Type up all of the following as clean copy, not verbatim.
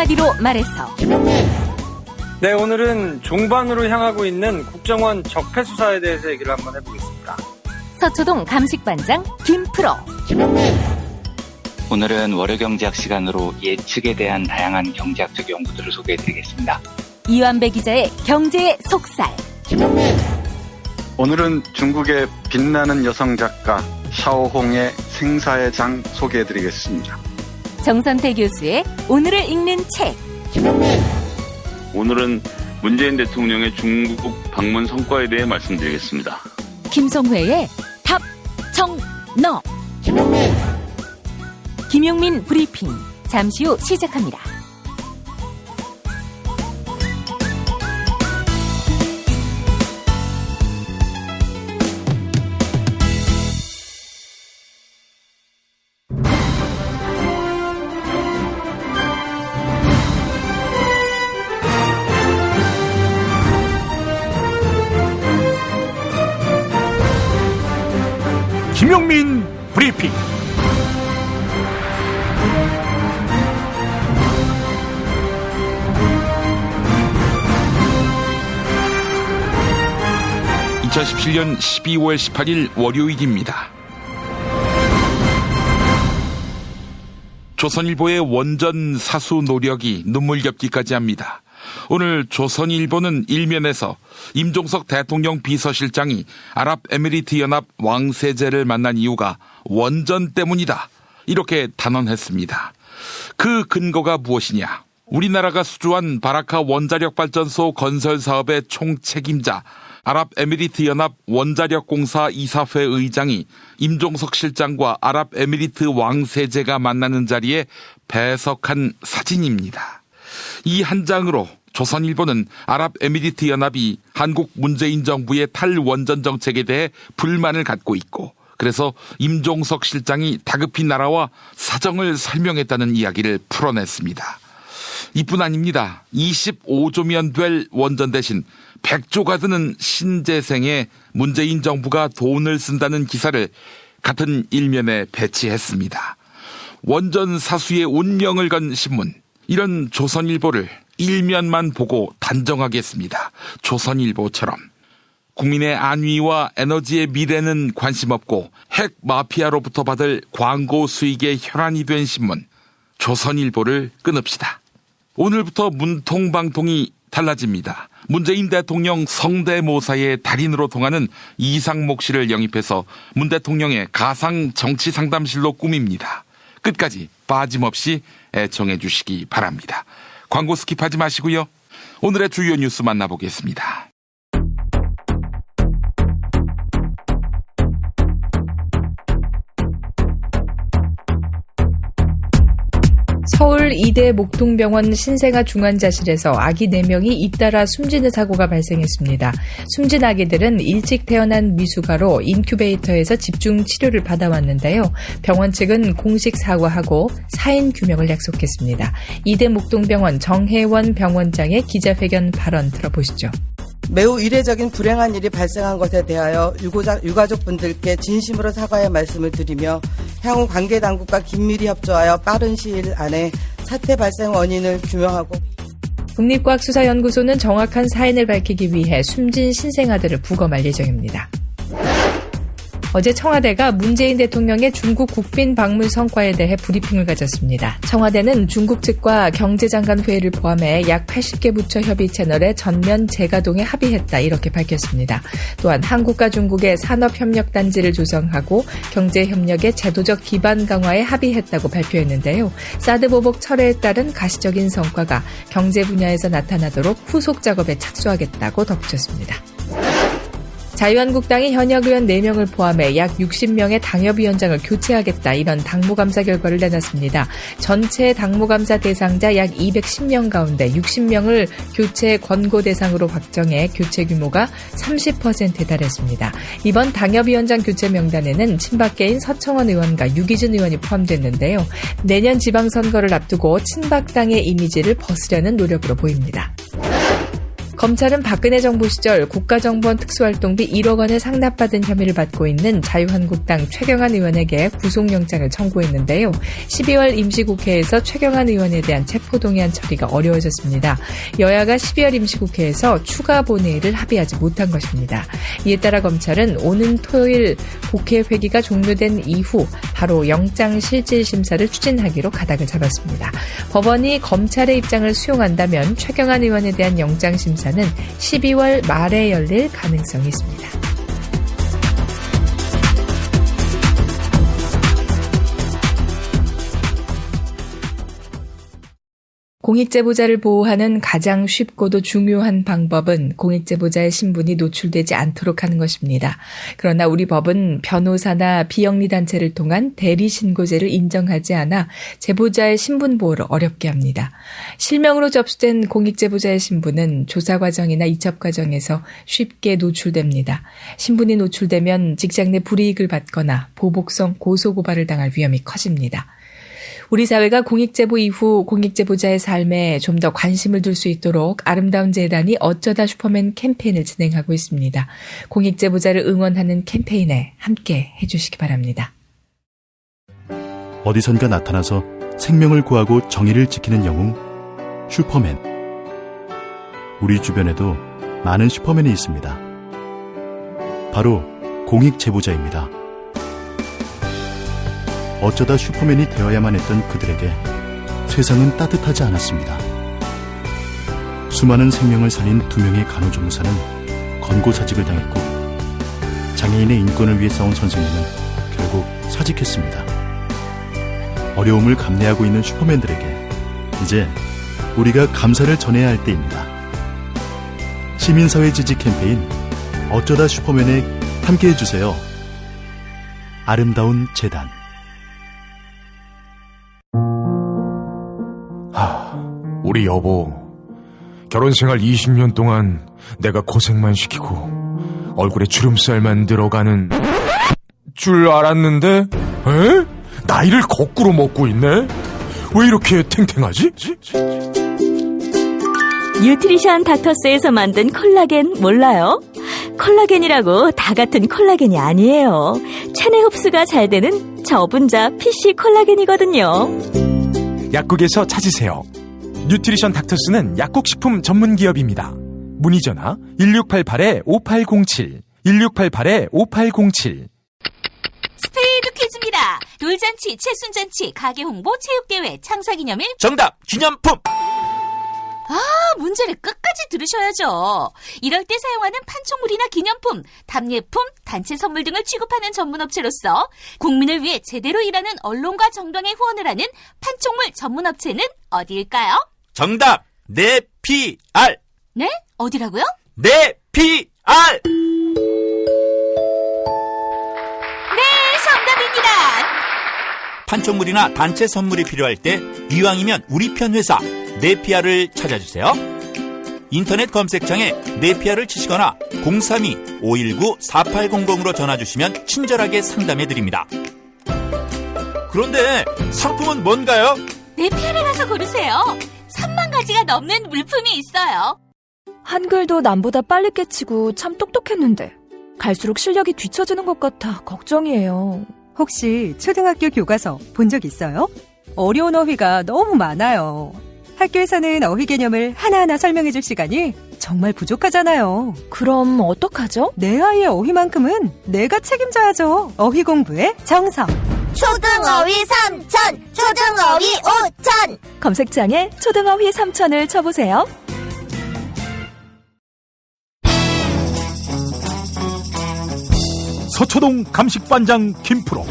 한마디로 말해서 네, 오늘은 종반으로 향하고 있는 국정원 적폐 수사에 대해서 얘기를 한번 해보겠습니다. 서초동 감식반장 김프로. 오늘은 월요경제학 시간으로 예측에 대한 다양한 경제학적 연구들을 소개해드리겠습니다. 이완배 기자의 경제의 속살. 오늘은 중국의 빛나는 여성 작가 샤오홍의 생사의 장 소개해드리겠습니다. 정선태 교수의 오늘을 읽는 책. 오늘은 문재인 대통령의 중국 방문 성과에 대해 말씀드리겠습니다. 김성회의 답, 정, 너. 김용민 브리핑. 잠시 후 시작합니다. 김용민 브리핑. (2017년 12월 18일) 월요일입니다. 조선일보의 원전 사수 노력이 눈물겹기까지 합니다. 오늘 조선일보는 일면에서 임종석 대통령 비서실장이 아랍에미리트연합 왕세제를 만난 이유가 원전 때문이다, 이렇게 단언했습니다. 그 근거가 무엇이냐? 우리나라가 수주한 바라카 원자력발전소 건설 사업의 총책임자 아랍에미리트연합 원자력공사 이사회 의장이 임종석 실장과 아랍에미리트 왕세제가 만나는 자리에 배석한 사진입니다. 이 한 장으로 조선일보는 아랍에미리트연합이 한국 문재인 정부의 탈원전 정책에 대해 불만을 갖고 있고, 그래서 임종석 실장이 다급히 나라와 사정을 설명했다는 이야기를 풀어냈습니다. 이뿐 아닙니다. 25조면 될 원전 대신 100조가 드는 신재생에 문재인 정부가 돈을 쓴다는 기사를 같은 일면에 배치했습니다. 원전 사수의 운명을 건 신문, 이런 조선일보를 일면만 보고 단정하겠습니다. 조선일보처럼 국민의 안위와 에너지의 미래는 관심 없고 핵 마피아로부터 받을 광고 수익에 혈안이 된 신문, 조선일보를 끊읍시다. 오늘부터 문통방통이 달라집니다. 문재인 대통령 성대모사의 달인으로 통하는 이상목 씨를 영입해서 문 대통령의 가상 정치 상담실로 꾸밉니다. 끝까지 빠짐없이 애청해 주시기 바랍니다. 광고 스킵하지 마시고요. 오늘의 주요 뉴스 만나보겠습니다. 서울 이대 목동병원 신생아 중환자실에서 아기 4명이 잇따라 숨지는 사고가 발생했습니다. 숨진 아기들은 일찍 태어난 미숙아로 인큐베이터에서 집중 치료를 받아왔는데요. 병원 측은 공식 사과하고 사인 규명을 약속했습니다. 이대 목동병원 정혜원 병원장의 기자회견 발언 들어보시죠. 매우 이례적인 불행한 일이 발생한 것에 대하여 유가족분들께 진심으로 사과의 말씀을 드리며 향후 관계당국과 긴밀히 협조하여 빠른 시일 안에 사태 발생 원인을 규명하고, 국립과학수사연구소는 정확한 사인을 밝히기 위해 숨진 신생아들을 부검할 예정입니다. 어제 청와대가 문재인 대통령의 중국 국빈 방문 성과에 대해 브리핑을 가졌습니다. 청와대는 중국 측과 경제장관 회의를 포함해 약 80개 부처 협의 채널의 전면 재가동에 합의했다, 이렇게 밝혔습니다. 또한 한국과 중국의 산업협력단지를 조성하고 경제협력의 제도적 기반 강화에 합의했다고 발표했는데요. 사드 보복 철회에 따른 가시적인 성과가 경제 분야에서 나타나도록 후속 작업에 착수하겠다고 덧붙였습니다. 자유한국당이 현역 의원 4명을 포함해 약 60명의 당협위원장을 교체하겠다, 이런 당무감사 결과를 내놨습니다. 전체 당무감사 대상자 약 210명 가운데 60명을 교체 권고 대상으로 확정해 교체 규모가 30%에 달했습니다. 이번 당협위원장 교체 명단에는 친박계인 서청원 의원과 유기준 의원이 포함됐는데요. 내년 지방선거를 앞두고 친박당의 이미지를 벗으려는 노력으로 보입니다. 검찰은 박근혜 정부 시절 국가정보원 특수활동비 1억 원을 상납받은 혐의를 받고 있는 자유한국당 최경환 의원에게 구속영장을 청구했는데요. 12월 임시국회에서 최경환 의원에 대한 체포동의안 처리가 어려워졌습니다. 여야가 12월 임시국회에서 추가 본회의를 합의하지 못한 것입니다. 이에 따라 검찰은 오는 토요일 국회 회기가 종료된 이후 바로 영장실질심사를 추진하기로 가닥을 잡았습니다. 법원이 검찰의 입장을 수용한다면 최경환 의원에 대한 영장심사는 12월 말에 열릴 가능성이 있습니다. 공익제보자를 보호하는 가장 쉽고도 중요한 방법은 공익제보자의 신분이 노출되지 않도록 하는 것입니다. 그러나 우리 법은 변호사나 비영리단체를 통한 대리신고제를 인정하지 않아 제보자의 신분 보호를 어렵게 합니다. 실명으로 접수된 공익제보자의 신분은 조사 과정이나 이첩 과정에서 쉽게 노출됩니다. 신분이 노출되면 직장 내 불이익을 받거나 보복성 고소고발을 당할 위험이 커집니다. 우리 사회가 공익제보 이후 공익제보자의 삶에 좀 더 관심을 둘 수 있도록 아름다운 재단이 어쩌다 슈퍼맨 캠페인을 진행하고 있습니다. 공익제보자를 응원하는 캠페인에 함께 해주시기 바랍니다. 어디선가 나타나서 생명을 구하고 정의를 지키는 영웅, 슈퍼맨. 우리 주변에도 많은 슈퍼맨이 있습니다. 바로 공익제보자입니다. 어쩌다 슈퍼맨이 되어야만 했던 그들에게 세상은 따뜻하지 않았습니다. 수많은 생명을 살린 2명의 간호조무사는 권고사직을 당했고 장애인의 인권을 위해 싸운 선생님은 결국 사직했습니다. 어려움을 감내하고 있는 슈퍼맨들에게 이제 우리가 감사를 전해야 할 때입니다. 시민사회 지지 캠페인 어쩌다 슈퍼맨에 함께해 주세요. 아름다운 재단. 우리 여보, 결혼생활 20년 동안 내가 고생만 시키고 얼굴에 주름살만 들어가는 줄 알았는데 나이를 거꾸로 먹고 있네? 왜 이렇게 탱탱하지? 뉴트리션 닥터스에서 만든 콜라겐 몰라요? 콜라겐이라고 다 같은 콜라겐이 아니에요. 체내 흡수가 잘 되는 저분자 PC 콜라겐이거든요. 약국에서 찾으세요. 뉴트리션 닥터스는 약국식품 전문기업입니다. 문의전화 1688-5807 1688-5807. 스페이드 퀴즈입니다. 돌잔치, 채순잔치, 가게홍보, 체육대회, 창사기념일. 정답! 기념품! 문제를 끝까지 들으셔야죠. 이럴 때 사용하는 판촉물이나 기념품, 답례품, 단체 선물 등을 취급하는 전문업체로서 국민을 위해 제대로 일하는 언론과 정당에 후원을 하는 판촉물 전문업체는 어디일까요? 정답! 네피알! 네? 어디라고요? 네피알! 네, 정답입니다. 판촉물이나 단체 선물이 필요할 때 이왕이면 우리 편 회사 네피알을 찾아주세요. 인터넷 검색창에 네피알을 치시거나 032-519-4800으로 전화주시면 친절하게 상담해드립니다. 그런데 상품은 뭔가요? 네피알에 가서 고르세요. 3만 가지가 넘는 물품이 있어요. 한글도 남보다 빨리 깨치고 참 똑똑했는데 갈수록 실력이 뒤처지는 것 같아 걱정이에요. 혹시 초등학교 교과서 본 적 있어요? 어려운 어휘가 너무 많아요. 학교에서는 어휘 개념을 하나하나 설명해줄 시간이 정말 부족하잖아요. 그럼 어떡하죠? 내 아이의 어휘만큼은 내가 책임져야죠. 어휘 공부의 정성. 초등어휘 3천, 초등어휘 5천. 검색창에 초등어휘 3천을 쳐보세요. 서초동 감식반장 김프로.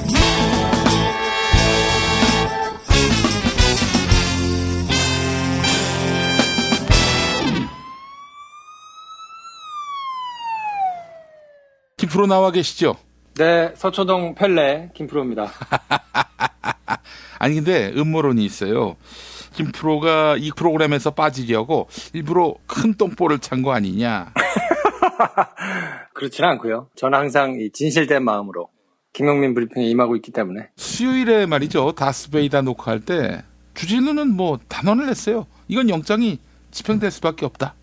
김프로 나와 계시죠? 네, 서초동 펠레 김프로입니다. 아니 근데 음모론이 있어요. 김프로가 이 프로그램에서 빠지려고 일부러 큰 똥볼을 찬 거 아니냐. 그렇지는 않고요. 저는 항상 이 진실된 마음으로 김용민 브리핑에 임하고 있기 때문에. 수요일에 말이죠. 다스베이다 녹화할 때 주진우는 뭐 단언을 했어요. 이건 영장이 집행될 수밖에 없다.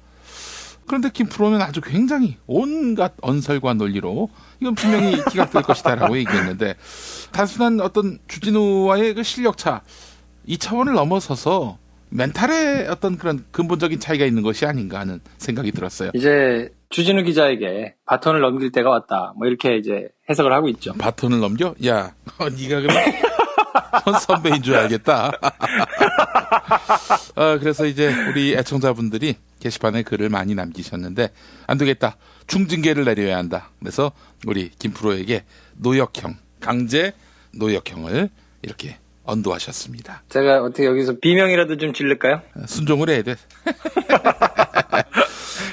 그런데 김프로는 아주 굉장히 온갖 언설과 논리로 이건 분명히 기각될 것이다라고 얘기했는데 단순한 어떤 주진우와의 그 실력차 이 차원을 넘어서서 멘탈에 어떤 그런 근본적인 차이가 있는 것이 아닌가 하는 생각이 들었어요. 이제 주진우 기자에게 바톤을 넘길 때가 왔다. 뭐 이렇게 이제 해석을 하고 있죠. 바톤을 넘겨? 야, 네가 그럼 선배인 줄 알겠다. 그래서 이제 우리 애청자분들이 게시판에 글을 많이 남기셨는데 안 되겠다. 중징계를 내려야 한다. 그래서 우리 김프로에게 노역형, 강제 노역형을 이렇게 언도하셨습니다. 제가 어떻게 여기서 비명이라도 좀 지를까요? 순종을 해야 돼.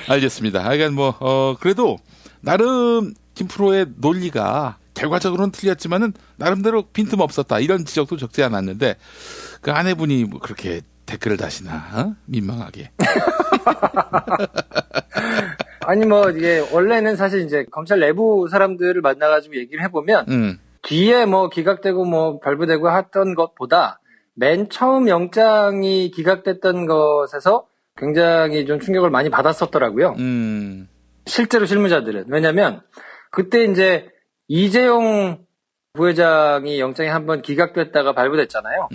알겠습니다. 그러니까 그래도 나름 김프로의 논리가 결과적으로는 틀렸지만은 나름대로 빈틈 없었다. 이런 지적도 적지 않았는데 그 아내분이 뭐 그렇게 댓글을 다시나 민망하게. 아니 뭐 이게 원래는 사실 이제 검찰 내부 사람들을 만나가지고 얘기를 해보면 뒤에 뭐 기각되고 뭐 발부되고 했던 것보다 맨 처음 영장이 기각됐던 것에서 굉장히 좀 충격을 많이 받았었더라고요. 실제로 실무자들은. 왜냐면 그때 이제 이재용 부회장이 영장이 한번 기각됐다가 발부됐잖아요.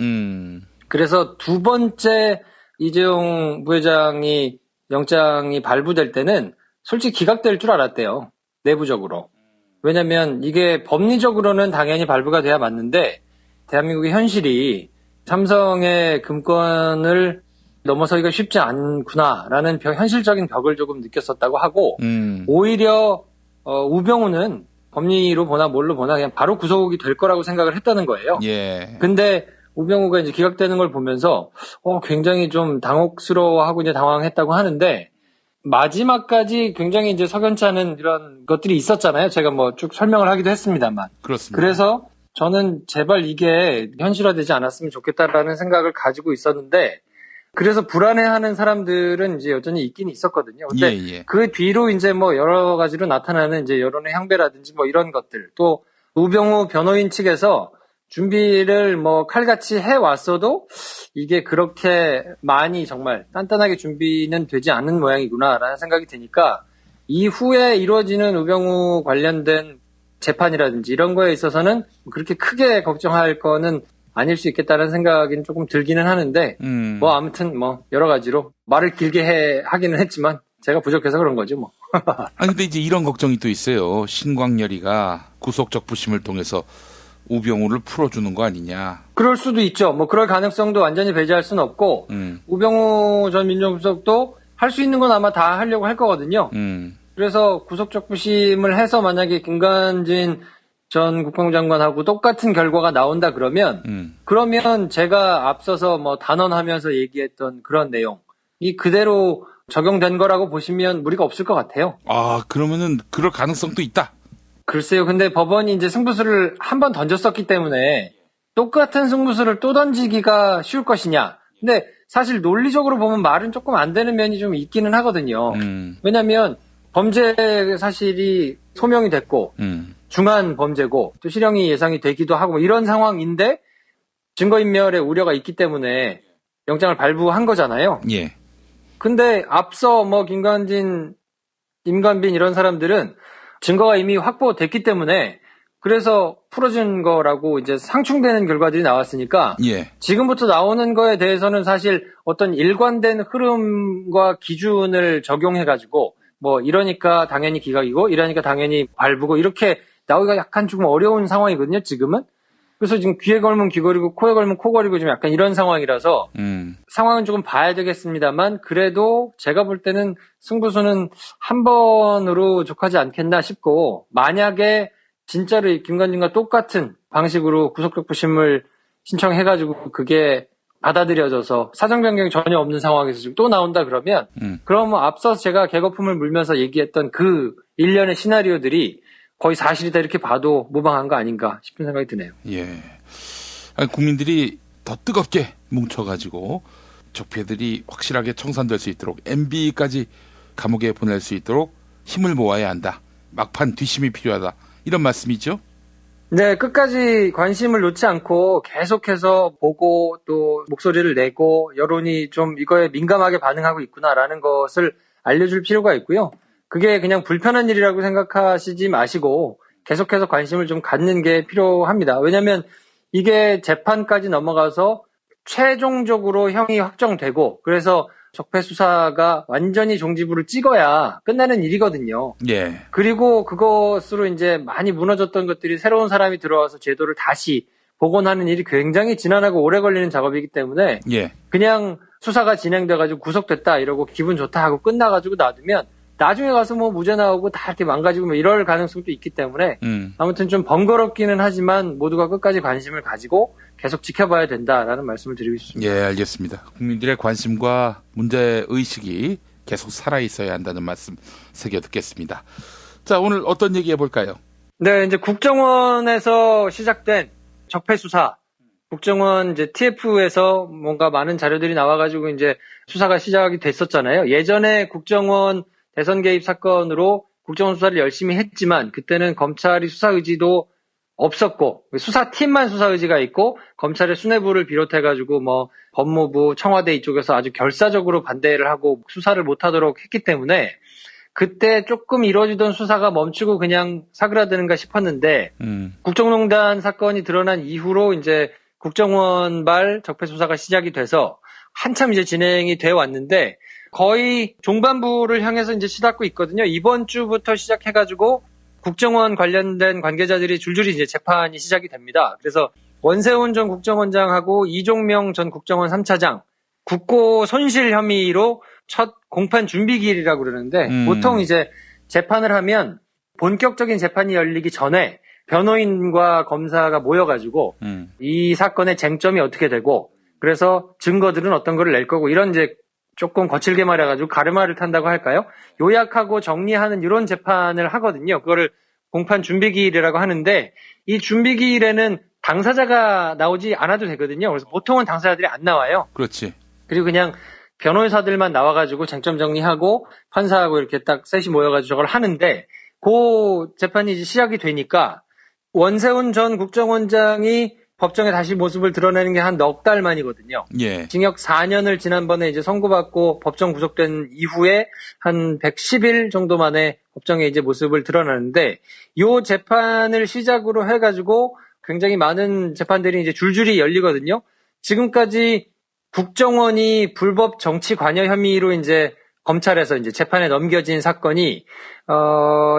그래서 두 번째 이재용 부회장이 영장이 발부될 때는 솔직히 기각될 줄 알았대요. 내부적으로. 왜냐면 이게 법리적으로는 당연히 발부가 돼야 맞는데 대한민국의 현실이 삼성의 금권을 넘어서기가 쉽지 않구나라는 현실적인 벽을 조금 느꼈었다고 하고 오히려 우병우는 법리로 보나 뭘로 보나 그냥 바로 구속이 될 거라고 생각을 했다는 거예요. 예. 근데 우병우가 이제 기각되는 걸 보면서 굉장히 좀 당혹스러워하고 이제 당황했다고 하는데 마지막까지 굉장히 이제 석연치 않은 이런 것들이 있었잖아요. 제가 뭐 쭉 설명을 하기도 했습니다만. 그렇습니다. 그래서 저는 제발 이게 현실화되지 않았으면 좋겠다라는 생각을 가지고 있었는데 그래서 불안해하는 사람들은 이제 여전히 있긴 있었거든요. 근데 그 뒤로 이제 뭐 여러 가지로 나타나는 이제 여론의 향배라든지 뭐 이런 것들 또 우병우 변호인 측에서 준비를 뭐 칼같이 해왔어도 이게 그렇게 많이 정말 단단하게 준비는 되지 않은 모양이구나라는 생각이 드니까 이후에 이루어지는 우병우 관련된 재판이라든지 이런 거에 있어서는 그렇게 크게 걱정할 거는 아닐 수 있겠다는 생각이 조금 들기는 하는데 뭐 아무튼 뭐 여러 가지로 말을 길게 하기는 했지만 제가 부족해서 그런 거죠 뭐. 아니 근데 이제 이런 걱정이 또 있어요. 신광렬이가 구속적 부심을 통해서 우병우를 풀어주는 거 아니냐. 그럴 수도 있죠. 뭐 그럴 가능성도 완전히 배제할 수는 없고 우병우 전 민정수석도 할 수 있는 건 아마 다 하려고 할 거거든요. 그래서 구속적 부심을 해서 만약에 김관진 전 국방부 장관하고 똑같은 결과가 나온다 그러면 제가 앞서서 뭐 단언하면서 얘기했던 그런 내용이 그대로 적용된 거라고 보시면 무리가 없을 것 같아요. 아, 그러면은 그럴 가능성도 있다. 글쎄요. 근데 법원이 이제 승부수를 한 번 던졌었기 때문에 똑같은 승부수를 또 던지기가 쉬울 것이냐. 근데 사실 논리적으로 보면 말은 조금 안 되는 면이 좀 있기는 하거든요. 왜냐하면 범죄 사실이 소명이 됐고 중한 범죄고 또 실형이 예상이 되기도 하고 뭐 이런 상황인데 증거인멸의 우려가 있기 때문에 영장을 발부한 거잖아요. 예. 근데 앞서 뭐 김관진, 임관빈 이런 사람들은 증거가 이미 확보됐기 때문에 그래서 풀어준 거라고 이제 상충되는 결과들이 나왔으니까 지금부터 나오는 거에 대해서는 사실 어떤 일관된 흐름과 기준을 적용해가지고 뭐 이러니까 당연히 기각이고 이러니까 당연히 발부고 이렇게 나오기가 약간 조금 어려운 상황이거든요, 지금은. 그래서 지금 귀에 걸면 귀걸이고 코에 걸면 코걸이고 좀 약간 이런 상황이라서 상황은 조금 봐야 되겠습니다만 그래도 제가 볼 때는 승부수는 한 번으로 족하지 않겠나 싶고 만약에 진짜로 김관진과 똑같은 방식으로 구속적 부심을 신청해가지고 그게 받아들여져서 사정 변경이 전혀 없는 상황에서 지금 또 나온다 그러면 그러면 앞서 제가 개거품을 물면서 얘기했던 그 일련의 시나리오들이 거의 사실이다 이렇게 봐도 무방한 거 아닌가 싶은 생각이 드네요. 예. 아니, 국민들이 더 뜨겁게 뭉쳐가지고 적폐들이 확실하게 청산될 수 있도록 MB까지 감옥에 보낼 수 있도록 힘을 모아야 한다. 막판 뒷심이 필요하다. 이런 말씀이죠? 네, 끝까지 관심을 놓지 않고 계속해서 보고 또 목소리를 내고 여론이 좀 이거에 민감하게 반응하고 있구나라는 것을 알려줄 필요가 있고요. 그게 그냥 불편한 일이라고 생각하시지 마시고 계속해서 관심을 좀 갖는 게 필요합니다. 왜냐하면 이게 재판까지 넘어가서 최종적으로 형이 확정되고 그래서 적폐 수사가 완전히 종지부를 찍어야 끝나는 일이거든요. 예. 그리고 그것으로 이제 많이 무너졌던 것들이 새로운 사람이 들어와서 제도를 다시 복원하는 일이 굉장히 지난하고 오래 걸리는 작업이기 때문에 예. 그냥 수사가 진행돼가지고 구속됐다 이러고 기분 좋다 하고 끝나가지고 놔두면 나중에 가서 뭐 무죄 나오고 다 이렇게 망가지고 뭐 이럴 가능성도 있기 때문에 아무튼 좀 번거롭기는 하지만 모두가 끝까지 관심을 가지고 계속 지켜봐야 된다라는 말씀을 드리고 싶습니다. 예, 알겠습니다. 국민들의 관심과 문제 의식이 계속 살아 있어야 한다는 말씀 새겨 듣겠습니다. 자, 오늘 어떤 얘기 해볼까요? 네, 이제 국정원에서 시작된 적폐 수사. 국정원 이제 TF에서 뭔가 많은 자료들이 나와가지고 이제 수사가 시작이 됐었잖아요. 예전에 국정원 대선 개입 사건으로 국정원 수사를 열심히 했지만 그때는 검찰이 수사 의지도 없었고 수사팀만 수사 의지가 있고 검찰의 수뇌부를 비롯해가지고 뭐 법무부, 청와대 이쪽에서 아주 결사적으로 반대를 하고 수사를 못하도록 했기 때문에 그때 조금 이루어지던 수사가 멈추고 그냥 사그라드는가 싶었는데 국정농단 사건이 드러난 이후로 이제 국정원발 적폐 수사가 시작이 돼서 한참 이제 진행이 되어 왔는데 거의 종반부를 향해서 이제 시닫고 있거든요. 이번 주부터 시작해가지고 국정원 관련된 관계자들이 줄줄이 이제 재판이 시작이 됩니다. 그래서 원세훈 전 국정원장하고 이종명 전 국정원 3차장 국고 손실 혐의로 첫 공판 준비기일이라고 그러는데 보통 이제 재판을 하면 본격적인 재판이 열리기 전에 변호인과 검사가 모여가지고 이 사건의 쟁점이 어떻게 되고 그래서 증거들은 어떤 거를 낼 거고 이런 이제 조금 거칠게 말해가지고 가르마를 탄다고 할까요? 요약하고 정리하는 이런 재판을 하거든요. 그거를 공판 준비기일이라고 하는데 이 준비기일에는 당사자가 나오지 않아도 되거든요. 그래서 보통은 당사자들이 안 나와요. 그렇지. 그리고 그냥 변호사들만 나와가지고 쟁점 정리하고 판사하고 이렇게 딱 셋이 모여가지고 저걸 하는데 그 재판이 이제 시작이 되니까 원세훈 전 국정원장이 법정에 다시 모습을 드러내는 게 한 넉 달 만이거든요. 예. 징역 4년을 지난번에 이제 선고받고 법정 구속된 이후에 한 110일 정도 만에 법정에 이제 모습을 드러내는데 이 재판을 시작으로 해가지고 굉장히 많은 재판들이 이제 줄줄이 열리거든요. 지금까지 국정원이 불법 정치 관여 혐의로 이제 검찰에서 이제 재판에 넘겨진 사건이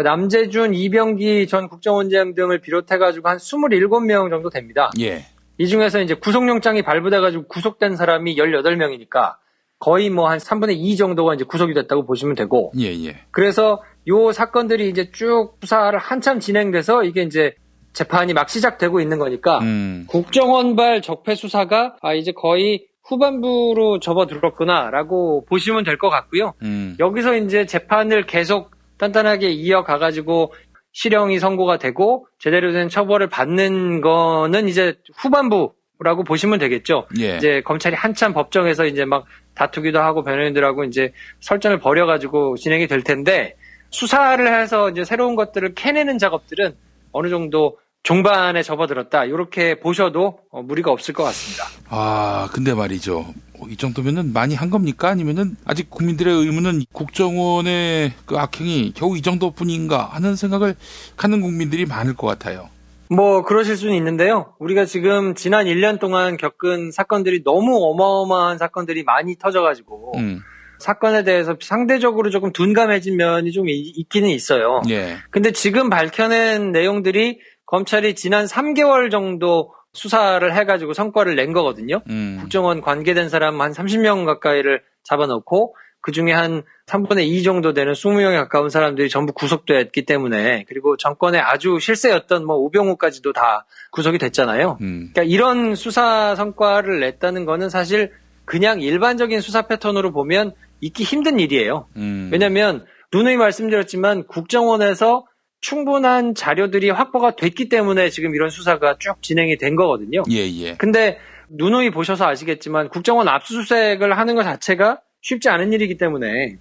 남재준, 이병기 전 국정원장 등을 비롯해가지고 한 27명 정도 됩니다. 예. 이 중에서 이제 구속영장이 발부돼가지고 구속된 사람이 18명이니까 거의 뭐 한 3분의 2 정도가 이제 구속이 됐다고 보시면 되고. 예, 예. 그래서 요 사건들이 이제 쭉 수사를 한참 진행돼서 이게 이제 재판이 막 시작되고 있는 거니까 국정원발 적폐 수사가 이제 거의 후반부로 접어들었구나라고 보시면 될 것 같고요. 여기서 이제 재판을 계속 단단하게 이어가가지고 실형이 선고가 되고 제대로 된 처벌을 받는 거는 이제 후반부라고 보시면 되겠죠. 예. 이제 검찰이 한참 법정에서 이제 막 다투기도 하고 변호인들하고 이제 설전을 벌여가지고 진행이 될 텐데 수사를 해서 이제 새로운 것들을 캐내는 작업들은 어느 정도 종반에 접어들었다. 이렇게 보셔도 무리가 없을 것 같습니다. 아, 근데 말이죠. 이 정도면은 많이 한 겁니까? 아니면은 아직 국민들의 의문은 국정원의 그 악행이 겨우 이 정도뿐인가 하는 생각을 갖는 국민들이 많을 것 같아요. 뭐 그러실 수는 있는데요. 우리가 지금 지난 1년 동안 겪은 사건들이 너무 어마어마한 사건들이 많이 터져가지고 사건에 대해서 상대적으로 조금 둔감해진 면이 좀 있기는 있어요. 예. 근데 지금 밝혀낸 내용들이 검찰이 지난 3개월 정도 수사를 해가지고 성과를 낸 거거든요. 국정원 관계된 사람 한 30명 가까이를 잡아놓고 그중에 한 3분의 2 정도 되는 20명에 가까운 사람들이 전부 구속됐기 때문에 그리고 정권의 아주 실세였던 뭐 우병우까지도 다 구속이 됐잖아요. 그러니까 이런 수사 성과를 냈다는 거는 사실 그냥 일반적인 수사 패턴으로 보면 있기 힘든 일이에요. 왜냐하면 누누이 말씀드렸지만 국정원에서 충분한 자료들이 확보가 됐기 때문에 지금 이런 수사가 쭉 진행이 된 거거든요. 예, 예. 근데 누누이 보셔서 아시겠지만 국정원 압수수색을 하는 것 자체가 쉽지 않은 일이기 때문에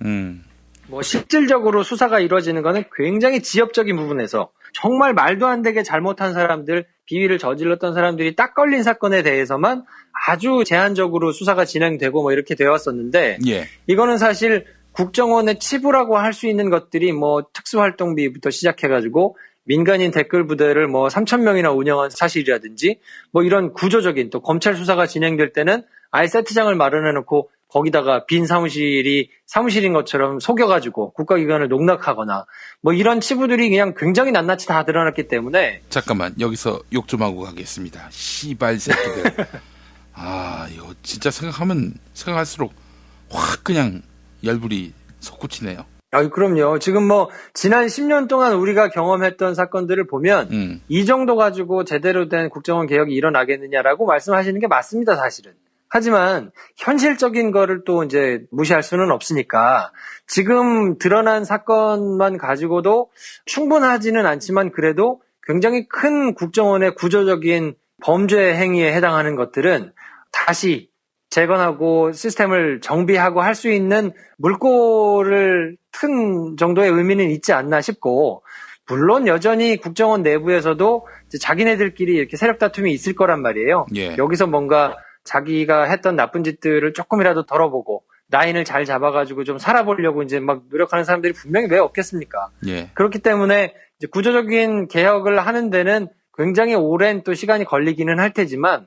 뭐 실질적으로 수사가 이루어지는 거는 굉장히 지엽적인 부분에서 정말 말도 안 되게 잘못한 사람들, 비위를 저질렀던 사람들이 딱 걸린 사건에 대해서만 아주 제한적으로 수사가 진행되고 뭐 이렇게 되었었는데 예. 이거는 사실 국정원의 치부라고 할 수 있는 것들이 뭐 특수활동비부터 시작해가지고 민간인 댓글 부대를 뭐 3,000명이나 운영한 사실이라든지 뭐 이런 구조적인 또 검찰 수사가 진행될 때는 아예 세트장을 마련해놓고 거기다가 빈 사무실인 것처럼 속여가지고 국가기관을 농락하거나 뭐 이런 치부들이 그냥 굉장히 낱낱이 다 드러났기 때문에. 잠깐만 여기서 욕 좀 하고 가겠습니다. 씨발 새끼들. 이거 진짜 생각할수록 확 그냥 열불이 솟구치네요. 그럼요. 지금 뭐 지난 10년 동안 우리가 경험했던 사건들을 보면 이 정도 가지고 제대로 된 국정원 개혁이 일어나겠느냐라고 말씀하시는 게 맞습니다, 사실은. 하지만 현실적인 거를 또 이제 무시할 수는 없으니까 지금 드러난 사건만 가지고도 충분하지는 않지만 그래도 굉장히 큰 국정원의 구조적인 범죄 행위에 해당하는 것들은 다시 재건하고 시스템을 정비하고 할 수 있는 물꼬를 튼 정도의 의미는 있지 않나 싶고, 물론 여전히 국정원 내부에서도 이제 자기네들끼리 이렇게 세력 다툼이 있을 거란 말이에요. 예. 여기서 뭔가 자기가 했던 나쁜 짓들을 조금이라도 덜어보고 라인을 잘 잡아가지고 좀 살아보려고 이제 막 노력하는 사람들이 분명히 왜 없겠습니까? 예. 그렇기 때문에 이제 구조적인 개혁을 하는 데는 굉장히 오랜 또 시간이 걸리기는 할 테지만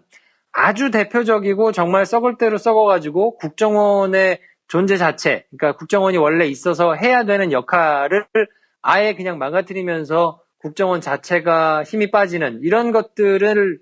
아주 대표적이고 정말 썩을 대로 썩어가지고 국정원의 존재 자체, 그러니까 국정원이 원래 있어서 해야 되는 역할을 아예 그냥 망가뜨리면서 국정원 자체가 힘이 빠지는 이런 것들을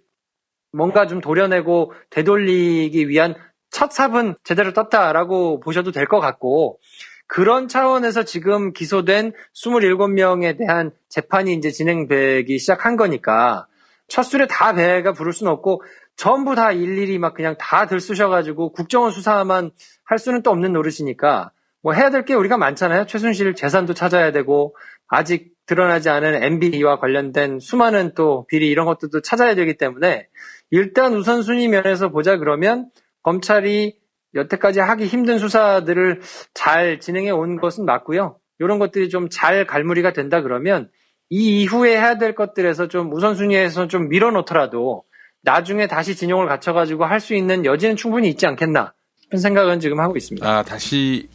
뭔가 좀 도려내고 되돌리기 위한 첫 삽은 제대로 떴다라고 보셔도 될 것 같고, 그런 차원에서 지금 기소된 27명에 대한 재판이 이제 진행되기 시작한 거니까 첫 술에 다 배가 부를 수는 없고 전부 다 일일이 막 그냥 다 들쑤셔가지고 국정원 수사만 할 수는 또 없는 노릇이니까 뭐 해야 될 게 우리가 많잖아요. 최순실 재산도 찾아야 되고 아직 드러나지 않은 MB와 관련된 수많은 또 비리 이런 것들도 찾아야 되기 때문에 일단 우선순위 면에서 보자 그러면 검찰이 여태까지 하기 힘든 수사들을 잘 진행해 온 것은 맞고요. 이런 것들이 좀 잘 갈무리가 된다 그러면 이 이후에 해야 될 것들에서 좀 우선순위에서 좀 밀어놓더라도 나중에 다시 진용을 갖춰가지고 할 수 있는 여지는 충분히 있지 않겠나 그런 생각은 지금 하고 있습니다. 다시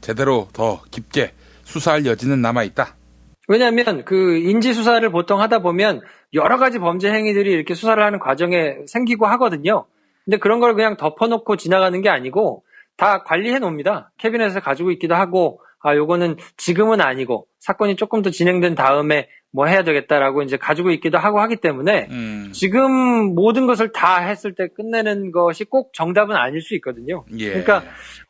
제대로 더 깊게 수사할 여지는 남아있다. 왜냐하면 그 인지 수사를 보통 하다 보면 여러 가지 범죄 행위들이 이렇게 수사를 하는 과정에 생기고 하거든요. 근데 그런 걸 그냥 덮어놓고 지나가는 게 아니고 다 관리해 놓습니다. 캐비넷에서 가지고 있기도 하고 요거는 지금은 아니고 사건이 조금 더 진행된 다음에 뭐 해야 되겠다라고 이제 가지고 있기도 하고 하기 때문에 지금 모든 것을 다 했을 때 끝내는 것이 꼭 정답은 아닐 수 있거든요. 예. 그러니까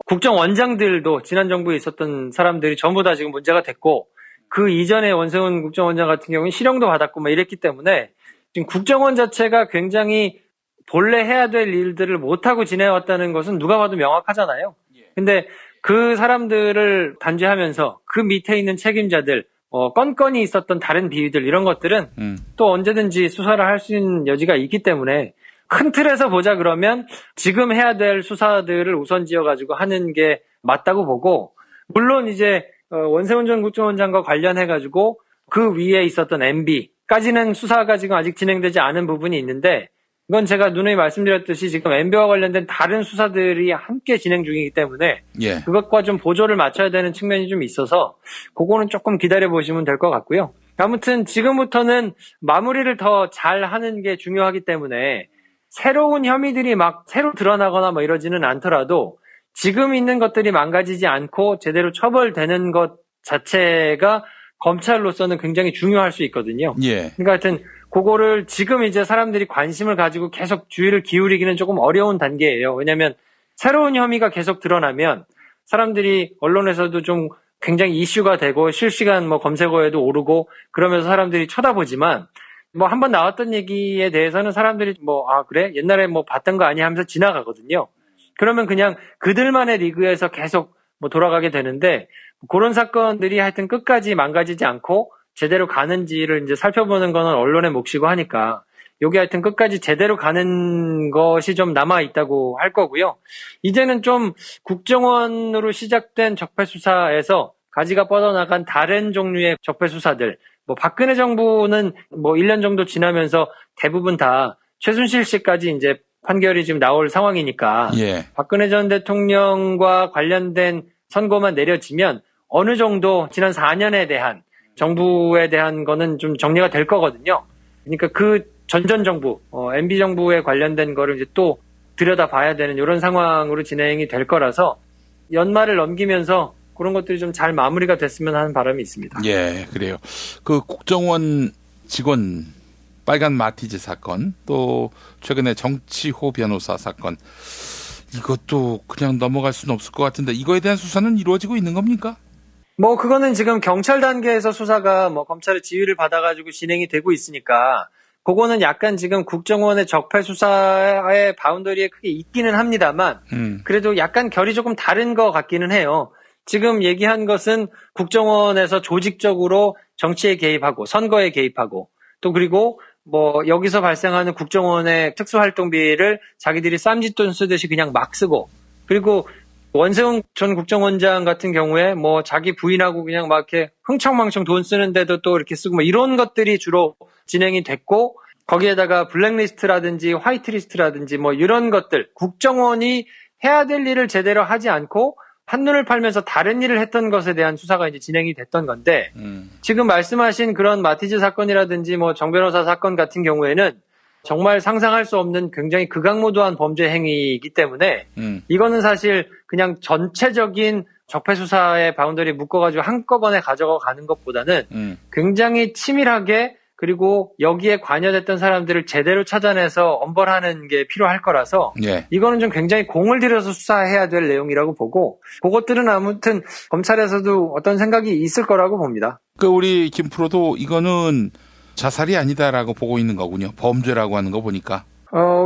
국정원장들도 지난 정부에 있었던 사람들이 전부 다 지금 문제가 됐고 그 이전에 원세훈 국정원장 같은 경우는 실형도 받았고 뭐 이랬기 때문에 지금 국정원 자체가 굉장히 본래 해야 될 일들을 못하고 지내왔다는 것은 누가 봐도 명확하잖아요. 근데 그 사람들을 단죄하면서 그 밑에 있는 책임자들, 건건이 있었던 다른 비위들 이런 것들은 또 언제든지 수사를 할 수 있는 여지가 있기 때문에 큰 틀에서 보자 그러면 지금 해야 될 수사들을 우선 지어가지고 하는 게 맞다고 보고, 물론 이제 원세훈 전 국정원장과 관련해가지고 그 위에 있었던 MB까지는 수사가 지금 아직 진행되지 않은 부분이 있는데 이건 제가 누누이 말씀드렸듯이 지금 MB와 관련된 다른 수사들이 함께 진행 중이기 때문에 예. 그것과 좀 보조를 맞춰야 되는 측면이 좀 있어서 그거는 조금 기다려보시면 될 것 같고요. 아무튼 지금부터는 마무리를 더 잘하는 게 중요하기 때문에 새로운 혐의들이 막 새로 드러나거나 뭐 이러지는 않더라도 지금 있는 것들이 망가지지 않고 제대로 처벌되는 것 자체가 검찰로서는 굉장히 중요할 수 있거든요. 예. 그러니까 하여튼 그거를 지금 이제 사람들이 관심을 가지고 계속 주의를 기울이기는 조금 어려운 단계예요. 왜냐하면 새로운 혐의가 계속 드러나면 사람들이 언론에서도 좀 굉장히 이슈가 되고 실시간 뭐 검색어에도 오르고 그러면서 사람들이 쳐다보지만 뭐 한번 나왔던 얘기에 대해서는 사람들이 그래? 옛날에 뭐 봤던 거 아니야 하면서 지나가거든요. 그러면 그냥 그들만의 리그에서 계속 뭐 돌아가게 되는데 그런 사건들이 하여튼 끝까지 망가지지 않고 제대로 가는지를 이제 살펴보는 거는 언론의 몫이고 하니까 여기 하여튼 끝까지 제대로 가는 것이 좀 남아있다고 할 거고요. 이제는 좀 국정원으로 시작된 적폐수사에서 가지가 뻗어나간 다른 종류의 적폐수사들, 뭐 박근혜 정부는 뭐 1년 정도 지나면서 대부분 다 최순실 씨까지 이제 판결이 지금 나올 상황이니까 예. 박근혜 전 대통령과 관련된 선고만 내려지면 어느 정도 지난 4년에 대한 정부에 대한 거는 좀 정리가 될 거거든요. 그러니까 그 전 정부, MB 정부에 관련된 거를 이제 또 들여다봐야 되는 이런 상황으로 진행이 될 거라서 연말을 넘기면서 그런 것들이 좀 잘 마무리가 됐으면 하는 바람이 있습니다. 예, 그래요. 그 국정원 직원 빨간 마티즈 사건, 또 최근에 정치호 변호사 사건, 이것도 그냥 넘어갈 수는 없을 것 같은데 이거에 대한 수사는 이루어지고 있는 겁니까? 뭐 그거는 지금 경찰 단계에서 수사가 뭐 검찰의 지휘를 받아가지고 진행이 되고 있으니까 그거는 약간 지금 국정원의 적폐 수사의 바운더리에 크게 있기는 합니다만 그래도 약간 결이 조금 다른 것 같기는 해요. 지금 얘기한 것은 국정원에서 조직적으로 정치에 개입하고 선거에 개입하고 또 그리고 뭐 여기서 발생하는 국정원의 특수활동비를 자기들이 쌈짓돈 쓰듯이 그냥 막 쓰고 그리고 원세훈 전 국정원장 같은 경우에 뭐 자기 부인하고 그냥 막 이렇게 흥청망청 돈 쓰는데도 또 이렇게 쓰고 뭐 이런 것들이 주로 진행이 됐고 거기에다가 블랙리스트라든지 화이트리스트라든지 뭐 이런 것들 국정원이 해야 될 일을 제대로 하지 않고 한눈을 팔면서 다른 일을 했던 것에 대한 수사가 이제 진행이 됐던 건데 지금 말씀하신 그런 마티즈 사건이라든지 뭐 정 변호사 사건 같은 경우에는 정말 상상할 수 없는 굉장히 극악무도한 범죄 행위이기 때문에 이거는 사실 그냥 전체적인 적폐 수사의 바운더리에 묶어가지고 한꺼번에 가져가는 것보다는 굉장히 치밀하게 그리고 여기에 관여됐던 사람들을 제대로 찾아내서 엄벌하는 게 필요할 거라서 예. 이거는 좀 굉장히 공을 들여서 수사해야 될 내용이라고 보고 그것들은 아무튼 검찰에서도 어떤 생각이 있을 거라고 봅니다. 그 우리 김 프로도 이거는 자살이 아니다라고 보고 있는 거군요. 범죄라고 하는 거 보니까.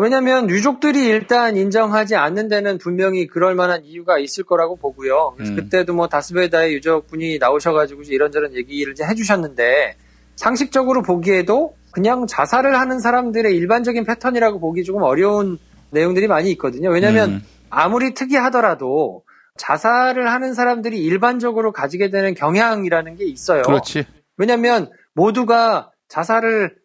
왜냐면 유족들이 일단 인정하지 않는 데는 분명히 그럴 만한 이유가 있을 거라고 보고요. 그래서 그때도 뭐 다스베다의 유족분이 나오셔가지고 이런저런 얘기를 이제 해주셨는데 상식적으로 보기에도 그냥 자살을 하는 사람들의 일반적인 패턴이라고 보기 조금 어려운 내용들이 많이 있거든요. 왜냐하면 아무리 특이하더라도 자살을 하는 사람들이 일반적으로 가지게 되는 경향이라는 게 있어요. 그렇지. 왜냐하면 모두가 자살을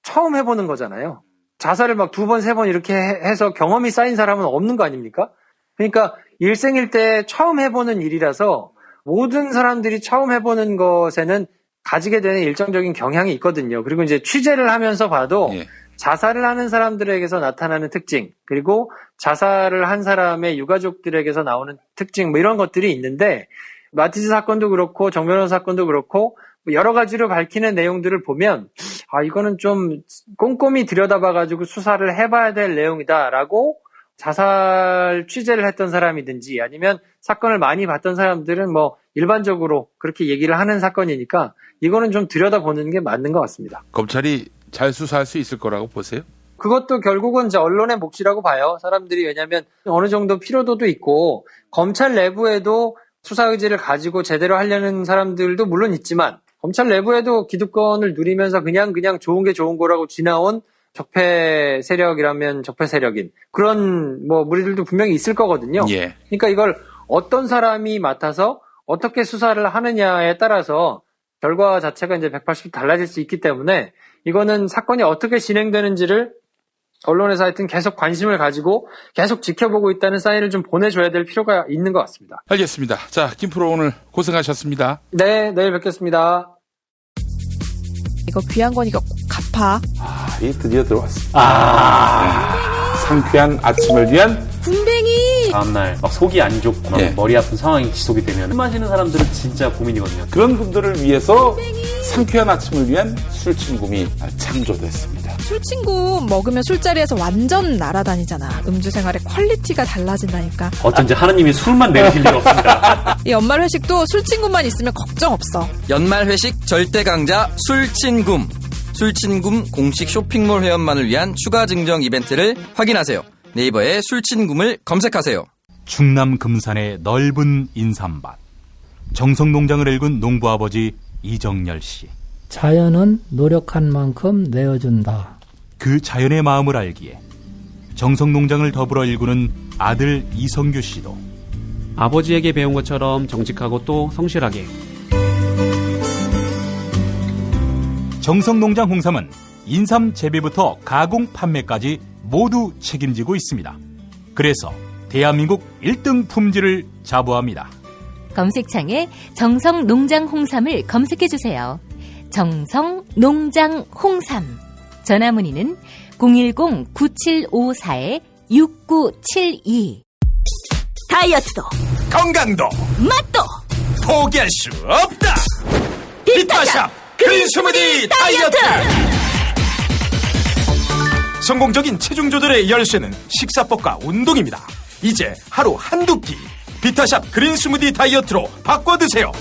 처음 해보는 거잖아요. 자살을 막 2번, 3번 이렇게 해서 경험이 쌓인 사람은 없는 거 아닙니까? 그러니까 일생일 때 처음 해보는 일이라서 모든 사람들이 처음 해보는 것에는 가지게 되는 일정적인 경향이 있거든요. 그리고 이제 취재를 하면서 봐도 자살을 하는 사람들에게서 나타나는 특징, 그리고 자살을 한 사람의 유가족들에게서 나오는 특징, 뭐 이런 것들이 있는데, 마티즈 사건도 그렇고, 정 변호사 사건도 그렇고, 여러 가지로 밝히는 내용들을 보면, 이거는 좀 꼼꼼히 들여다봐가지고 수사를 해봐야 될 내용이다라고 자살 취재를 했던 사람이든지 아니면 사건을 많이 봤던 사람들은 뭐 일반적으로 그렇게 얘기를 하는 사건이니까 이거는 좀 들여다보는 게 맞는 것 같습니다. 검찰이 잘 수사할 수 있을 거라고 보세요? 그것도 결국은 이제 언론의 몫이라고 봐요. 사람들이 왜냐하면 어느 정도 피로도도 있고 검찰 내부에도 수사 의지를 가지고 제대로 하려는 사람들도 물론 있지만 검찰 내부에도 기득권을 누리면서 그냥 좋은 게 좋은 거라고 지나온 적폐 세력이라면 적폐 세력인 그런 뭐 무리들도 분명히 있을 거거든요. 예. 그러니까 이걸 어떤 사람이 맡아서 어떻게 수사를 하느냐에 따라서 결과 자체가 이제 180도 달라질 수 있기 때문에 이거는 사건이 어떻게 진행되는지를 언론에서 하여튼 계속 관심을 가지고 계속 지켜보고 있다는 사인을 좀 보내줘야 될 필요가 있는 것 같습니다. 알겠습니다. 자, 김 프로 오늘 고생하셨습니다. 네, 내일 뵙겠습니다. 이거 귀한 거니까 꼭 갚아. 이게 드디어 들어왔어. 상쾌한 아침을 위한 군뱅이. 다음날 막 속이 안 좋고 막 머리 아픈 상황이 지속이 되면 술 마시는 사람들은 진짜 고민이거든요. 그런 분들을 위해서 상쾌한 아침을 위한 술친굼이 창조됐습니다. 술친굼 먹으면 술자리에서 완전 날아다니잖아. 음주 생활의 퀄리티가 달라진다니까. 어쩐지 하느님이 술만 내리실 리가 없습니다. 이 연말 회식도 술친굼만 있으면 걱정 없어. 연말 회식 절대 강자 술친굼. 술친굼 공식 쇼핑몰 회원만을 위한 추가 증정 이벤트를 확인하세요. 네이버에 술친굼을 검색하세요. 충남 금산의 넓은 인삼밭. 정성농장을 일군 농부아버지 이정열 씨. 자연은 노력한 만큼 내어준다. 그 자연의 마음을 알기에 정성농장을 더불어 일구는 아들 이성규 씨도 아버지에게 배운 것처럼 정직하고 또 성실하게. 정성농장 홍삼은 인삼 재배부터 가공 판매까지 모두 책임지고 있습니다. 그래서 대한민국 1등 품질을 자부합니다. 검색창에 정성농장 홍삼을 검색해주세요. 정성농장 홍삼. 전화문의는 010-9754-6972. 다이어트도 건강도 맛도 포기할 수 없다. 비타샵 그린 스무디 다이어트. 성공적인 체중 조절의 열쇠는 식사법과 운동입니다. 이제 하루 한두 끼 비타샵 그린 스무디 다이어트로 바꿔 드세요.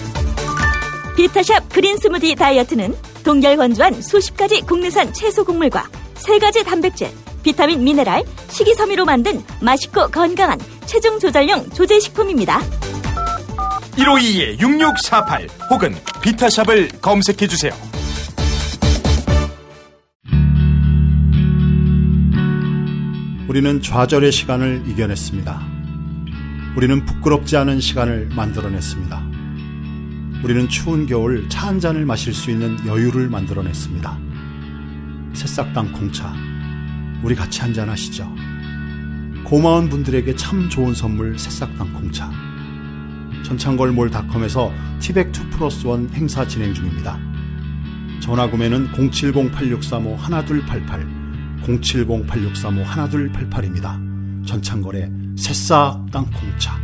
비타샵 그린 스무디 다이어트는 동결 건조한 수십 가지 국내산 채소 곡물과 3가지 단백질, 비타민, 미네랄, 식이섬유로 만든 맛있고 건강한 체중 조절용 조제식품입니다. 1522-6648 혹은 비타샵을 검색해주세요. 우리는 좌절의 시간을 이겨냈습니다. 우리는 부끄럽지 않은 시간을 만들어냈습니다. 우리는 추운 겨울 차 한 잔을 마실 수 있는 여유를 만들어냈습니다. 새싹당 콩차, 우리 같이 한잔 하시죠. 고마운 분들에게 참 좋은 선물 새싹당 콩차. 전창걸몰닷컴에서 티백2+1 행사 진행 중입니다. 전화 구매는 070-8635-1288 070-8635-1288입니다. 전창걸의 새싹 땅콩차.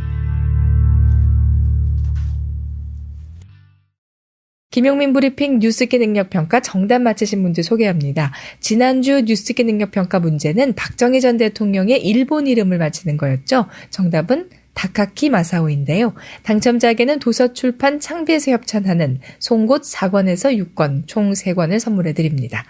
김용민 브리핑 뉴스기 능력평가 정답 맞히신 분들 소개합니다. 지난주 뉴스기 능력평가 문제는 박정희 전 대통령의 일본 이름을 맞히는 거였죠. 정답은 다카키 마사오인데요. 당첨자에게는 도서출판 창비에서 협찬하는 송곳 4권에서 6권, 총 3권을 선물해드립니다.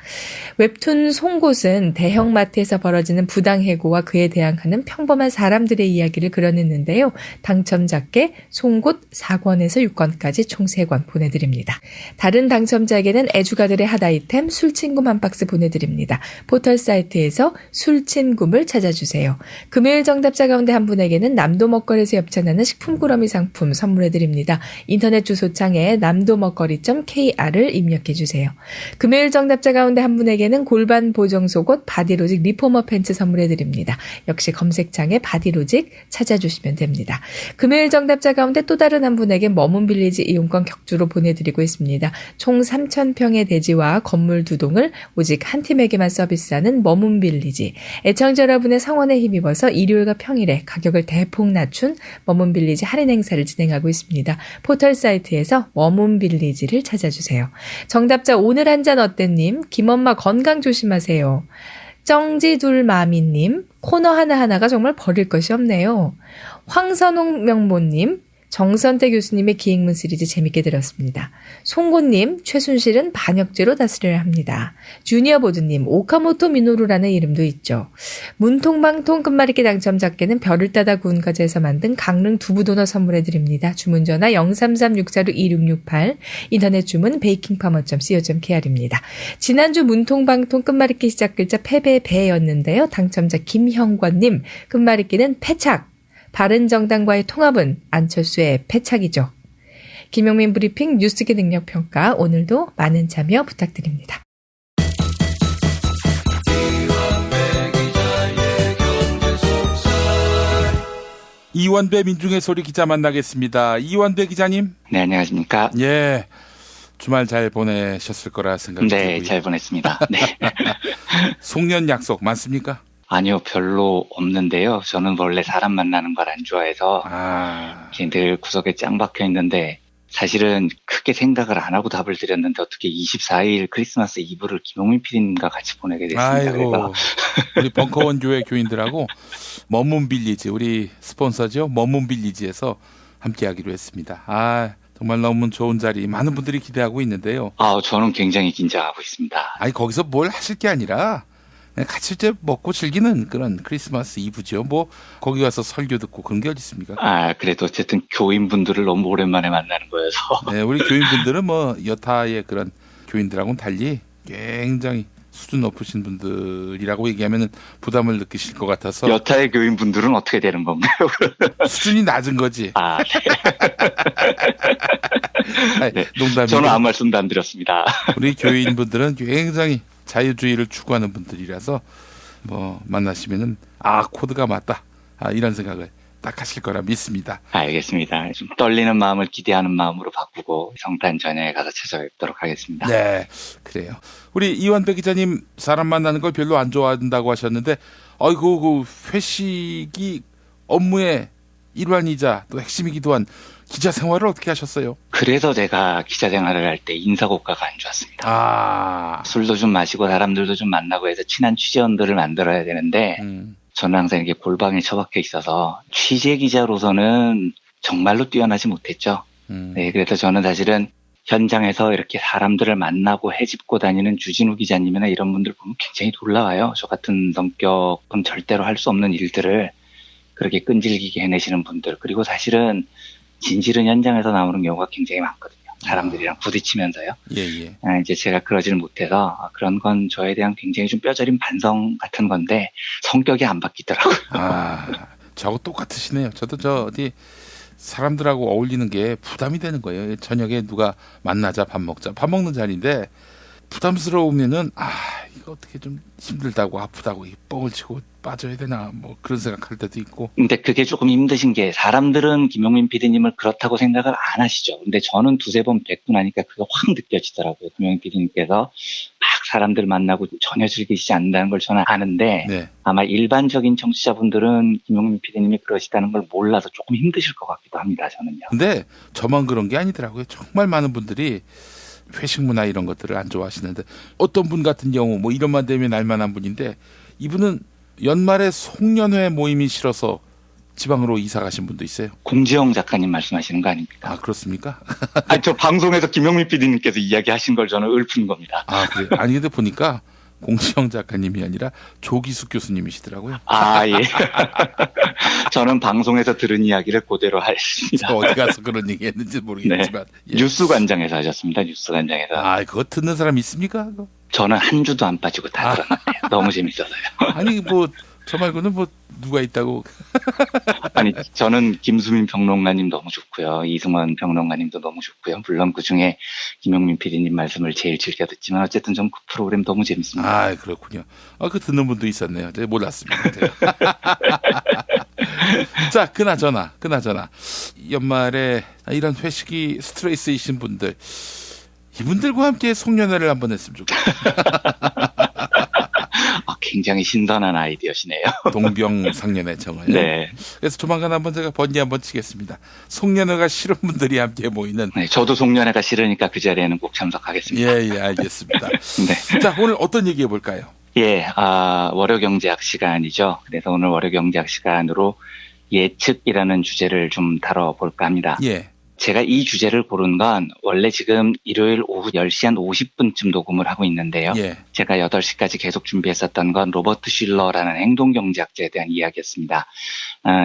웹툰 송곳은 대형마트에서 벌어지는 부당해고와 그에 대항하는 평범한 사람들의 이야기를 그려냈는데요. 당첨자께 송곳 4권에서 6권까지 총 3권 보내드립니다. 다른 당첨자에게는 애주가들의 핫 아이템 술친굼 한 박스 보내드립니다. 포털 사이트에서 술친굼을 찾아주세요. 금요일 정답자 가운데 한 분에게는 남도 먹거리에서 협찬하는 식품꾸러미 상품 선물해드립니다. 인터넷 주소창에 남도먹거리.kr을 입력해주세요. 금요일 정답자 가운데 한 분에게는 골반 보정 속옷 바디로직 리포머 팬츠 선물해드립니다. 역시 검색창에 바디로직 찾아주시면 됩니다. 금요일 정답자 가운데 또 다른 한 분에게 머문빌리지 이용권 격주로 보내드리고 있습니다. 총 3,000평의 대지와 건물 2동을 오직 한 팀에게만 서비스하는 머문빌리지. 애청자 여러분의 성원에 힘입어서 일요일과 평일에 가격을 대폭 낮춘 머문빌리지 할인 행사를 진행하고 있습니다. 포털 사이트에서 머문빌리지를 찾아주세요. 정답자 오늘 한잔 어때님, 김엄마 건강 조심하세요. 정지둘마미님, 코너 하나하나가 정말 버릴 것이 없네요. 황선홍 명모님, 정선태 교수님의 기행문 시리즈 재밌게 들었습니다. 송고님, 최순실은 반역죄로 다스려야 합니다. 주니어보드님, 오카모토 미노루라는 이름도 있죠. 문통방통 끝말잇기 당첨자께는 별을 따다 구운 과자에서 만든 강릉 두부도넛 선물해드립니다. 주문전화 0336462668, 인터넷 주문 베이킹파머.co.kr입니다. 지난주 문통방통 끝말잇기 시작 글자 패배의 배였는데요. 당첨자 김형관님, 끝말잇기는 패착. 바른정당과의 통합은 안철수의 패착이죠. 김용민 브리핑 뉴스기 능력평가, 오늘도 많은 참여 부탁드립니다. 이원배 민중의 소리 기자 만나겠습니다. 이원배 기자님. 네, 안녕하십니까. 예, 주말 잘 보내셨을 거라 생각이 들고요. 네, 잘 보냈습니다. 네. 송년 약속 많습니까? 아니요, 별로 없는데요. 저는 원래 사람 만나는 걸 안 좋아해서 늘 구석에 짱 박혀 있는데, 사실은 크게 생각을 안 하고 답을 드렸는데 어떻게 24일 크리스마스 이브를 김용민 PD님과 같이 보내게 됐습니다. 아이고, 그래서. 우리 벙커원 교회 교인들하고 머문빌리지, 우리 스폰서죠, 머문빌리지에서 함께하기로 했습니다. 정말 너무 좋은 자리, 많은 분들이 기대하고 있는데요. 저는 굉장히 긴장하고 있습니다. 아니, 거기서 뭘 하실 게 아니라 같이 이제 먹고 즐기는 그런 크리스마스 이브죠. 뭐 거기 가서 설교 듣고 그런 게 어디 있습니까? 그래도 어쨌든 교인분들을 너무 오랜만에 만나는 거여서. 네, 우리 교인분들은 뭐 여타의 그런 교인들하고는 달리 굉장히 수준 높으신 분들이라고 얘기하면 부담을 느끼실 것 같아서. 여타의 교인분들은 어떻게 되는 건가요? 수준이 낮은 거지. 네. 네, 농담이고. 저는 아무 말씀도 안 드렸습니다. 우리 교인분들은 굉장히 자유주의를 추구하는 분들이라서 뭐 만나시면은 코드가 맞다, 이런 생각을 딱 하실 거라 믿습니다. 알겠습니다. 좀 떨리는 마음을 기대하는 마음으로 바꾸고 성탄 전야에 가서 찾아뵙도록 하겠습니다. 네, 그래요. 우리 이완배 기자님 사람 만나는 걸 별로 안 좋아한다고 하셨는데 아이고 그 회식이 업무의 일환이자 또 핵심이기도 한 기자 생활을 어떻게 하셨어요? 그래서 제가 기자 생활을 할 때 인사고과가 안 좋았습니다. 술도 좀 마시고 사람들도 좀 만나고 해서 친한 취재원들을 만들어야 되는데 저는 항상 이게 골방에 처박혀 있어서 취재 기자로서는 정말로 뛰어나지 못했죠. 네, 그래서 저는 사실은 현장에서 이렇게 사람들을 만나고 헤집고 다니는 주진우 기자님이나 이런 분들 보면 굉장히 놀라워요. 저 같은 성격은 절대로 할 수 없는 일들을 그렇게 끈질기게 해내시는 분들. 그리고 사실은 진실은 현장에서 나오는 경우가 굉장히 많거든요. 사람들이랑 부딪히면서요. 예. 이제 제가 그러질 못해서 그런 건 저에 대한 굉장히 좀 뼈저린 반성 같은 건데 성격이 안 바뀌더라고요. 저하고 똑같으시네요. 저도 어디 사람들하고 어울리는 게 부담이 되는 거예요. 저녁에 누가 만나자 밥 먹자. 밥 먹는 자리인데 부담스러우면은 이거 어떻게 좀 힘들다고 아프다고 뻥을 치고 빠져야 되나 뭐 그런 생각할 때도 있고. 근데 그게 조금 힘드신 게 사람들은 김용민 PD님을 그렇다고 생각을 안 하시죠. 근데 저는 두세 번 뵙고 나니까 그게 확 느껴지더라고요. 김용민 PD님께서 막 사람들 만나고 전혀 즐기시지 않는다는 걸 저는 아는데 네. 아마 일반적인 청취자분들은 김용민 PD님이 그러시다는 걸 몰라서 조금 힘드실 것 같기도 합니다. 저는요. 근데 저만 그런 게 아니더라고요. 정말 많은 분들이 회식 문화 이런 것들을 안 좋아하시는데 어떤 분 같은 경우 뭐 이런만 되면 알만한 분인데 이분은 연말에 송년회 모임이 싫어서 지방으로 이사 가신 분도 있어요. 공지영 작가님 말씀하시는 거 아닙니까? 그렇습니까? 저 방송에서 김용민 PD님께서 이야기하신 걸 저는 읊은 겁니다. 그래요? 아니 근데 보니까 공지영 작가님이 아니라 조기숙 교수님이시더라고요. 예. 저는 방송에서 들은 이야기를 그대로 했습니다. 어디 가서 그런 얘기 했는지 모르겠지만. 네. 뉴스관장에서 하셨습니다. 뉴스관장에서. 그거 듣는 사람 있습니까? 저는 한 주도 안 빠지고 다 들었는데요. 너무 재밌어서요. 아니 저 말고는 누가 있다고. 아니 저는 김수민 평론가님 너무 좋고요. 이승원 평론가님도 너무 좋고요. 물론 그중에 김용민 PD님 말씀을 제일 즐겨 듣지만 어쨌든 좀 그 프로그램 너무 재밌습니다. 그렇군요. 그 듣는 분도 있었네요. 제가 몰랐습니다. 자, 그나저나 연말에 이런 회식이 스트레스이신 분들 이분들과 함께 송년회를 한번 했으면 좋겠어요. 굉장히 신선한 아이디어시네요. 동병상련의 정을. 네. 그래서 조만간 한번 제가 번지 한번 치겠습니다. 송년회가 싫은 분들이 함께 모이는. 네, 저도 송년회가 싫으니까 그 자리에는 꼭 참석하겠습니다. 예, 알겠습니다. 네. 자, 오늘 어떤 얘기 해볼까요? 예, 월요경제학 시간이죠. 그래서 오늘 월요경제학 시간으로 예측이라는 주제를 좀 다뤄볼까 합니다. 예. 제가 이 주제를 고른 건 원래 지금 일요일 오후 10시 한 50분쯤 녹음을 하고 있는데요. 예. 제가 8시까지 계속 준비했었던 건 로버트 슐러라는 행동경제학자에 대한 이야기였습니다.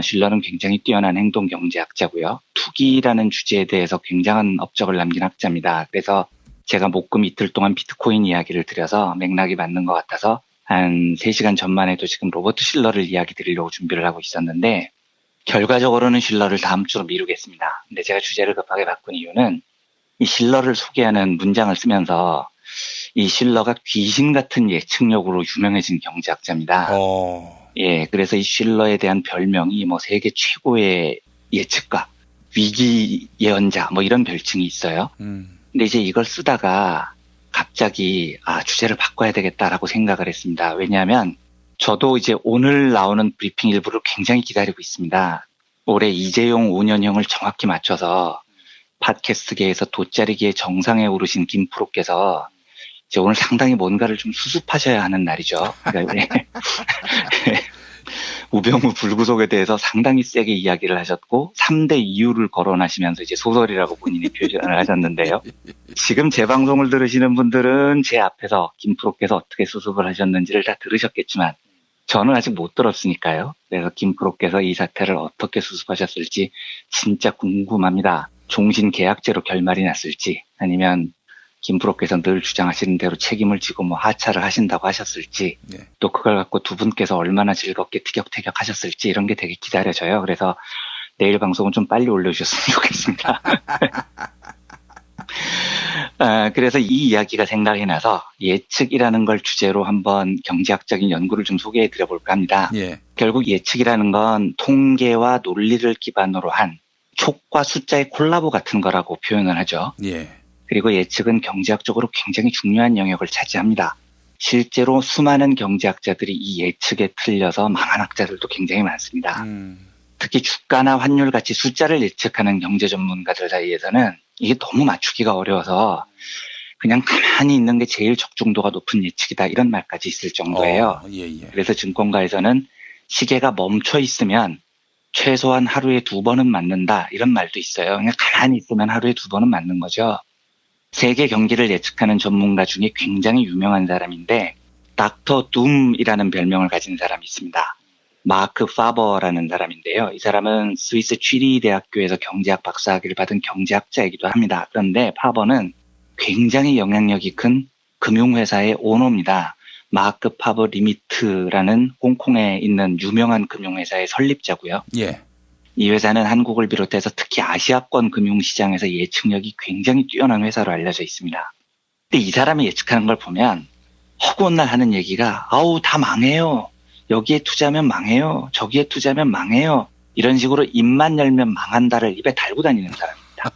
슐러는 굉장히 뛰어난 행동경제학자고요. 투기라는 주제에 대해서 굉장한 업적을 남긴 학자입니다. 그래서 제가 목금 이틀 동안 비트코인 이야기를 드려서 맥락이 맞는 것 같아서 한 3시간 전만 해도 지금 로버트 슐러를 이야기 드리려고 준비를 하고 있었는데 결과적으로는 슐러를 다음 주로 미루겠습니다. 근데 제가 주제를 급하게 바꾼 이유는 이 슐러를 소개하는 문장을 쓰면서 이 슐러가 귀신 같은 예측력으로 유명해진 경제학자입니다. 예, 그래서 이 슐러에 대한 별명이 세계 최고의 예측가, 위기 예언자 이런 별칭이 있어요. 근데 이제 이걸 쓰다가 갑자기 주제를 바꿔야 되겠다라고 생각을 했습니다. 왜냐하면 저도 이제 오늘 나오는 브리핑 일부를 굉장히 기다리고 있습니다. 올해 이재용 5년형을 정확히 맞춰서 팟캐스트계에서 돗자리계의 정상에 오르신 김 프로께서 이제 오늘 상당히 뭔가를 좀 수습하셔야 하는 날이죠. 그러니까 우병우 불구속에 대해서 상당히 세게 이야기를 하셨고 3대 이유를 거론하시면서 이제 소설이라고 본인이 표현을 하셨는데요. 지금 제 방송을 들으시는 분들은 제 앞에서 김 프로께서 어떻게 수습을 하셨는지를 다 들으셨겠지만 저는 아직 못 들었으니까요. 그래서 김 프로께서 이 사태를 어떻게 수습하셨을지 진짜 궁금합니다. 종신 계약제로 결말이 났을지 아니면 김 프로께서 늘 주장하시는 대로 책임을 지고 하차를 하신다고 하셨을지 또 그걸 갖고 두 분께서 얼마나 즐겁게 티격태격 하셨을지 이런 게 되게 기다려져요. 그래서 내일 방송은 좀 빨리 올려주셨으면 좋겠습니다. 그래서 이 이야기가 생각이 나서 예측이라는 걸 주제로 한번 경제학적인 연구를 좀 소개해 드려볼까 합니다. 예. 결국 예측이라는 건 통계와 논리를 기반으로 한 촉과 숫자의 콜라보 같은 거라고 표현을 하죠. 예. 그리고 예측은 경제학적으로 굉장히 중요한 영역을 차지합니다. 실제로 수많은 경제학자들이 이 예측에 틀려서 망한 학자들도 굉장히 많습니다. 특히 주가나 환율 같이 숫자를 예측하는 경제 전문가들 사이에서는 이게 너무 맞추기가 어려워서 그냥 가만히 있는 게 제일 적중도가 높은 예측이다 이런 말까지 있을 정도예요. 그래서 증권가에서는 시계가 멈춰 있으면 최소한 하루에 2번은 맞는다 이런 말도 있어요. 그냥 가만히 있으면 하루에 2번은 맞는 거죠. 세계 경기를 예측하는 전문가 중에 굉장히 유명한 사람인데 닥터 둠이라는 별명을 가진 사람이 있습니다. 마크 파버라는 사람인데요. 이 사람은 스위스 취리 대학교에서 경제학 박사학위를 받은 경제학자이기도 합니다. 그런데 파버는 굉장히 영향력이 큰 금융회사의 오너입니다. 마크 파버 리미트라는 홍콩에 있는 유명한 금융회사의 설립자고요. 예. 이 회사는 한국을 비롯해서 특히 아시아권 금융시장에서 예측력이 굉장히 뛰어난 회사로 알려져 있습니다. 근데 이 사람이 예측하는 걸 보면 허구한 하는 얘기가 아우 다 망해요. 여기에 투자하면 망해요. 저기에 투자하면 망해요. 이런 식으로 입만 열면 망한다를 입에 달고 다니는 사람입니다.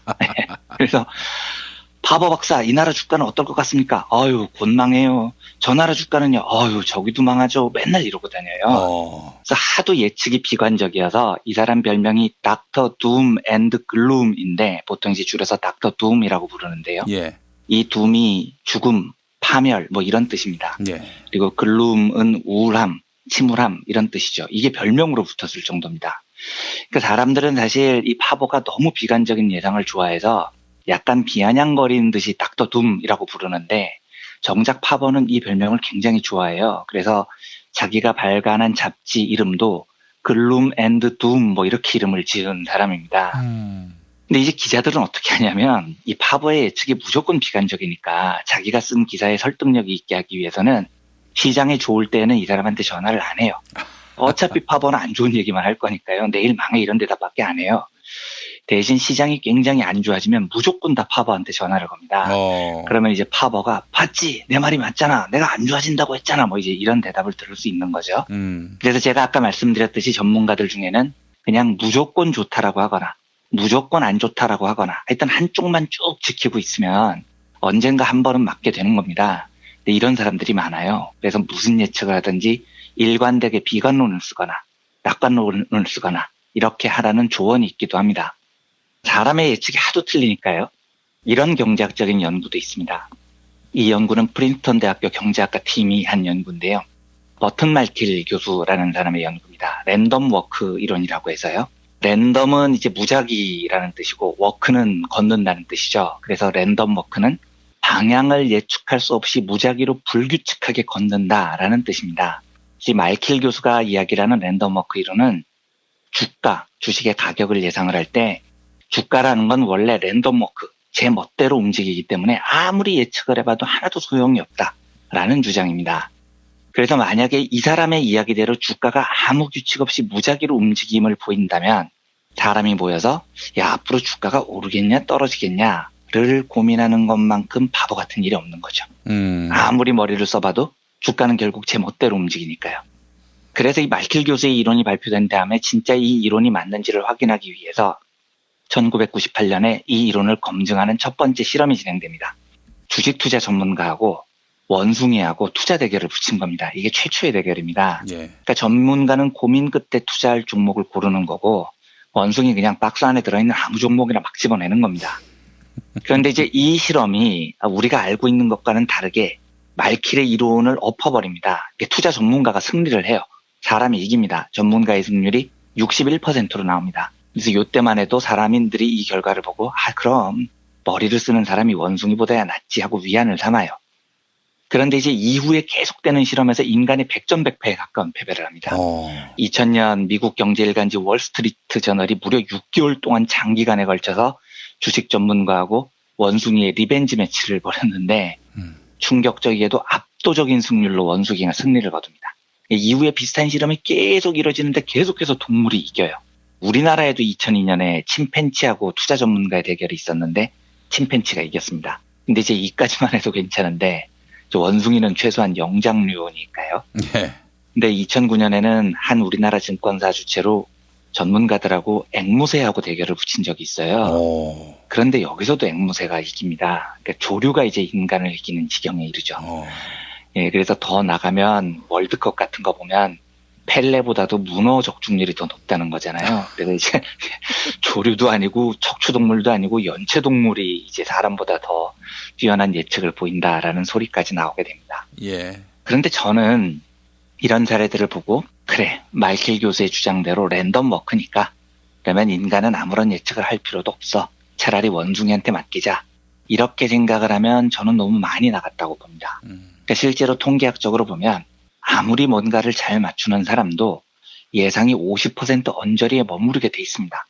그래서 파버 박사 이 나라 주가는 어떨 것 같습니까? 아유 곧 망해요. 저 나라 주가는요. 아유 저기도 망하죠. 맨날 이러고 다녀요. 그래서 하도 예측이 비관적이어서 이 사람 별명이 닥터 둠 앤드 글룸인데 보통 이제 줄여서 닥터 둠이라고 부르는데요. 예. 이 둠이 죽음, 파멸 뭐 이런 뜻입니다. 예. 그리고 글룸은 우울함, 침울함 이런 뜻이죠. 이게 별명으로 붙었을 정도입니다. 그러니까 사람들은 사실 이 파버가 너무 비관적인 예상을 좋아해서 약간 비아냥거리는 듯이 닥터 둠이라고 부르는데 정작 파버는 이 별명을 굉장히 좋아해요. 그래서 자기가 발간한 잡지 이름도 글룸 앤드 둠 뭐 이렇게 이름을 지은 사람입니다. 근데 이제 기자들은 어떻게 하냐면 이 파버의 예측이 무조건 비관적이니까 자기가 쓴 기사에 설득력이 있게 하기 위해서는 시장이 좋을 때는 이 사람한테 전화를 안 해요. 어차피 파버는 안 좋은 얘기만 할 거니까요. 내일 망해 이런 대답밖에 안 해요. 대신 시장이 굉장히 안 좋아지면 무조건 다 파버한테 전화를 겁니다. 그러면 이제 파버가 봤지? 내 말이 맞잖아. 내가 안 좋아진다고 했잖아. 뭐 이제 이런 대답을 들을 수 있는 거죠. 그래서 제가 아까 말씀드렸듯이 전문가들 중에는 그냥 무조건 좋다라고 하거나 무조건 안 좋다라고 하거나 하여튼 한쪽만 쭉 지키고 있으면 언젠가 한 번은 맞게 되는 겁니다. 근데 이런 사람들이 많아요. 그래서 무슨 예측을 하든지 일관되게 비관론을 쓰거나 낙관론을 쓰거나 이렇게 하라는 조언이 있기도 합니다. 사람의 예측이 하도 틀리니까요. 이런 경제학적인 연구도 있습니다. 이 연구는 프린스턴 대학교 경제학과 팀이 한 연구인데요. 버튼 말틸 교수라는 사람의 연구입니다. 랜덤 워크 이론이라고 해서요. 랜덤은 이제 무작위라는 뜻이고 워크는 걷는다는 뜻이죠. 그래서 랜덤 워크는 방향을 예측할 수 없이 무작위로 불규칙하게 걷는다라는 뜻입니다. 이 말킬 교수가 이야기하는 랜덤 워크 이론은 주가, 주식의 가격을 예상을 할 때 주가라는 건 원래 랜덤 워크, 제 멋대로 움직이기 때문에 아무리 예측을 해봐도 하나도 소용이 없다라는 주장입니다. 그래서 만약에 이 사람의 이야기대로 주가가 아무 규칙 없이 무작위로 움직임을 보인다면 사람이 모여서 야 앞으로 주가가 오르겠냐 떨어지겠냐를 고민하는 것만큼 바보 같은 일이 없는 거죠. 아무리 머리를 써봐도 주가는 결국 제 멋대로 움직이니까요. 그래서 이 말킬 교수의 이론이 발표된 다음에 진짜 이 이론이 맞는지를 확인하기 위해서 1998년에 이 이론을 검증하는 첫 번째 실험이 진행됩니다. 주식 투자 전문가하고 원숭이하고 투자 대결을 붙인 겁니다. 이게 최초의 대결입니다. 그러니까 전문가는 고민 끝에 투자할 종목을 고르는 거고 원숭이 그냥 박스 안에 들어있는 아무 종목이나 막 집어내는 겁니다. 그런데 이제 이 실험이 우리가 알고 있는 것과는 다르게 말킬의 이론을 엎어버립니다. 투자 전문가가 승리를 해요. 사람이 이깁니다. 전문가의 승률이 61%로 나옵니다. 그래서 이때만 해도 사람인들이 이 결과를 보고 그럼 머리를 쓰는 사람이 원숭이보다야 낫지 하고 위안을 삼아요. 그런데 이제 이후에 계속되는 실험에서 인간의 100전100패에 가까운 패배를 합니다. 2000년 미국 경제일간지 월스트리트 저널이 무려 6개월 동안 장기간에 걸쳐서 주식 전문가하고 원숭이의 리벤지 매치를 벌였는데 충격적이게도 압도적인 승률로 원숭이가 승리를 거둡니다. 이후에 비슷한 실험이 계속 이뤄지는데 계속해서 동물이 이겨요. 우리나라에도 2002년에 침팬치하고 투자 전문가의 대결이 있었는데 침팬치가 이겼습니다. 근데 이제 이까지만 해도 괜찮은데 원숭이는 최소한 영장류니까요. 예. 근데 2009년에는 한 우리나라 증권사 주체로 전문가들하고 앵무새하고 대결을 붙인 적이 있어요. 그런데 여기서도 앵무새가 이깁니다. 그러니까 조류가 이제 인간을 이기는 지경에 이르죠. 예, 그래서 더 나가면 월드컵 같은 거 보면 펠레보다도 문어 적중률이 더 높다는 거잖아요. 그래서 이제 조류도 아니고 척추동물도 아니고 연체동물이 이제 사람보다 더 뛰어난 예측을 보인다라는 소리까지 나오게 됩니다. 예. 그런데 저는 이런 사례들을 보고 그래, 마이켈 교수의 주장대로 랜덤 워크니까 그러면 인간은 아무런 예측을 할 필요도 없어. 차라리 원숭이한테 맡기자. 이렇게 생각을 하면 저는 너무 많이 나갔다고 봅니다. 그러니까 실제로 통계학적으로 보면 아무리 뭔가를 잘 맞추는 사람도 예상이 50% 언저리에 머무르게 돼 있습니다.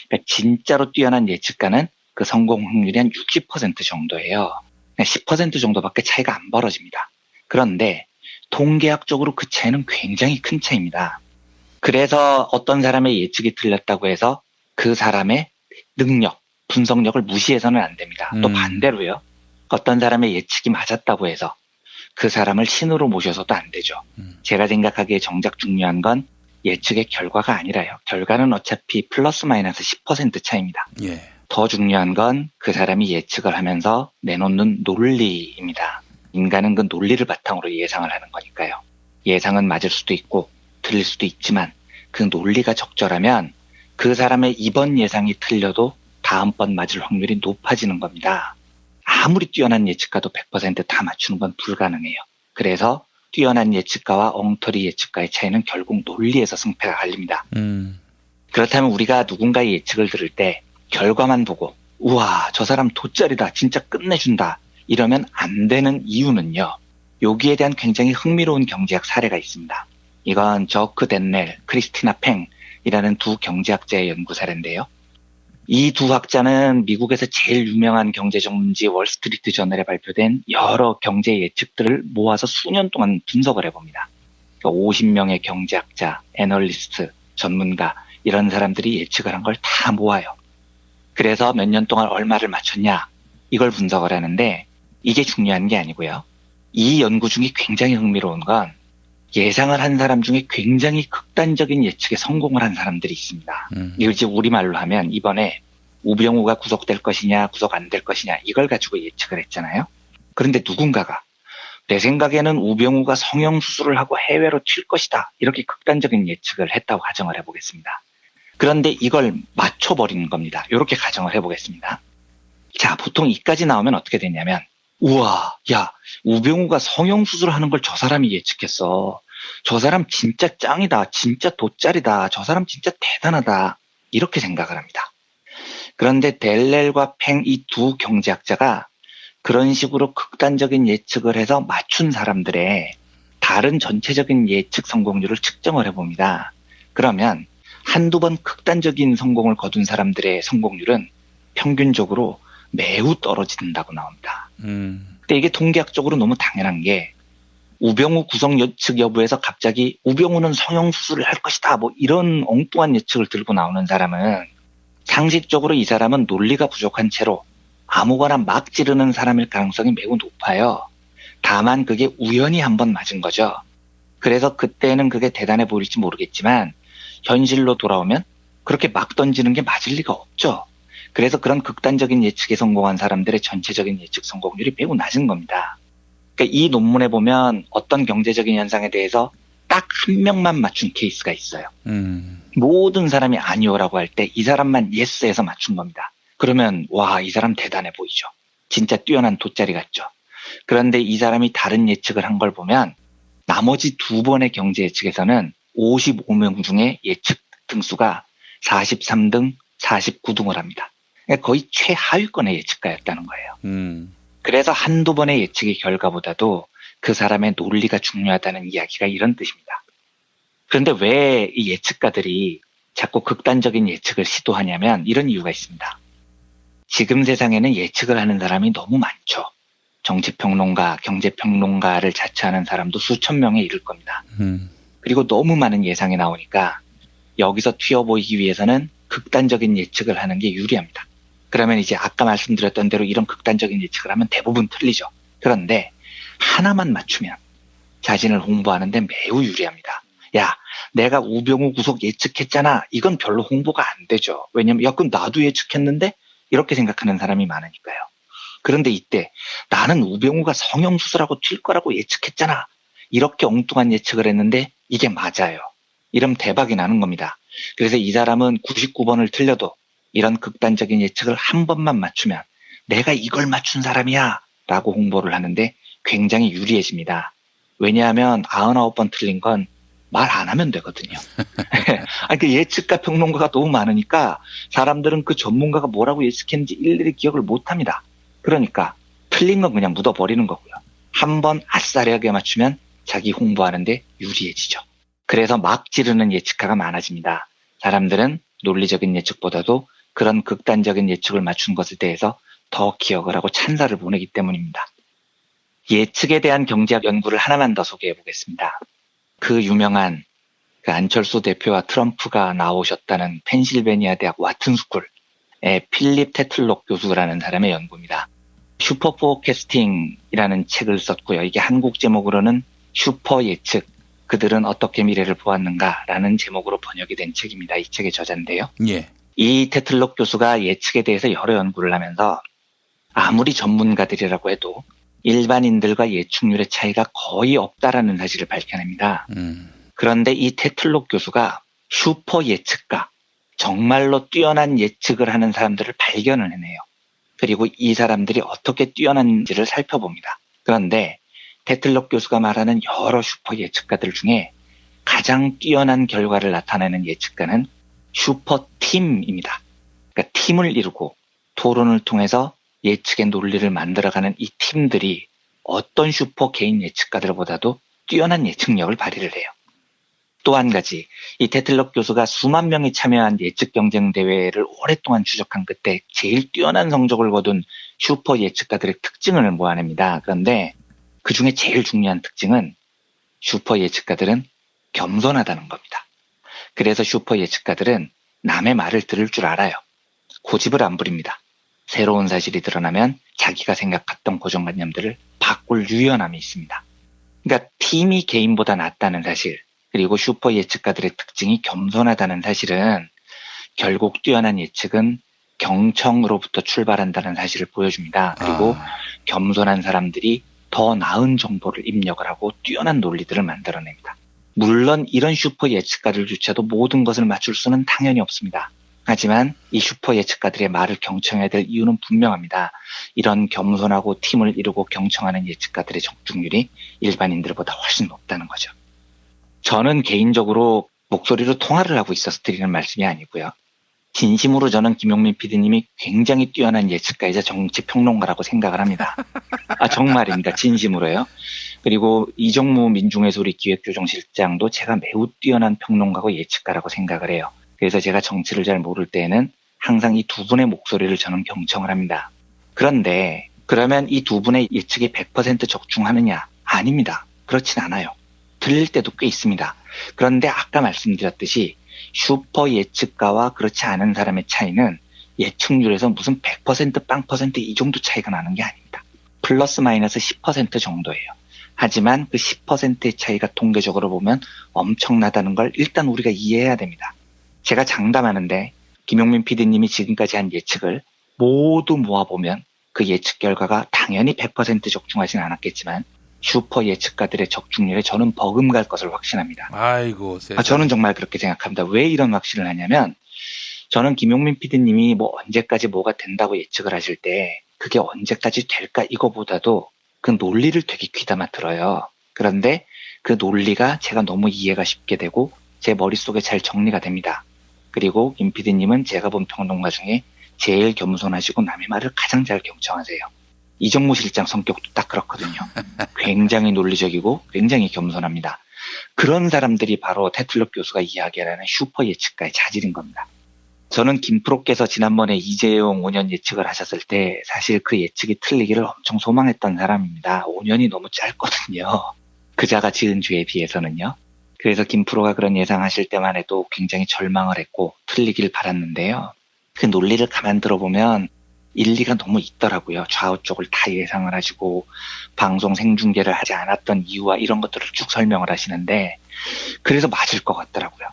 그러니까 진짜로 뛰어난 예측가는 그 성공 확률이 한 60% 정도예요. 10% 정도밖에 차이가 안 벌어집니다. 그런데 통계학적으로 그 차이는 굉장히 큰 차이입니다. 그래서 어떤 사람의 예측이 틀렸다고 해서 그 사람의 능력, 분석력을 무시해서는 안 됩니다. 또 반대로요. 어떤 사람의 예측이 맞았다고 해서 그 사람을 신으로 모셔서도 안 되죠. 제가 생각하기에 정작 중요한 건 예측의 결과가 아니라요. 결과는 어차피 플러스 마이너스 10% 차이입니다. 예. 더 중요한 건 그 사람이 예측을 하면서 내놓는 논리입니다. 인간은 그 논리를 바탕으로 예상을 하는 거니까요. 예상은 맞을 수도 있고 틀릴 수도 있지만 그 논리가 적절하면 그 사람의 이번 예상이 틀려도 다음번 맞을 확률이 높아지는 겁니다. 아무리 뛰어난 예측가도 100% 다 맞추는 건 불가능해요. 그래서 뛰어난 예측가와 엉터리 예측가의 차이는 결국 논리에서 승패가 갈립니다. 그렇다면 우리가 누군가의 예측을 들을 때 결과만 보고 우와 저 사람 돗자리다 진짜 끝내준다 이러면 안 되는 이유는요. 여기에 대한 굉장히 흥미로운 경제학 사례가 있습니다. 이건 저크 덴넬, 크리스티나 팽이라는 두 경제학자의 연구 사례인데요. 이 두 학자는 미국에서 제일 유명한 경제 전문지 월스트리트 저널에 발표된 여러 경제 예측들을 모아서 수년 동안 분석을 해봅니다. 50명의 경제학자, 애널리스트, 전문가 이런 사람들이 예측을 한 걸 다 모아요. 그래서 몇 년 동안 얼마를 맞췄냐 이걸 분석을 하는데 이게 중요한 게 아니고요. 이 연구 중에 굉장히 흥미로운 건 예상을 한 사람 중에 굉장히 극단적인 예측에 성공을 한 사람들이 있습니다. 이걸 이제 우리말로 하면 이번에 우병우가 구속될 것이냐 구속 안 될 것이냐 이걸 가지고 예측을 했잖아요. 그런데 누군가가 내 생각에는 우병우가 성형수술을 하고 해외로 튈 것이다 이렇게 극단적인 예측을 했다고 가정을 해보겠습니다. 그런데 이걸 맞춰버리는 겁니다. 이렇게 가정을 해보겠습니다. 자, 보통 이까지 나오면 어떻게 되냐면 우와, 야, 우병우가 성형수술을 하는 걸 저 사람이 예측했어. 저 사람 진짜 짱이다. 진짜 돗자리다. 저 사람 진짜 대단하다. 이렇게 생각을 합니다. 그런데 델렐과 팽 이 두 경제학자가 그런 식으로 극단적인 예측을 해서 맞춘 사람들의 다른 전체적인 예측 성공률을 측정을 해봅니다. 그러면 한두 번 극단적인 성공을 거둔 사람들의 성공률은 평균적으로 매우 떨어진다고 나옵니다. 근데 이게 통계학적으로 너무 당연한 게 우병우 구속 예측 여부에서 갑자기 우병우는 성형수술을 할 것이다 뭐 이런 엉뚱한 예측을 들고 나오는 사람은 상식적으로 이 사람은 논리가 부족한 채로 아무거나 막 지르는 사람일 가능성이 매우 높아요. 다만 그게 우연히 한번 맞은 거죠. 그래서 그때는 그게 대단해 보일지 모르겠지만 현실로 돌아오면 그렇게 막 던지는 게 맞을 리가 없죠. 그래서 그런 극단적인 예측에 성공한 사람들의 전체적인 예측 성공률이 매우 낮은 겁니다. 그러니까 이 논문에 보면 어떤 경제적인 현상에 대해서 딱 한 명만 맞춘 케이스가 있어요. 모든 사람이 아니오라고 할 때 이 사람만 예스해서 맞춘 겁니다. 그러면 와, 이 사람 대단해 보이죠. 진짜 뛰어난 돗자리 같죠. 그런데 이 사람이 다른 예측을 한 걸 보면 나머지 두 번의 경제 예측에서는 55명 중에 예측 등수가 43등, 49등을 합니다. 그러니까 거의 최하위권의 예측가였다는 거예요. 그래서 한두 번의 예측의 결과보다도 그 사람의 논리가 중요하다는 이야기가 이런 뜻입니다. 그런데 왜 이 예측가들이 자꾸 극단적인 예측을 시도하냐면 이런 이유가 있습니다. 지금 세상에는 예측을 하는 사람이 너무 많죠. 정치평론가, 경제평론가를 자처하는 사람도 수천 명에 이를 겁니다. 그리고 너무 많은 예상이 나오니까 여기서 튀어 보이기 위해서는 극단적인 예측을 하는 게 유리합니다. 그러면 이제 아까 말씀드렸던 대로 이런 극단적인 예측을 하면 대부분 틀리죠. 그런데 하나만 맞추면 자신을 홍보하는데 매우 유리합니다. 야, 내가 우병우 구속 예측했잖아. 이건 별로 홍보가 안 되죠. 왜냐면 야, 그건 나도 예측했는데 이렇게 생각하는 사람이 많으니까요. 그런데 이때 나는 우병우가 성형수술하고 튈 거라고 예측했잖아. 이렇게 엉뚱한 예측을 했는데 이게 맞아요. 이러면 대박이 나는 겁니다. 그래서 이 사람은 99번을 틀려도 이런 극단적인 예측을 한 번만 맞추면 내가 이걸 맞춘 사람이야 라고 홍보를 하는데 굉장히 유리해집니다. 왜냐하면 99번 틀린 건 말 안 하면 되거든요. 아니, 그 예측가 평론가가 너무 많으니까 사람들은 그 전문가가 뭐라고 예측했는지 일일이 기억을 못 합니다. 그러니까 틀린 건 그냥 묻어버리는 거고요. 한 번 아싸리하게 맞추면 자기 홍보하는데 유리해지죠. 그래서 막 지르는 예측가가 많아집니다. 사람들은 논리적인 예측보다도 그런 극단적인 예측을 맞춘 것에 대해서 더 기억을 하고 찬사를 보내기 때문입니다. 예측에 대한 경제학 연구를 하나만 더 소개해 보겠습니다. 그 유명한 그 안철수 대표와 트럼프가 나오셨다는 펜실베니아 대학 와튼스쿨의 필립 테틀록 교수라는 사람의 연구입니다. 슈퍼 포캐스팅이라는 책을 썼고요. 이게 한국 제목으로는 슈퍼 예측, 그들은 어떻게 미래를 보았는가라는 제목으로 번역이 된 책입니다. 이 책의 저자인데요. 예. 이 테틀록 교수가 예측에 대해서 여러 연구를 하면서 아무리 전문가들이라고 해도 일반인들과 예측률의 차이가 거의 없다라는 사실을 밝혀냅니다. 그런데 이 테틀록 교수가 슈퍼 예측가, 정말로 뛰어난 예측을 하는 사람들을 발견을 해내요. 그리고 이 사람들이 어떻게 뛰어난지를 살펴봅니다. 그런데 테틀록 교수가 말하는 여러 슈퍼 예측가들 중에 가장 뛰어난 결과를 나타내는 예측가는 슈퍼팀입니다. 그러니까 팀을 이루고 토론을 통해서 예측의 논리를 만들어가는 이 팀들이 어떤 슈퍼 개인 예측가들보다도 뛰어난 예측력을 발휘를 해요. 또 한 가지, 이 테틀록 교수가 수만 명이 참여한 예측 경쟁 대회를 오랫동안 추적한 끝에 제일 뛰어난 성적을 거둔 슈퍼 예측가들의 특징을 모아냅니다. 그런데 그 중에 제일 중요한 특징은 슈퍼 예측가들은 겸손하다는 겁니다. 그래서 슈퍼 예측가들은 남의 말을 들을 줄 알아요. 고집을 안 부립니다. 새로운 사실이 드러나면 자기가 생각했던 고정관념들을 바꿀 유연함이 있습니다. 그러니까 팀이 개인보다 낫다는 사실, 그리고 슈퍼 예측가들의 특징이 겸손하다는 사실은 결국 뛰어난 예측은 경청으로부터 출발한다는 사실을 보여줍니다. 그리고 겸손한 사람들이 더 나은 정보를 입력을 하고 뛰어난 논리들을 만들어냅니다. 물론 이런 슈퍼 예측가들조차도 모든 것을 맞출 수는 당연히 없습니다. 하지만 이 슈퍼 예측가들의 말을 경청해야 될 이유는 분명합니다. 이런 겸손하고 팀을 이루고 경청하는 예측가들의 적중률이 일반인들보다 훨씬 높다는 거죠. 저는 개인적으로 목소리로 통화를 하고 있어서 드리는 말씀이 아니고요. 진심으로 저는 김용민 PD님이 굉장히 뛰어난 예측가이자 정치평론가라고 생각을 합니다. 정말입니다. 진심으로요. 그리고 이정무 민중의 소리 기획조정실장도 제가 매우 뛰어난 평론가고 예측가라고 생각을 해요. 그래서 제가 정치를 잘 모를 때에는 항상 이 두 분의 목소리를 저는 경청을 합니다. 그런데 그러면 이 두 분의 예측이 100% 적중하느냐? 아닙니다. 그렇진 않아요. 틀릴 때도 꽤 있습니다. 그런데 아까 말씀드렸듯이 슈퍼 예측가와 그렇지 않은 사람의 차이는 예측률에서 무슨 100% 빵 퍼센트 이 정도 차이가 나는 게 아닙니다. 플러스 마이너스 10% 정도예요. 하지만 그 10%의 차이가 통계적으로 보면 엄청나다는 걸 일단 우리가 이해해야 됩니다. 제가 장담하는데 김용민 PD님이 지금까지 한 예측을 모두 모아보면 그 예측 결과가 당연히 100% 적중하진 않았겠지만 슈퍼 예측가들의 적중률에 저는 버금갈 것을 확신합니다. 아이고, 세상에. 저는 정말 그렇게 생각합니다. 왜 이런 확신을 하냐면 저는 김용민 PD님이 뭐 언제까지 뭐가 된다고 예측을 하실 때 그게 언제까지 될까 이거보다도 그 논리를 되게 귀담아 들어요. 그런데 그 논리가 제가 너무 이해가 쉽게 되고 제 머릿속에 잘 정리가 됩니다. 그리고 김 PD님은 제가 본 평론가 중에 제일 겸손하시고 남의 말을 가장 잘 경청하세요. 이정무 실장 성격도 딱 그렇거든요. 굉장히 논리적이고 굉장히 겸손합니다. 그런 사람들이 바로 테틀록 교수가 이야기하는 슈퍼 예측가의 자질인 겁니다. 저는 김프로께서 지난번에 이재용 5년 예측을 하셨을 때 사실 그 예측이 틀리기를 엄청 소망했던 사람입니다. 5년이 너무 짧거든요. 그자가 지은 죄에 비해서는요. 그래서 김프로가 그런 예상하실 때만 해도 굉장히 절망을 했고 틀리길 바랐는데요. 그 논리를 가만 들어보면 일리가 너무 있더라고요. 좌우 쪽을 다 예상을 하시고 방송 생중계를 하지 않았던 이유와 이런 것들을 쭉 설명을 하시는데 그래서 맞을 것 같더라고요.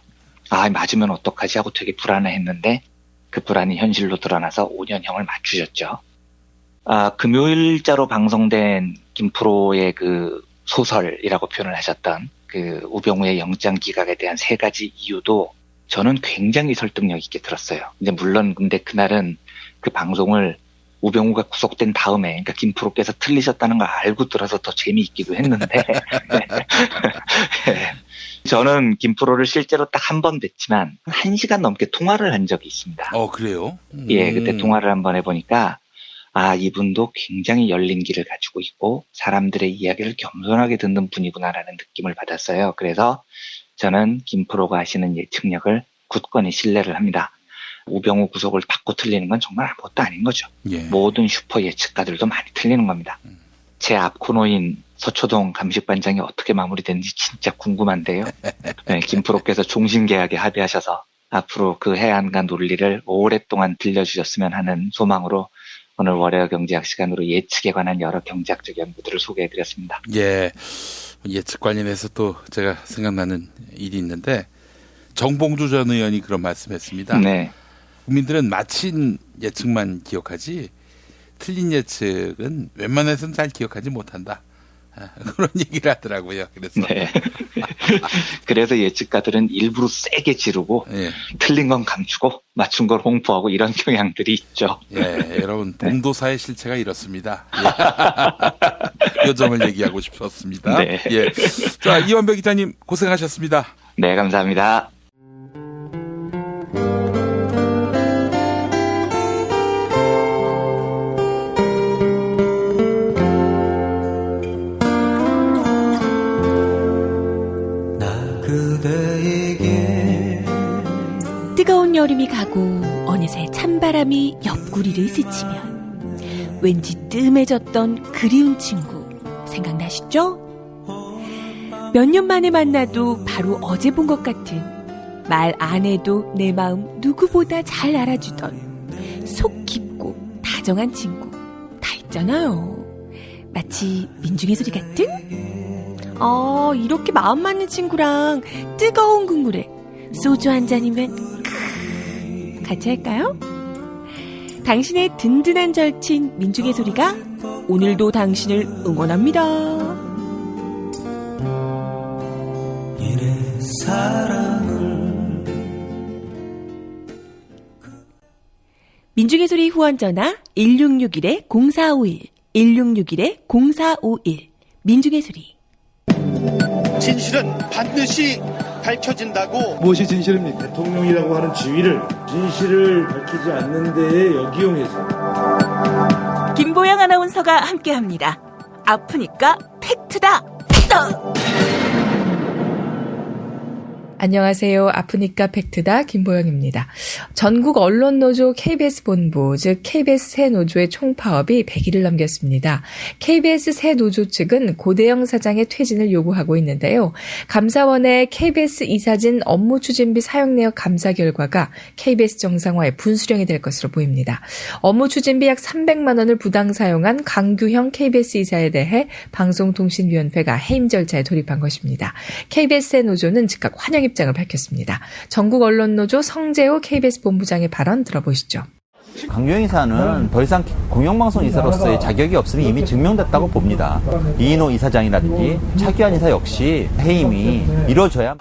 아, 맞으면 어떡하지 하고 되게 불안해했는데 그 불안이 현실로 드러나서 5년형을 맞추셨죠. 금요일자로 방송된 김프로의 그 소설이라고 표현을 하셨던 그 우병우의 영장 기각에 대한 3가지 이유도 저는 굉장히 설득력 있게 들었어요. 물론 근데 그날은 그 방송을 우병우가 구속된 다음에, 그러니까 김프로께서 틀리셨다는 걸 알고 들어서 더 재미있기도 했는데, 저는 김프로를 실제로 딱 한 번 뵀지만 1시간 넘게 통화를 한 적이 있습니다. 그래요? 예, 그때 통화를 한번 해보니까 이분도 굉장히 열린 길을 가지고 있고 사람들의 이야기를 겸손하게 듣는 분이구나라는 느낌을 받았어요. 그래서 저는 김프로가 하시는 예측력을 굳건히 신뢰를 합니다. 우병우 구속을 받고 틀리는 건 정말 아무것도 아닌 거죠. 예. 모든 슈퍼 예측가들도 많이 틀리는 겁니다. 제 앞 코너인 서초동 감식반장이 어떻게 마무리되는지 진짜 궁금한데요. 네, 김프로께서 종신계약에 합의하셔서 앞으로 그 해안가 논리를 오랫동안 들려주셨으면 하는 소망으로 오늘 월요 경제학 시간으로 예측에 관한 여러 경제학적 연구들을 소개해드렸습니다. 예, 예측 관련해서 또 제가 생각나는 일이 있는데 정봉주 전 의원이 그런 말씀했습니다. 네. 국민들은 마친 예측만 기억하지 틀린 예측은 웬만해서는 잘 기억하지 못한다. 그런 얘기를 하더라고요. 그래서 네. 그래서 예측가들은 일부러 세게 지르고 틀린 건 감추고 맞춘 걸 홍보하고 이런 경향들이 있죠. 예, 여러분 봉도사의 실체가 이렇습니다. 예. 이 점을 얘기하고 싶었습니다. 네. 예. 자, 이원배 기자님 고생하셨습니다. 네, 감사합니다. 뜨거운 여름이 가고 어느새 찬바람이 옆구리를 스치면 왠지 뜸해졌던 그리운 친구 생각나시죠? 몇 년 만에 만나도 바로 어제 본 것 같은 말 안 해도 내 마음 누구보다 잘 알아주던 속 깊고 다정한 친구 다 있잖아요. 마치 민중의 소리 같은? 이렇게 마음 맞는 친구랑 뜨거운 국물에 소주 한 잔이면 같이 할까요? 당신의 든든한 절친 민중의 소리가 오늘도 당신을 응원합니다. 민중의 소리 후원 전화 1661-0451 1661-0451 민중의 소리. 진실은 반드시 밝혀진다고. 무엇이 진실입니까? 대통령이라고 하는 지위를 진실을 밝히지 않는 데에 역이용해서. 김보영 아나운서가 함께합니다. 아프니까 팩트다. 안녕하세요. 아프니까 팩트다 김보영입니다. 전국 언론노조 KBS 본부, 즉 KBS 새 노조의 총파업이 100일을 넘겼습니다. KBS 새 노조 측은 고대영 사장의 퇴진을 요구하고 있는데요. 감사원의 KBS 이사진 업무 추진비 사용 내역 감사 결과가 KBS 정상화의 분수령이 될 것으로 보입니다. 업무 추진비 약 300만 원을 부당 사용한 강규형 KBS 이사에 대해 방송통신위원회가 해임 절차에 돌입한 것입니다. KBS 새 노조는 즉각 환영 입장을 밝혔습니다. 전국 언론노조 성재호 KBS 본부장의 발언 들어보시죠. 강규형 이사는 더 이상 공영방송 이사로서의 자격이 없음이 이미 증명됐다고 봅니다. 이인호 이사장이라든지 차기환 이사 역시 해임이 이루어져야.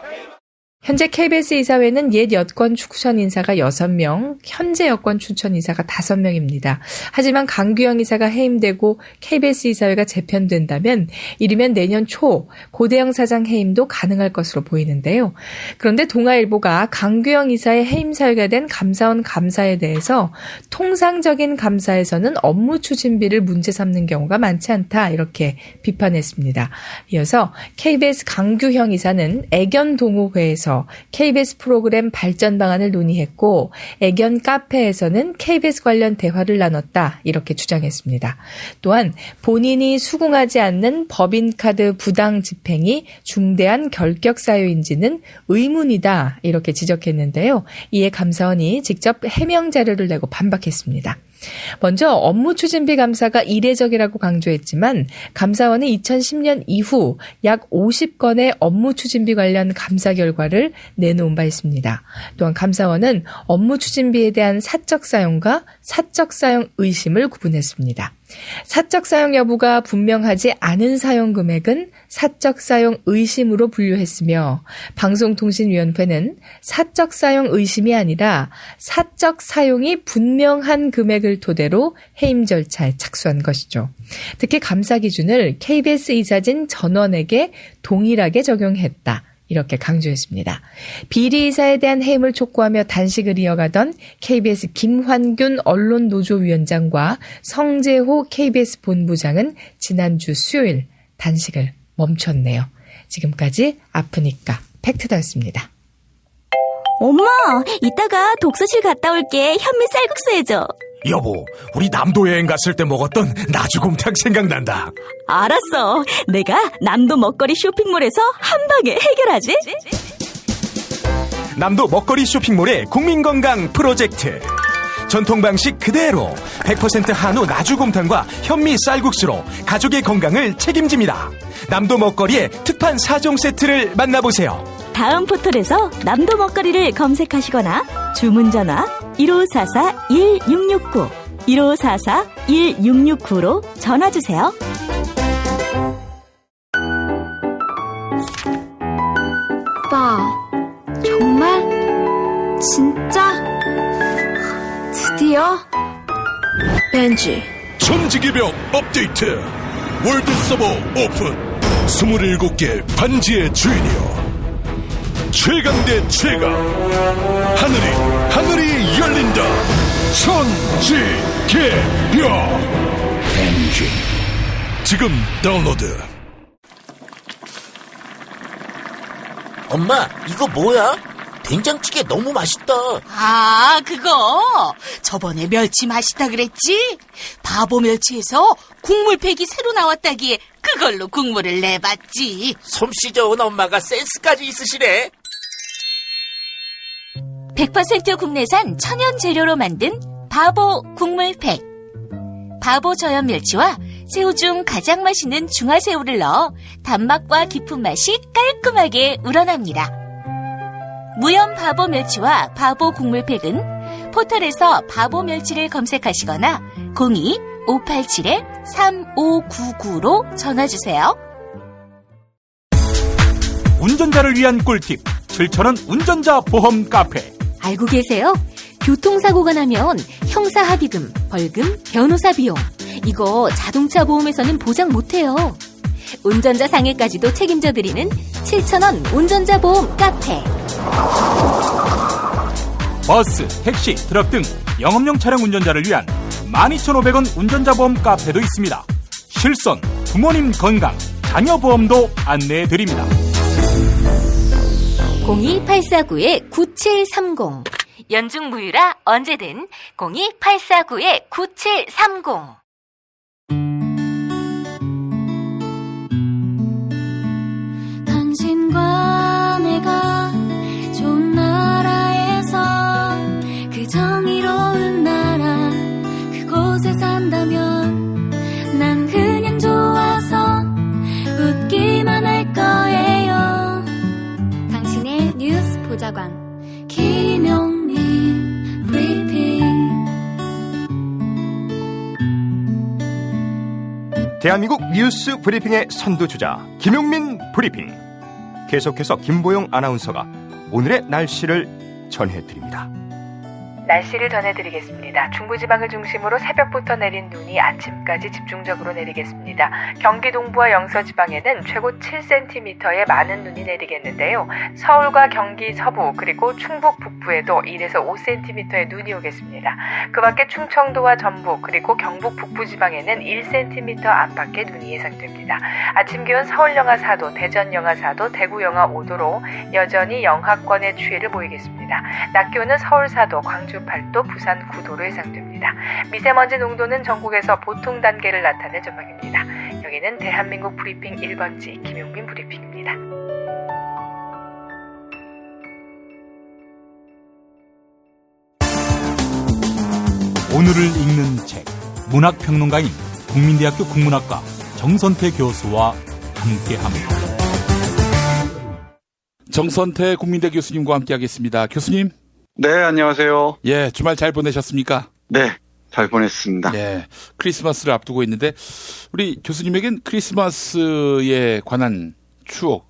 현재 KBS 이사회는 옛 여권 추천 인사가 6명, 현재 여권 추천 인사가 5명입니다. 하지만 강규영 이사가 해임되고 KBS 이사회가 재편된다면 이르면 내년 초 고대영 사장 해임도 가능할 것으로 보이는데요. 그런데 동아일보가 강규영 이사의 해임 사유가 된 감사원 감사에 대해서 통상적인 감사에서는 업무 추진비를 문제 삼는 경우가 많지 않다 이렇게 비판했습니다. 이어서 KBS 강규형 이사는 애견 동호회에서 KBS 프로그램 발전 방안을 논의했고 애견 카페에서는 KBS 관련 대화를 나눴다 이렇게 주장했습니다. 또한 본인이 수긍하지 않는 법인카드 부당 집행이 중대한 결격 사유인지는 의문이다 이렇게 지적했는데요. 이에 감사원이 직접 해명 자료를 내고 반박했습니다. 먼저 업무 추진비 감사가 이례적이라고 강조했지만 감사원은 2010년 이후 약 50건의 업무 추진비 관련 감사 결과를 내놓은 바 있습니다. 또한 감사원은 업무 추진비에 대한 사적 사용과 사적 사용 의심을 구분했습니다. 사적 사용 여부가 분명하지 않은 사용 금액은 사적 사용 의심으로 분류했으며 방송통신위원회는 사적 사용 의심이 아니라 사적 사용이 분명한 금액을 토대로 해임 절차에 착수한 것이죠. 특히 감사 기준을 KBS 이사진 전원에게 동일하게 적용했다. 이렇게 강조했습니다. 비리이사에 대한 해임을 촉구하며 단식을 이어가던 KBS 김환균 언론노조위원장과 성재호 KBS 본부장은 지난주 수요일 단식을 멈췄네요. 지금까지 아프니까 팩트다였습니다. 엄마, 이따가 독서실 갔다 올게. 현미 쌀국수 해줘. 여보, 우리 남도 여행 갔을 때 먹었던 나주곰탕 생각난다. 알았어. 내가 남도 먹거리 쇼핑몰에서 한 방에 해결하지. 남도 먹거리 쇼핑몰의 국민건강 프로젝트. 전통 방식 그대로 100% 한우 나주곰탕과 현미 쌀국수로 가족의 건강을 책임집니다. 남도 먹거리의 특판 4종 세트를 만나보세요. 다음 포털에서 남도 먹거리를 검색하시거나 주문 전화 1544-1669 1544-1669로 전화주세요. 오빠, 정말? 진짜? 드디어? 벤지. 천지개벽 업데이트. 월드 서버 오픈. 27개 반지의 주인이여. 최강 대 최강. 하늘이 열린다. 천지개벽. 벤지. 지금 다운로드. 엄마, 이거 뭐야? 된장찌개 너무 맛있다. 아, 그거 저번에 멸치 맛있다 그랬지? 바보 멸치에서 국물팩이 새로 나왔다기에 그걸로 국물을 내봤지. 솜씨 좋은 엄마가 센스까지 있으시네. 100% 국내산 천연 재료로 만든 바보 국물팩. 바보 저염 멸치와 새우 중 가장 맛있는 중화새우를 넣어 단맛과 깊은 맛이 깔끔하게 우러납니다. 무염 바보 멸치와 바보 국물팩은 포털에서 바보 멸치를 검색하시거나 02-587-3599로 전화주세요. 운전자를 위한 꿀팁 7,000원 운전자 보험 카페. 알고 계세요? 교통사고가 나면 형사합의금, 벌금, 변호사 비용 이거 자동차 보험에서는 보장 못해요. 운전자 상해까지도 책임져드리는 7,000원 운전자 보험 카페. 버스, 택시, 트럭 등 영업용 차량 운전자를 위한 12,500원 운전자 보험 카페도 있습니다. 실손, 부모님 건강, 자녀 보험도 안내해드립니다. 02849-9730 연중 무휴라 언제든 02849-9730. 당신과 내가 좋은 나라에서 그 정의로운 나라 그곳에 산다면 난 그냥 좋아서 웃기만 할 거예요. 당신의 뉴스 보좌관 김용민 브리핑. 대한민국 뉴스 브리핑의 선두주자 김용민 브리핑. 계속해서 김보영 아나운서가 오늘의 날씨를 전해드립니다. 날씨를 전해드리겠습니다. 중부지방을 중심으로 새벽부터 내린 눈이 아침까지 집중적으로 내리겠습니다. 경기 동부와 영서지방에는 최고 7cm의 많은 눈이 내리겠는데요. 서울과 경기 서부 그리고 충북 북부에도 1에서 5cm의 눈이 오겠습니다. 그 밖에 충청도와 전북 그리고 경북 북부지방에는 1cm 안팎의 눈이 예상됩니다. 아침 기온 서울 영하 4도, 대전 영하 4도, 대구 영하 5도로 여전히 영하권의 추위를 보이겠습니다. 낮 기온은 서울 4도, 광주 8도, 부산 9도로 예상됩니다. 미세먼지 농도는 전국에서 보통 단계를 나타낼 전망입니다. 여기는 대한민국 브리핑 1번지 김용민 브리핑입니다. 오늘을 읽는 책, 문학평론가인 국민대학교 국문학과 정선태 교수와 함께합니다. 정선태 국민대 교수님과 함께하겠습니다. 교수님. 네, 안녕하세요. 예, 주말 잘 보내셨습니까? 네, 잘 보냈습니다. 예, 크리스마스를 앞두고 있는데 우리 교수님에겐 크리스마스에 관한 추억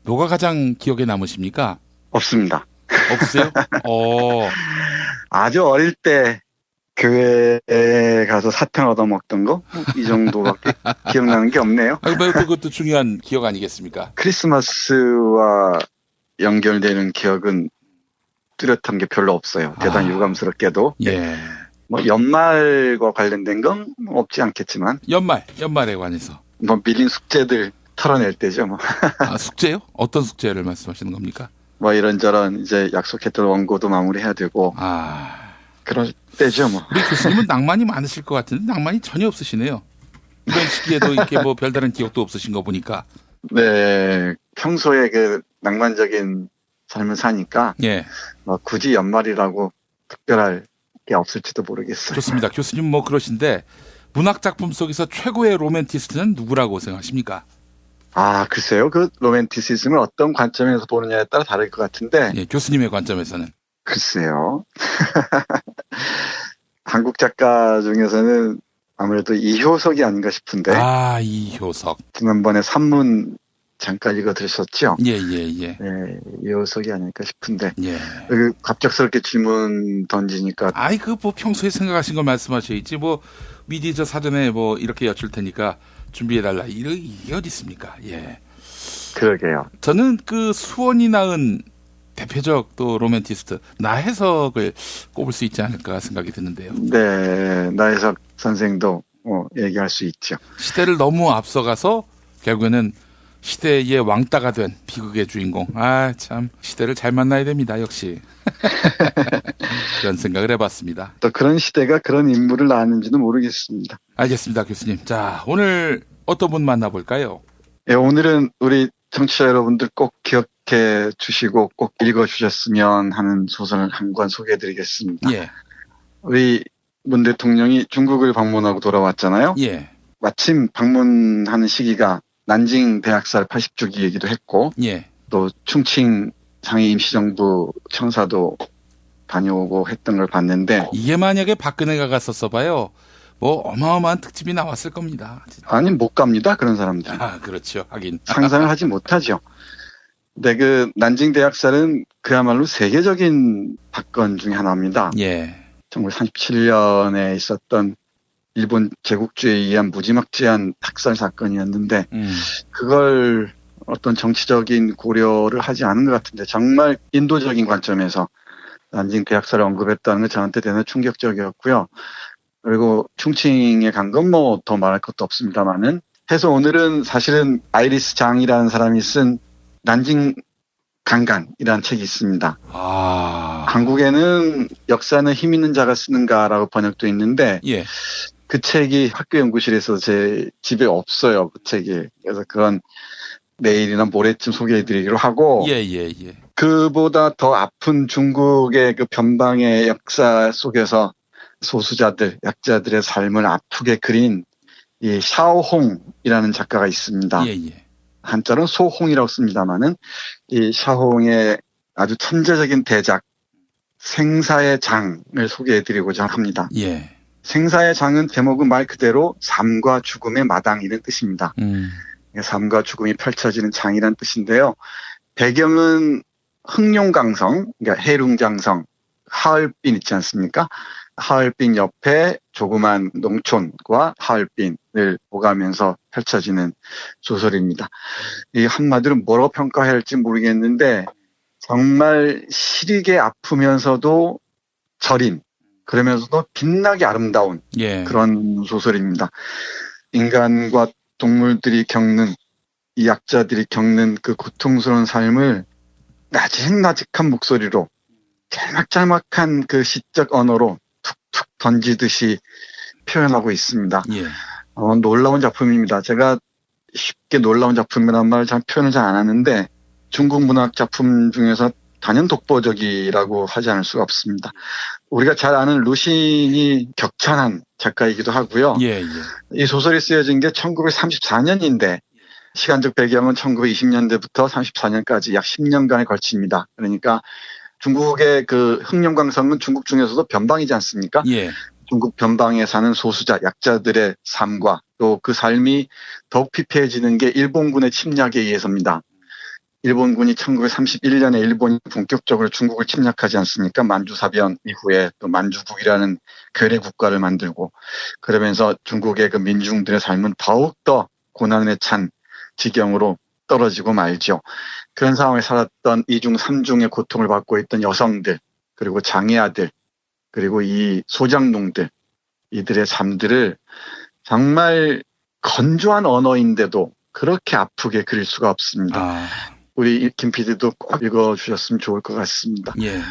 뭐가 가장 기억에 남으십니까? 없습니다. 없어요? 아주 어릴 때 교회에 가서 사탕 얻어먹던 거? 이 정도밖에 기억나는 게 없네요. 그것도 중요한 기억 아니겠습니까? 크리스마스와 연결되는 기억은 뚜렷한 게 별로 없어요. 대단히 유감스럽게도. 예. 뭐 연말과 관련된 건 없지 않겠지만. 연말에 관해서. 뭐 밀린 숙제들 털어낼 때죠. 뭐. 아, 숙제요? 어떤 숙제를 말씀하시는 겁니까? 뭐 이런저런 이제 약속했던 원고도 마무리해야 되고. 그런 때죠, 뭐. 우리 교수님은 낭만이 많으실 것 같은데 낭만이 전혀 없으시네요. 이런 시기에도 이렇게 뭐 별다른 기억도 없으신 거 보니까. 네, 평소에 그 낭만적인 삶을 사니까. 예. 뭐 굳이 연말이라고 특별할 게 없을지도 모르겠어요. 좋습니다. 교수님 뭐 그러신데 문학 작품 속에서 최고의 로맨티스트는 누구라고 생각하십니까? 아, 글쎄요. 그 로맨티시즘을 어떤 관점에서 보느냐에 따라 다를 것 같은데. 예, 교수님의 관점에서는. 글쎄요. 한국 작가 중에서는 아무래도 이효석이 아닌가 싶은데. 아, 이효석. 지난번에 산문 잠깐 읽어 들으셨죠? 예. 네, 이효석이 아닐까 싶은데. 예. 갑작스럽게 질문 던지니까. 아이, 뭐 평소에 생각하신 걸 말씀하셔야지. 뭐 미리 저 사전에 뭐 이렇게 여쭐 테니까 준비해달라. 이게 어디 있습니까? 예. 그러게요. 저는 그 수원이 낳은 대표적 또 로맨티스트 나혜석을 꼽을 수 있지 않을까 생각이 드는데요. 네, 나혜석 선생도 얘기할 수 있죠. 시대를 너무 앞서가서 결국에는 시대의 왕따가 된 비극의 주인공. 아, 참 시대를 잘 만나야 됩니다. 역시. 그런 생각을 해봤습니다. 또 그런 시대가 그런 인물을 낳았는지는 모르겠습니다. 알겠습니다, 교수님. 자, 오늘 어떤 분 만나볼까요? 예, 오늘은 우리 청취자 여러분들 꼭 기억해 주시고 꼭 읽어주셨으면 하는 소설을 한 권 소개해드리겠습니다. 예. 우리 문 대통령이 중국을 방문하고 돌아왔잖아요. 예. 마침 방문하는 시기가 난징 대학살 80주기이기도 했고, 예. 또 충칭 상해 임시정부 청사도 다녀오고 했던 걸 봤는데, 이게 만약에 박근혜가 갔었어 봐요. 뭐 어마어마한 특집이 나왔을 겁니다. 진짜. 아니 못 갑니다. 그런 사람들. 아, 그렇죠. 하긴. 상상을 하지 못하죠. 근데 그 난징 대학살은 그야말로 세계적인 박건 중에 하나입니다. 예. 1937년에 있었던 일본 제국주의에 의한 무지막지한 학살 사건이었는데 그걸 어떤 정치적인 고려를 하지 않은 것 같은데 정말 인도적인 관점에서 난징 대학살을 언급했다는 게 저한테 대단히 충격적이었고요. 그리고 충칭에 간 건 뭐 더 말할 것도 없습니다만은 해서 오늘은 사실은 아이리스 장이라는 사람이 쓴 난징 강간이라는 책이 있습니다. 한국에는 역사는 힘 있는 자가 쓰는가라고 번역도 있는데 예. 그 책이 학교 연구실에서 제 집에 없어요. 그 책이. 그래서 그건 내일이나 모레쯤 소개해드리기로 하고. 예. 그보다 더 아픈 중국의 그 변방의 역사 속에서 소수자들, 약자들의 삶을 아프게 그린 이 샤오홍이라는 작가가 있습니다. 예. 한자로는 소홍이라고 씁니다만은 이 샤오홍의 아주 천재적인 대작 생사의 장을 소개해드리고자 합니다. 예. 생사의 장은 제목은 말 그대로 삶과 죽음의 마당이라는 뜻입니다. 삶과 죽음이 펼쳐지는 장이라는 뜻인데요. 배경은 흑룡강성, 그러니까 해룽장성, 하얼빈 있지 않습니까? 하얼빈 옆에 조그만 농촌과 하얼빈을 오가면서 펼쳐지는 소설입니다. 이 한마디로 뭐라고 평가해야 할지 모르겠는데 정말 시리게 아프면서도 절인, 그러면서도 빛나게 아름다운 그런 소설입니다. 인간과 동물들이 겪는, 이 약자들이 겪는 그 고통스러운 삶을 나직나직한 목소리로 짤막짤막한 그 시적 언어로 툭툭 던지듯이 표현하고 있습니다. 놀라운 작품입니다. 제가 쉽게 놀라운 작품이란 말을 잘 표현을 잘 안 하는데 중국 문학 작품 중에서 단연 독보적이라고 하지 않을 수가 없습니다. 우리가 잘 아는 루신이 격찬한 작가이기도 하고요. 예, 예. 이 소설이 쓰여진 게 1934년인데 시간적 배경은 1920년대부터 34년까지 약 10년간에 걸칩니다. 그러니까 중국의 그 흑룡강성은 중국 중에서도 변방이지 않습니까? 예. 중국 변방에 사는 소수자, 약자들의 삶과 또 그 삶이 더욱 피폐해지는 게 일본군의 침략에 의해서입니다. 일본군이 1931년에 일본이 본격적으로 중국을 침략하지 않습니까? 만주사변 이후에 또 만주국이라는 괴뢰 국가를 만들고 그러면서 중국의 그 민중들의 삶은 더욱더 고난에 찬 지경으로 떨어지고 말죠. 그런 상황에 살았던 이중 삼중의 고통을 받고 있던 여성들 그리고 장애아들 그리고 이 소장농들 이들의 삶들을 정말 건조한 언어인데도 그렇게 아프게 그릴 수가 없습니다. 우리 김 PD도 꼭 읽어주셨으면 좋을 것 같습니다. 예.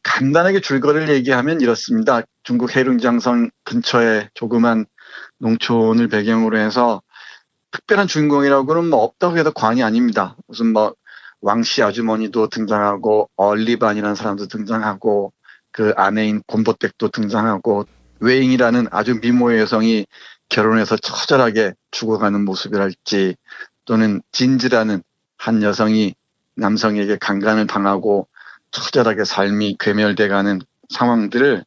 간단하게 줄거리를 얘기하면 이렇습니다. 중국 해룡장성 근처에 조그만 농촌을 배경으로 해서 특별한 주인공이라고는 없다고 해도 과언이 아닙니다. 무슨 왕씨 아주머니도 등장하고 얼리반이라는 사람도 등장하고 그 아내인 곰보댁도 등장하고 웨잉이라는 아주 미모의 여성이 결혼해서 처절하게 죽어가는 모습이랄지 또는 진즈라는 한 여성이 남성에게 강간을 당하고 처절하게 삶이 괴멸돼가는 상황들을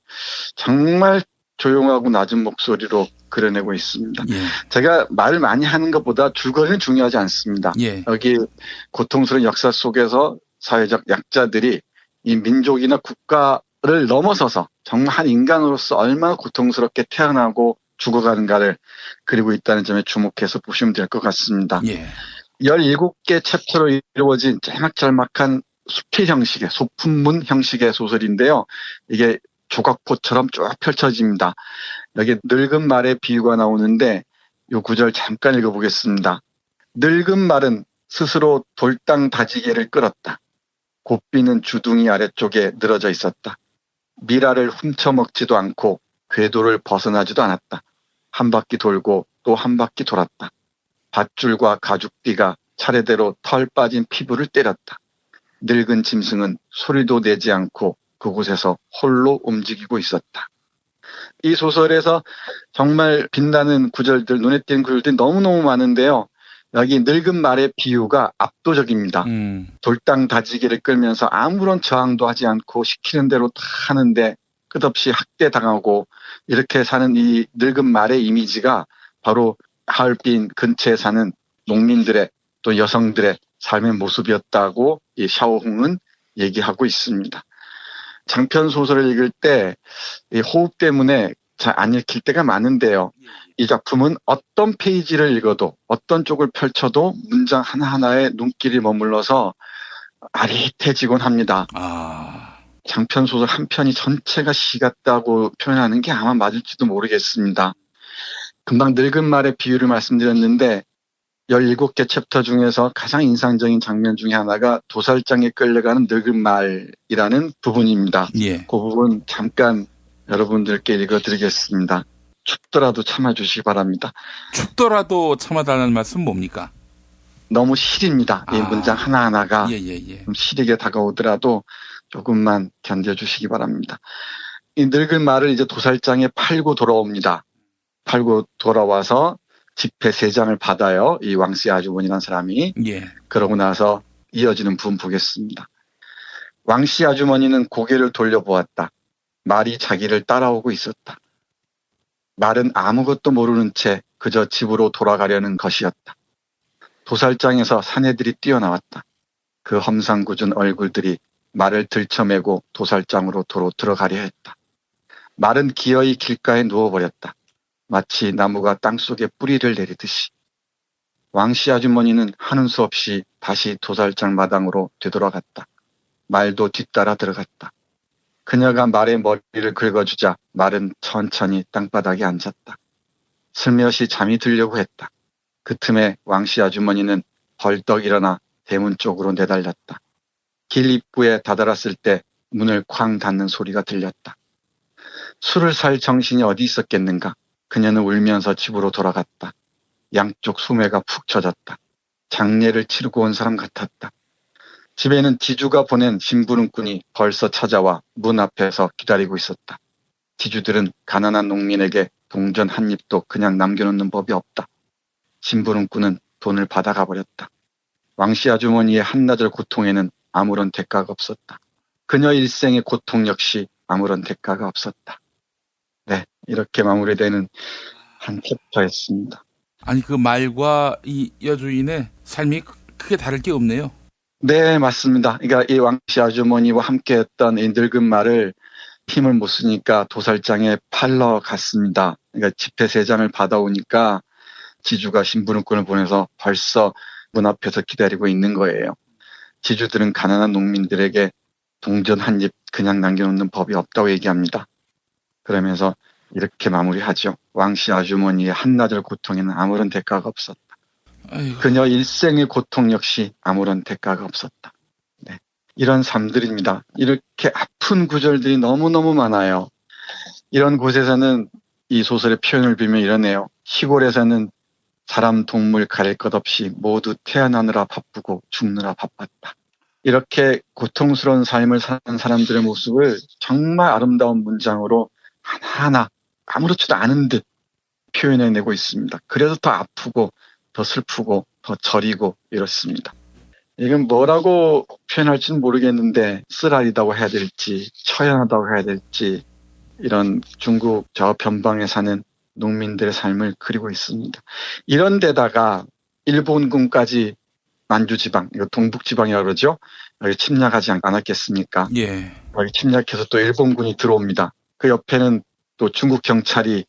정말 조용하고 낮은 목소리로 그려내고 있습니다. 예. 제가 말을 많이 하는 것보다 줄거리는 중요하지 않습니다. 예. 여기 고통스러운 역사 속에서 사회적 약자들이 이 민족이나 국가를 넘어서서 정말 한 인간으로서 얼마나 고통스럽게 태어나고 죽어가는가를 그리고 있다는 점에 주목해서 보시면 될 것 같습니다. 예. 17개 챕터로 이루어진 짤막짤막한 수필 형식의 소품문 형식의 소설인데요. 이게 조각포처럼 쭉 펼쳐집니다. 여기 늙은 말의 비유가 나오는데 이 구절 잠깐 읽어보겠습니다. 늙은 말은 스스로 돌땅 다지개를 끌었다. 곱비는 주둥이 아래쪽에 늘어져 있었다. 미라를 훔쳐먹지도 않고 궤도를 벗어나지도 않았다. 한 바퀴 돌고 또 한 바퀴 돌았다. 밧줄과 가죽띠가 차례대로 털 빠진 피부를 때렸다. 늙은 짐승은 소리도 내지 않고 그곳에서 홀로 움직이고 있었다. 이 소설에서 정말 빛나는 구절들, 눈에 띄는 구절들이 너무너무 많은데요. 여기 늙은 말의 비유가 압도적입니다. 돌땅 다지기를 끌면서 아무런 저항도 하지 않고 시키는 대로 다 하는데 끝없이 학대당하고 이렇게 사는 이 늙은 말의 이미지가 바로 하얼빈 근처에 사는 농민들의 또 여성들의 삶의 모습이었다고 이 샤오홍은 얘기하고 있습니다. 장편 소설을 읽을 때 이 호흡 때문에 잘 안 읽힐 때가 많은데요. 이 작품은 어떤 페이지를 읽어도 어떤 쪽을 펼쳐도 문장 하나하나에 눈길이 머물러서 아릿해지곤 합니다. 장편 소설 한 편이 전체가 시 같다고 표현하는 게 아마 맞을지도 모르겠습니다. 금방 늙은 말의 비유를 말씀드렸는데 17개 챕터 중에서 가장 인상적인 장면 중에 하나가 도살장에 끌려가는 늙은 말이라는 부분입니다. 예. 그 부분 잠깐 여러분들께 읽어드리겠습니다. 춥더라도 참아주시기 바랍니다. 춥더라도 참아달라는 말씀 뭡니까? 너무 시립니다. 이 문장 하나하나가 예. 좀 시리게 다가오더라도 조금만 견뎌주시기 바랍니다. 이 늙은 말을 이제 도살장에 팔고 돌아옵니다. 팔고 돌아와서 지폐 3장을 받아요. 이 왕씨 아주머니라는 사람이. 예. 그러고 나서 이어지는 부분 보겠습니다. 왕씨 아주머니는 고개를 돌려보았다. 말이 자기를 따라오고 있었다. 말은 아무것도 모르는 채 그저 집으로 돌아가려는 것이었다. 도살장에서 사내들이 뛰어나왔다. 그 험상궂은 얼굴들이 말을 들쳐매고 도살장으로 도로 들어가려 했다. 말은 기어이 길가에 누워버렸다. 마치 나무가 땅속에 뿌리를 내리듯이. 왕씨 아주머니는 하는 수 없이 다시 도살장 마당으로 되돌아갔다. 말도 뒤따라 들어갔다. 그녀가 말의 머리를 긁어주자 말은 천천히 땅바닥에 앉았다. 슬며시 잠이 들려고 했다. 그 틈에 왕씨 아주머니는 벌떡 일어나 대문 쪽으로 내달렸다. 길 입구에 다다랐을 때 문을 쾅 닫는 소리가 들렸다. 술을 살 정신이 어디 있었겠는가. 그녀는 울면서 집으로 돌아갔다. 양쪽 소매가 푹 젖었다. 장례를 치르고 온 사람 같았다. 집에는 지주가 보낸 심부름꾼이 벌써 찾아와 문 앞에서 기다리고 있었다. 지주들은 가난한 농민에게 동전 한 입도 그냥 남겨놓는 법이 없다. 심부름꾼은 돈을 받아가 버렸다. 왕씨 아주머니의 한나절 고통에는 아무런 대가가 없었다. 그녀 일생의 고통 역시 아무런 대가가 없었다. 네, 이렇게 마무리되는 한 챕터였습니다. 아니, 그 말과 이 여주인의 삶이 크게 다를 게 없네요. 네, 맞습니다. 그러니까 이 왕씨 아주머니와 함께했던 이 늙은 말을 힘을 못 쓰니까 도살장에 팔러 갔습니다. 그러니까 집회 3장을 받아오니까 지주가 심부름꾼을 보내서 벌써 문 앞에서 기다리고 있는 거예요. 지주들은 가난한 농민들에게 동전 한 입 그냥 남겨놓는 법이 없다고 얘기합니다. 그러면서 이렇게 마무리하죠. 왕씨 아주머니의 한나절 고통에는 아무런 대가가 없었다. 아이고. 그녀 일생의 고통 역시 아무런 대가가 없었다. 네. 이런 삶들입니다. 이렇게 아픈 구절들이 너무너무 많아요. 이런 곳에서는 이 소설의 표현을 빌면 이러네요. 시골에서는 사람, 동물 가릴 것 없이 모두 태어나느라 바쁘고 죽느라 바빴다. 이렇게 고통스러운 삶을 사는 사람들의 모습을 정말 아름다운 문장으로 하나하나 아무렇지도 않은 듯 표현해내고 있습니다. 그래서 더 아프고 더 슬프고 더 저리고 이렇습니다. 이건 뭐라고 표현할지는 모르겠는데 쓰라리다고 해야 될지 처연하다고 해야 될지 이런 중국 저 변방에 사는 농민들의 삶을 그리고 있습니다. 이런 데다가 일본군까지 만주지방, 이거 동북지방이라고 그러죠. 여기 침략하지 않았겠습니까? 예. 여기 침략해서 또 일본군이 들어옵니다. 그 옆에는 또 중국 경찰이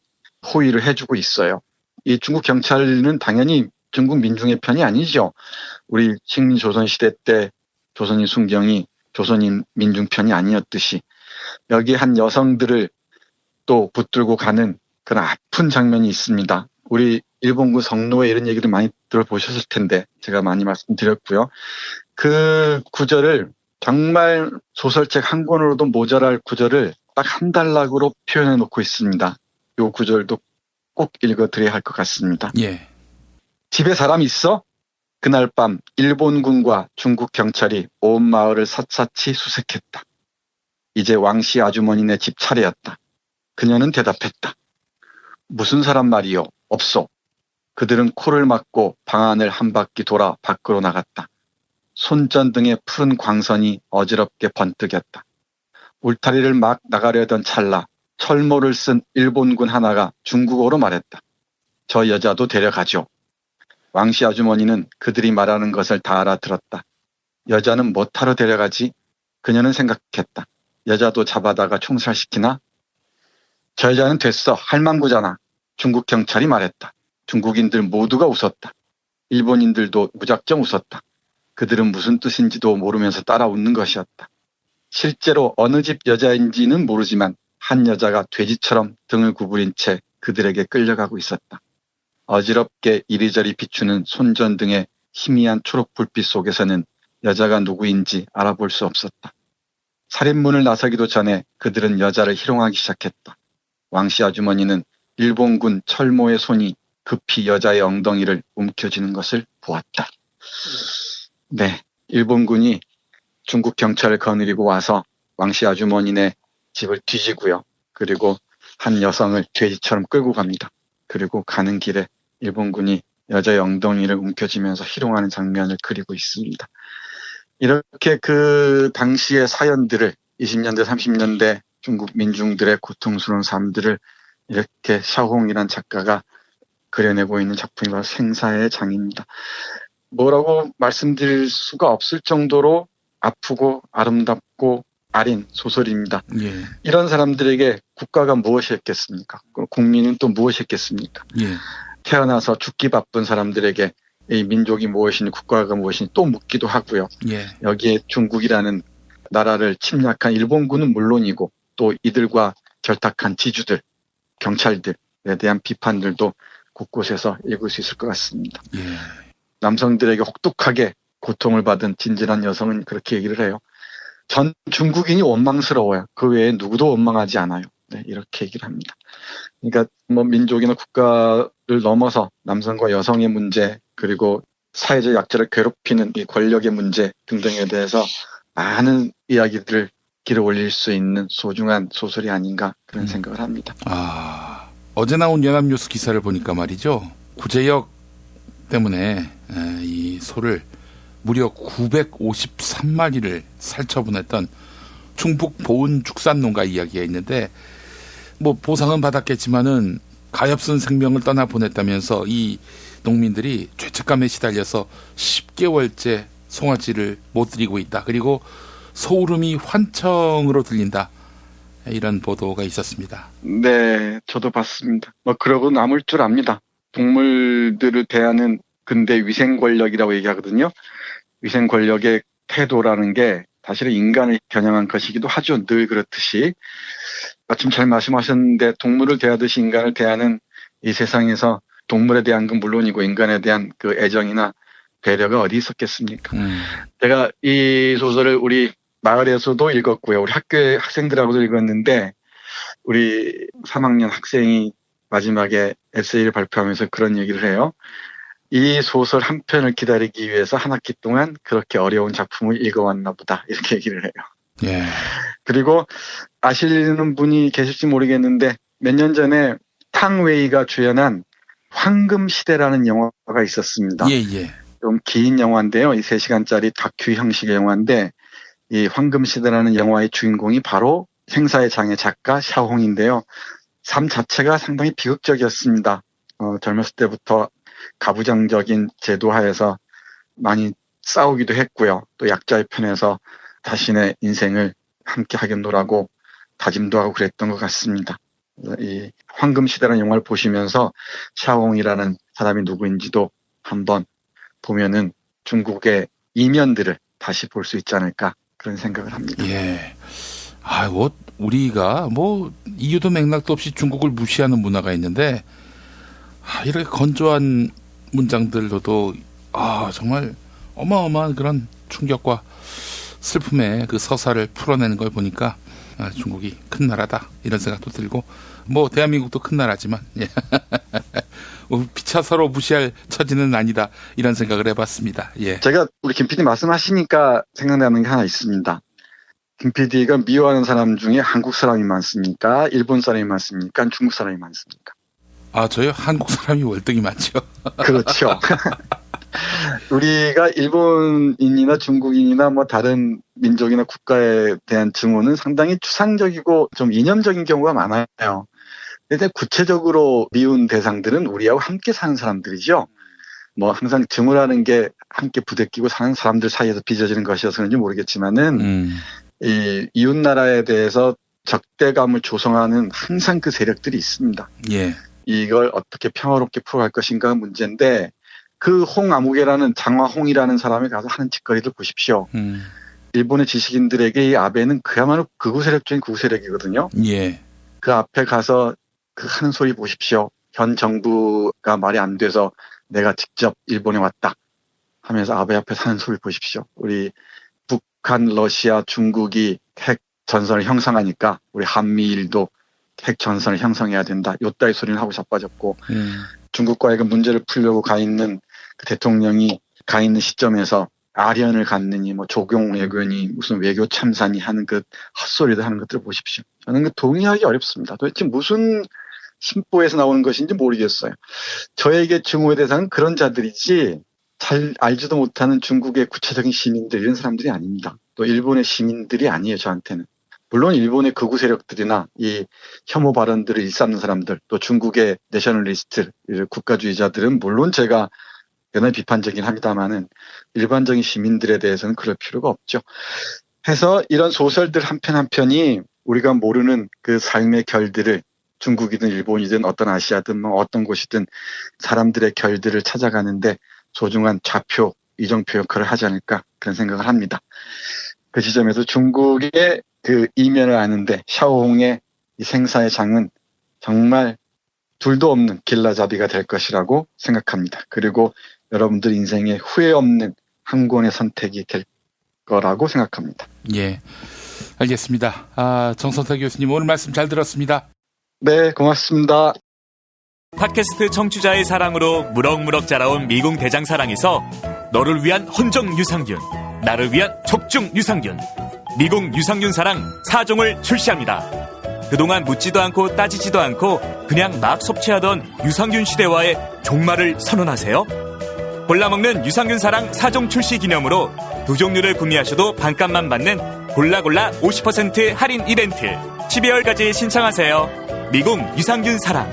호위를 해주고 있어요. 이 중국 경찰은 당연히 중국 민중의 편이 아니죠. 우리 식민 조선시대 때 조선인 순경이 조선인 민중 편이 아니었듯이 여기 한 여성들을 또 붙들고 가는 그런 아픈 장면이 있습니다. 우리 일본군 성노예 이런 얘기를 많이 들어보셨을 텐데 제가 많이 말씀드렸고요. 그 구절을 정말 소설책 한 권으로도 모자랄 구절을 딱 한 단락으로 표현해 놓고 있습니다. 이 구절도 꼭 읽어드려야 할 것 같습니다. 예. 집에 사람 있어? 그날 밤 일본군과 중국 경찰이 온 마을을 샅샅이 수색했다. 이제 왕씨 아주머니네 집 차례였다. 그녀는 대답했다. 무슨 사람 말이요? 없소. 그들은 코를 막고 방 안을 한 바퀴 돌아 밖으로 나갔다. 손전등의 푸른 광선이 어지럽게 번뜩였다. 울타리를 막 나가려던 찰나 철모를 쓴 일본군 하나가 중국어로 말했다. 저 여자도 데려가죠. 왕씨 아주머니는 그들이 말하는 것을 다 알아들었다. 여자는 못하러 데려가지? 그녀는 생각했다. 여자도 잡아다가 총살시키나? 저 여자는 됐어. 할망구잖아. 중국 경찰이 말했다. 중국인들 모두가 웃었다. 일본인들도 무작정 웃었다. 그들은 무슨 뜻인지도 모르면서 따라 웃는 것이었다. 실제로 어느 집 여자인지는 모르지만 한 여자가 돼지처럼 등을 구부린 채 그들에게 끌려가고 있었다. 어지럽게 이리저리 비추는 손전등의 희미한 초록 불빛 속에서는 여자가 누구인지 알아볼 수 없었다. 살인문을 나서기도 전에 그들은 여자를 희롱하기 시작했다. 왕씨 아주머니는 일본군 철모의 손이 급히 여자의 엉덩이를 움켜쥐는 것을 보았다. 네, 일본군이 중국 경찰을 거느리고 와서 왕씨 아주머니네 집을 뒤지고요. 그리고 한 여성을 돼지처럼 끌고 갑니다. 그리고 가는 길에 일본군이 여자의 엉덩이를 움켜쥐면서 희롱하는 장면을 그리고 있습니다. 이렇게 그 당시의 사연들을 20년대, 30년대 중국 민중들의 고통스러운 삶들을 이렇게 샤오홍이라는 작가가 그려내고 있는 작품이 바로 생사의 장입니다. 뭐라고 말씀드릴 수가 없을 정도로 아프고 아름답고 아린 소설입니다. 예. 이런 사람들에게 국가가 무엇이 했겠습니까? 국민은 또 무엇이 했겠습니까? 예. 태어나서 죽기 바쁜 사람들에게 이 민족이 무엇이니 국가가 무엇이니 또 묻기도 하고요. 예. 여기에 중국이라는 나라를 침략한 일본군은 물론이고 또 이들과 결탁한 지주들, 경찰들에 대한 비판들도 곳곳에서 읽을 수 있을 것 같습니다. 예. 남성들에게 혹독하게 고통을 받은 진실한 여성은 그렇게 얘기를 해요. 전 중국인이 원망스러워요. 그 외에 누구도 원망하지 않아요. 네, 이렇게 얘기를 합니다. 그러니까 뭐 민족이나 국가를 넘어서 남성과 여성의 문제 그리고 사회적 약자를 괴롭히는 이 권력의 문제 등등에 대해서 많은 이야기들을 길어 올릴 수 있는 소중한 소설이 아닌가 그런 생각을 합니다. 어제 나온 연합뉴스 기사를 보니까 말이죠. 구제역 때문에 이 소를 무려 953마리를 살처분했던 충북 보은축산농가 이야기가 있는데 뭐 보상은 받았겠지만은 가엾은 생명을 떠나보냈다면서 이 농민들이 죄책감에 시달려서 10개월째 송아지를 못 드리고 있다. 그리고 소울음이 환청으로 들린다. 이런 보도가 있었습니다. 네, 저도 봤습니다. 그러고 남을 줄 압니다. 동물들을 대하는 근대 위생 권력이라고 얘기하거든요. 위생 권력의 태도라는 게 사실은 인간을 겨냥한 것이기도 하죠. 늘 그렇듯이. 마침 잘 말씀하셨는데 동물을 대하듯이 인간을 대하는 이 세상에서 동물에 대한 건 물론이고 인간에 대한 그 애정이나 배려가 어디 있었겠습니까? 제가 이 소설을 우리 마을에서도 읽었고요. 우리 학교의 학생들하고도 읽었는데 우리 3학년 학생이 마지막에 에세이를 발표하면서 그런 얘기를 해요. 이 소설 한 편을 기다리기 위해서 한 학기 동안 그렇게 어려운 작품을 읽어왔나 보다. 이렇게 얘기를 해요. 예. 그리고 아시는 분이 계실지 모르겠는데 몇 년 전에 탕웨이가 주연한 황금시대라는 영화가 있었습니다. 예. 좀 긴 영화인데요. 이 3시간짜리 다큐 형식의 영화인데 이 황금시대라는 영화의 주인공이 바로 생사의 장의 작가 샤오홍인데요. 삶 자체가 상당히 비극적이었습니다. 젊었을 때부터 가부장적인 제도 하에서 많이 싸우기도 했고요. 또 약자의 편에서 자신의 인생을 함께 하겠노라고 다짐도 하고 그랬던 것 같습니다. 이 황금시대라는 영화를 보시면서 샤오홍이라는 사람이 누구인지도 한번 보면은 중국의 이면들을 다시 볼 수 있지 않을까 그런 생각을 합니다. 예. 우리가 이유도 맥락도 없이 중국을 무시하는 문화가 있는데 이렇게 건조한 문장들로도 정말 어마어마한 그런 충격과 슬픔의 그 서사를 풀어내는 걸 보니까 중국이 큰 나라다 이런 생각도 들고 대한민국도 큰 나라지만 피차 서로 무시할 처지는 아니다 이런 생각을 해봤습니다. 예. 제가 우리 김 PD 말씀하시니까 생각나는 게 하나 있습니다. 김 PD가 미워하는 사람 중에 한국 사람이 많습니까? 일본 사람이 많습니까? 중국 사람이 많습니까? 저요? 한국 사람이 월등히 많죠. 그렇죠. 우리가 일본인이나 중국인이나 다른 민족이나 국가에 대한 증오는 상당히 추상적이고 좀 이념적인 경우가 많아요. 근데 구체적으로 미운 대상들은 우리하고 함께 사는 사람들이죠. 항상 증오라는 게 함께 부대끼고 사는 사람들 사이에서 빚어지는 것이어서 그런지 모르겠지만은 이 이웃 나라에 대해서 적대감을 조성하는 항상 그 세력들이 있습니다. 예. 이걸 어떻게 평화롭게 풀어갈 것인가 문제인데 그 홍아무개라는 장화홍이라는 사람이 가서 하는 짓거리를 보십시오. 일본의 지식인들에게 이 아베는 그야말로 극우 세력 중인 극우 세력이거든요. 예. 그 앞에 가서 그 하는 소리 보십시오. 현 정부가 말이 안 돼서 내가 직접 일본에 왔다 하면서 아베 앞에 하는 소리 보십시오. 우리 북한, 러시아, 중국이 핵 전선을 형성하니까 우리 한미일도 핵 전선을 형성해야 된다. 요따위 소리는 하고 자빠졌고 중국과의 그 문제를 풀려고 가 있는 그 대통령이 가 있는 시점에서 아련을 갖느니 조경 외교니 무슨 외교 참사니 하는 그 헛소리도 하는 것들을 보십시오. 저는 그 동의하기 어렵습니다. 도대체 무슨 심보에서 나오는 것인지 모르겠어요. 저에게 증오의 대상은 그런 자들이지 잘 알지도 못하는 중국의 구체적인 시민들 이런 사람들이 아닙니다. 또 일본의 시민들이 아니에요. 저한테는. 물론 일본의 극우 세력들이나 이 혐오 발언들을 일삼는 사람들 또 중국의 내셔널리스트 국가주의자들은 물론 제가 연하에 비판적이긴 합니다만은 일반적인 시민들에 대해서는 그럴 필요가 없죠. 해서 이런 소설들 한 편 한 편이 우리가 모르는 그 삶의 결들을 중국이든 일본이든 어떤 아시아든 어떤 곳이든 사람들의 결들을 찾아가는데 소중한 좌표, 이정표 역할을 하지 않을까 그런 생각을 합니다. 그 지점에서 중국의 그 이면을 아는데 샤오홍의 이 생사의 장은 정말 둘도 없는 길라잡이가 될 것이라고 생각합니다. 그리고 여러분들 인생에 후회 없는 한 권의 선택이 될 거라고 생각합니다. 예, 알겠습니다. 정선태 교수님 오늘 말씀 잘 들었습니다. 네, 고맙습니다. 팟캐스트 청취자의 사랑으로 무럭무럭 자라온 미궁 대장사랑에서 너를 위한 헌정 유산균, 나를 위한 촉중 유산균, 미궁 유산균 사랑 4종을 출시합니다. 그동안 묻지도 않고 따지지도 않고 그냥 막 섭취하던 유산균 시대와의 종말을 선언하세요. 골라먹는 유산균 사랑 4종 출시 기념으로 2종류를 구매하셔도 반값만 받는 골라골라 50% 할인 이벤트 12월까지 신청하세요. 미궁 유산균 사랑.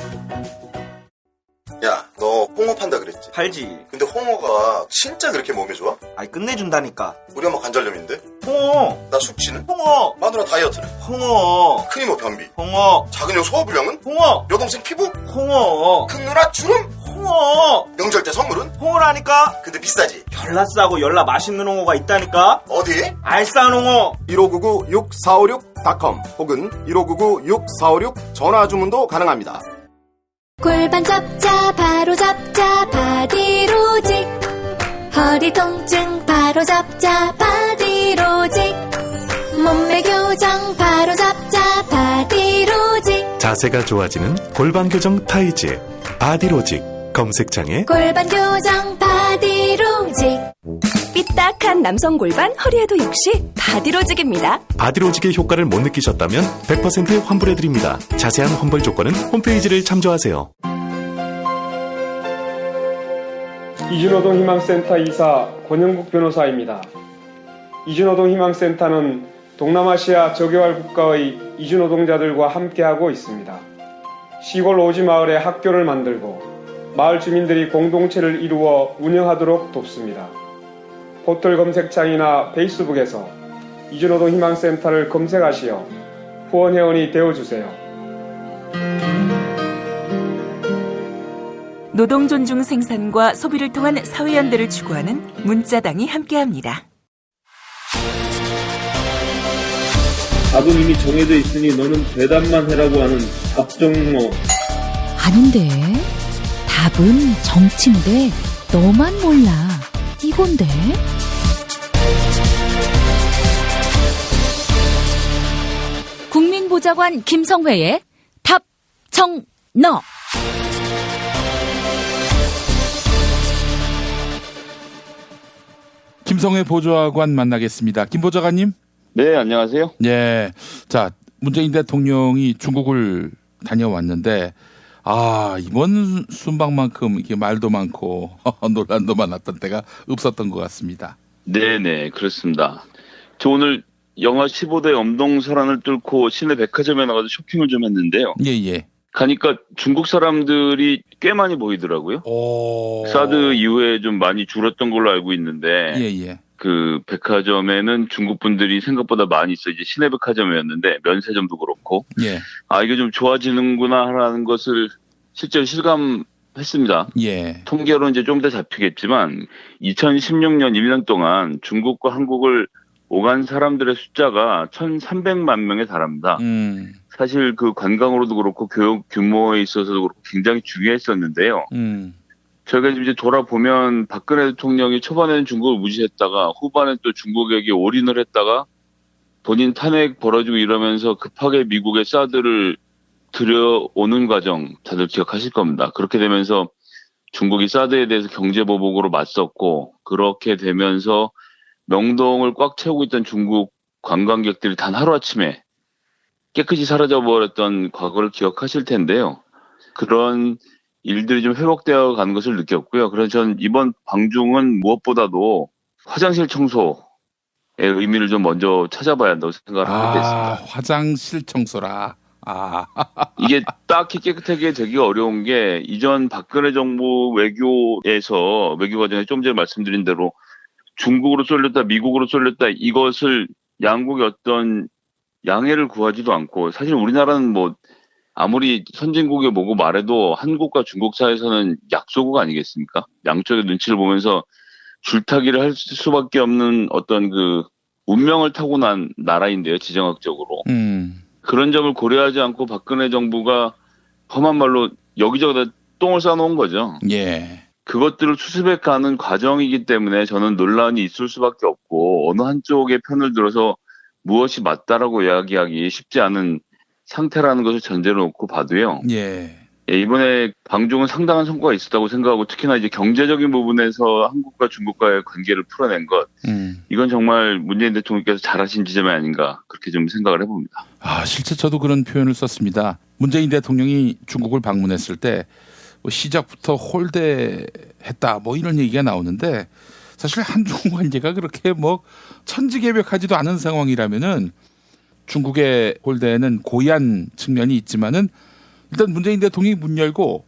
야, 너 홍어 판다 그랬지? 팔지. 근데 홍어가 진짜 그렇게 몸에 좋아? 아니 끝내준다니까. 우리 엄마 관절염인데? 홍어. 나 숙취는? 홍어. 마누라 다이어트는? 홍어. 큰 이모 변비? 홍어. 작은 형 소화불량은? 홍어. 여동생 피부? 홍어. 큰 누나 주름? 홍어. 명절 때 선물은? 홍어라니까. 근데 비싸지? 열나 싸고 열나 맛있는 홍어가 있다니까. 어디? 알싸한 홍어. 1599-6456.com 혹은 1599-6456 전화 주문도 가능합니다. 골반 잡자 바로 잡자 바디로직, 허리 통증 바로 잡자 바디로직, 몸매 교정 바로 잡자 바디로직, 자세가 좋아지는 골반 교정 타이즈 바디로직 검색창에 골반 교정 바디로직. 삐딱한 남성 골반 허리에도 역시 바디로직입니다. 바디로직의 효과를 못 느끼셨다면 100% 환불해드립니다. 자세한 환불 조건은 홈페이지를 참조하세요. 이주노동 희망센터 이사 권영국 변호사입니다. 이주노동 희망센터는 동남아시아 저개발 국가의 이주노동자들과 함께하고 있습니다. 시골 오지 마을에 학교를 만들고 마을 주민들이 공동체를 이루어 운영하도록 돕습니다. 포털 검색창이나 페이스북에서 이주노동 희망센터를 검색하시어 후원회원이 되어주세요. 노동 존중 생산과 소비를 통한 사회연대를 추구하는 문자당이 함께합니다. 답은 이미 정해져 있으니 너는 대답만 해라고 하는 답정모. 아닌데. 답은 정치인데 너만 몰라. 이건데. 국민보좌관 김성회의 답정너. 김성회 보좌관 만나겠습니다. 김 보좌관님. 네, 안녕하세요. 네. 자, 문재인 대통령이 중국을 다녀왔는데, 이번 순방만큼 이게 말도 많고 논란도 많았던 때가 없었던 것 같습니다. 네네, 그렇습니다. 저 오늘 영하 15도 엄동설안을 뚫고 시내 백화점에 나가서 쇼핑을 좀 했는데요. 예. 가니까 중국 사람들이 꽤 많이 보이더라고요. 사드 이후에 좀 많이 줄었던 걸로 알고 있는데, 예. 그 백화점에는 중국 분들이 생각보다 많이 있어. 이제 시내 백화점이었는데 면세점도 그렇고, 예. 이게 좀 좋아지는구나라는 것을 실제로 실감했습니다. 예. 통계로 이제 좀 더 잡히겠지만 2016년 1년 동안 중국과 한국을 오간 사람들의 숫자가 1,300만 명에 달합니다. 사실 그 관광으로도 그렇고 교육 규모에 있어서도 그렇고 굉장히 중요했었는데요. 저희가 이제 돌아보면 박근혜 대통령이 초반에는 중국을 무시했다가 후반에 또 중국에게 올인을 했다가 본인 탄핵 벌어지고 이러면서 급하게 미국에 사드를 들여오는 과정 다들 기억하실 겁니다. 그렇게 되면서 중국이 사드에 대해서 경제보복으로 맞섰고, 그렇게 되면서 명동을 꽉 채우고 있던 중국 관광객들이 단 하루아침에 깨끗이 사라져버렸던 과거를 기억하실 텐데요. 그런 일들이 좀 회복되어 가는 것을 느꼈고요. 그래서 전 이번 방중은 무엇보다도 화장실 청소의 의미를 좀 먼저 찾아봐야 한다고 생각을 하게 됐습니다. 화장실 청소라. 이게 딱히 깨끗하게 되기가 어려운 게 이전 박근혜 정부 외교에서 외교 과정에 좀 전에 말씀드린 대로 중국으로 쏠렸다, 미국으로 쏠렸다, 이것을 양국의 어떤 양해를 구하지도 않고, 사실 우리나라는 뭐 아무리 선진국이 뭐고 말해도 한국과 중국 사이에서는 약소국 아니겠습니까? 양쪽의 눈치를 보면서 줄타기를 할 수밖에 없는 어떤 그 운명을 타고난 나라인데요, 지정학적으로. 그런 점을 고려하지 않고 박근혜 정부가 험한 말로 여기저기다 똥을 싸놓은 거죠. 예. 그것들을 수습해 가는 과정이기 때문에 저는 논란이 있을 수밖에 없고, 어느 한쪽의 편을 들어서 무엇이 맞다라고 이야기하기 쉽지 않은 상태라는 것을 전제로 놓고 봐도요. 예. 예, 이번에 방중은 상당한 성과가 있었다고 생각하고 특히나 이제 경제적인 부분에서 한국과 중국과의 관계를 풀어낸 것, 이건 정말 문재인 대통령께서 잘하신 지점이 아닌가 그렇게 좀 생각을 해봅니다. 실제 저도 그런 표현을 썼습니다. 문재인 대통령이 중국을 방문했을 때 뭐 시작부터 홀대했다 뭐 이런 얘기가 나오는데 사실 한중 관계가 그렇게 뭐 천지개벽하지도 않은 상황이라면은 중국의 홀대에는 고의한 측면이 있지만은 일단 문재인 대통령이 문 열고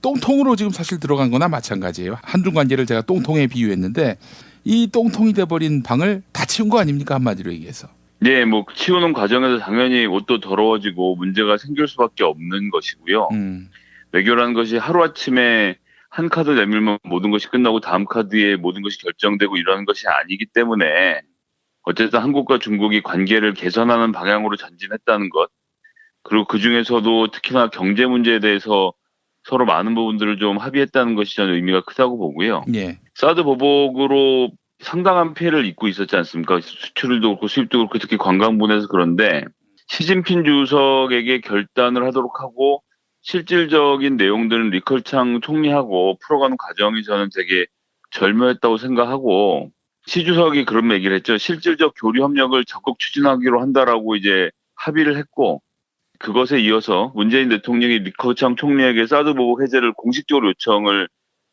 똥통으로 지금 사실 들어간 거나 마찬가지예요. 한중 관계를 제가 똥통에 비유했는데 이 똥통이 돼버린 방을 다 치운 거 아닙니까? 한마디로 얘기해서. 네, 뭐 치우는 과정에서 당연히 옷도 더러워지고 문제가 생길 수밖에 없는 것이고요. 외교라는 것이 하루아침에 한 카드 내밀면 모든 것이 끝나고 다음 카드에 모든 것이 결정되고 이러는 것이 아니기 때문에 어쨌든 한국과 중국이 관계를 개선하는 방향으로 전진했다는 것, 그리고 그중에서도 특히나 경제 문제에 대해서 서로 많은 부분들을 좀 합의했다는 것이 저는 의미가 크다고 보고요. 예. 사드 보복으로 상당한 피해를 입고 있었지 않습니까? 수출도 그렇고 수입도 그렇고 특히 관광 분야에서. 그런데 시진핑 주석에게 결단을 하도록 하고 실질적인 내용들은 리컬창 총리하고 풀어가는 과정이 저는 되게 절묘했다고 생각하고, 시 주석이 그런 얘기를 했죠. 실질적 교류 협력을 적극 추진하기로 한다라고 이제 합의를 했고, 그것에 이어서 문재인 대통령이 리커창 총리에게 사드 보복 해제를 공식적으로 요청을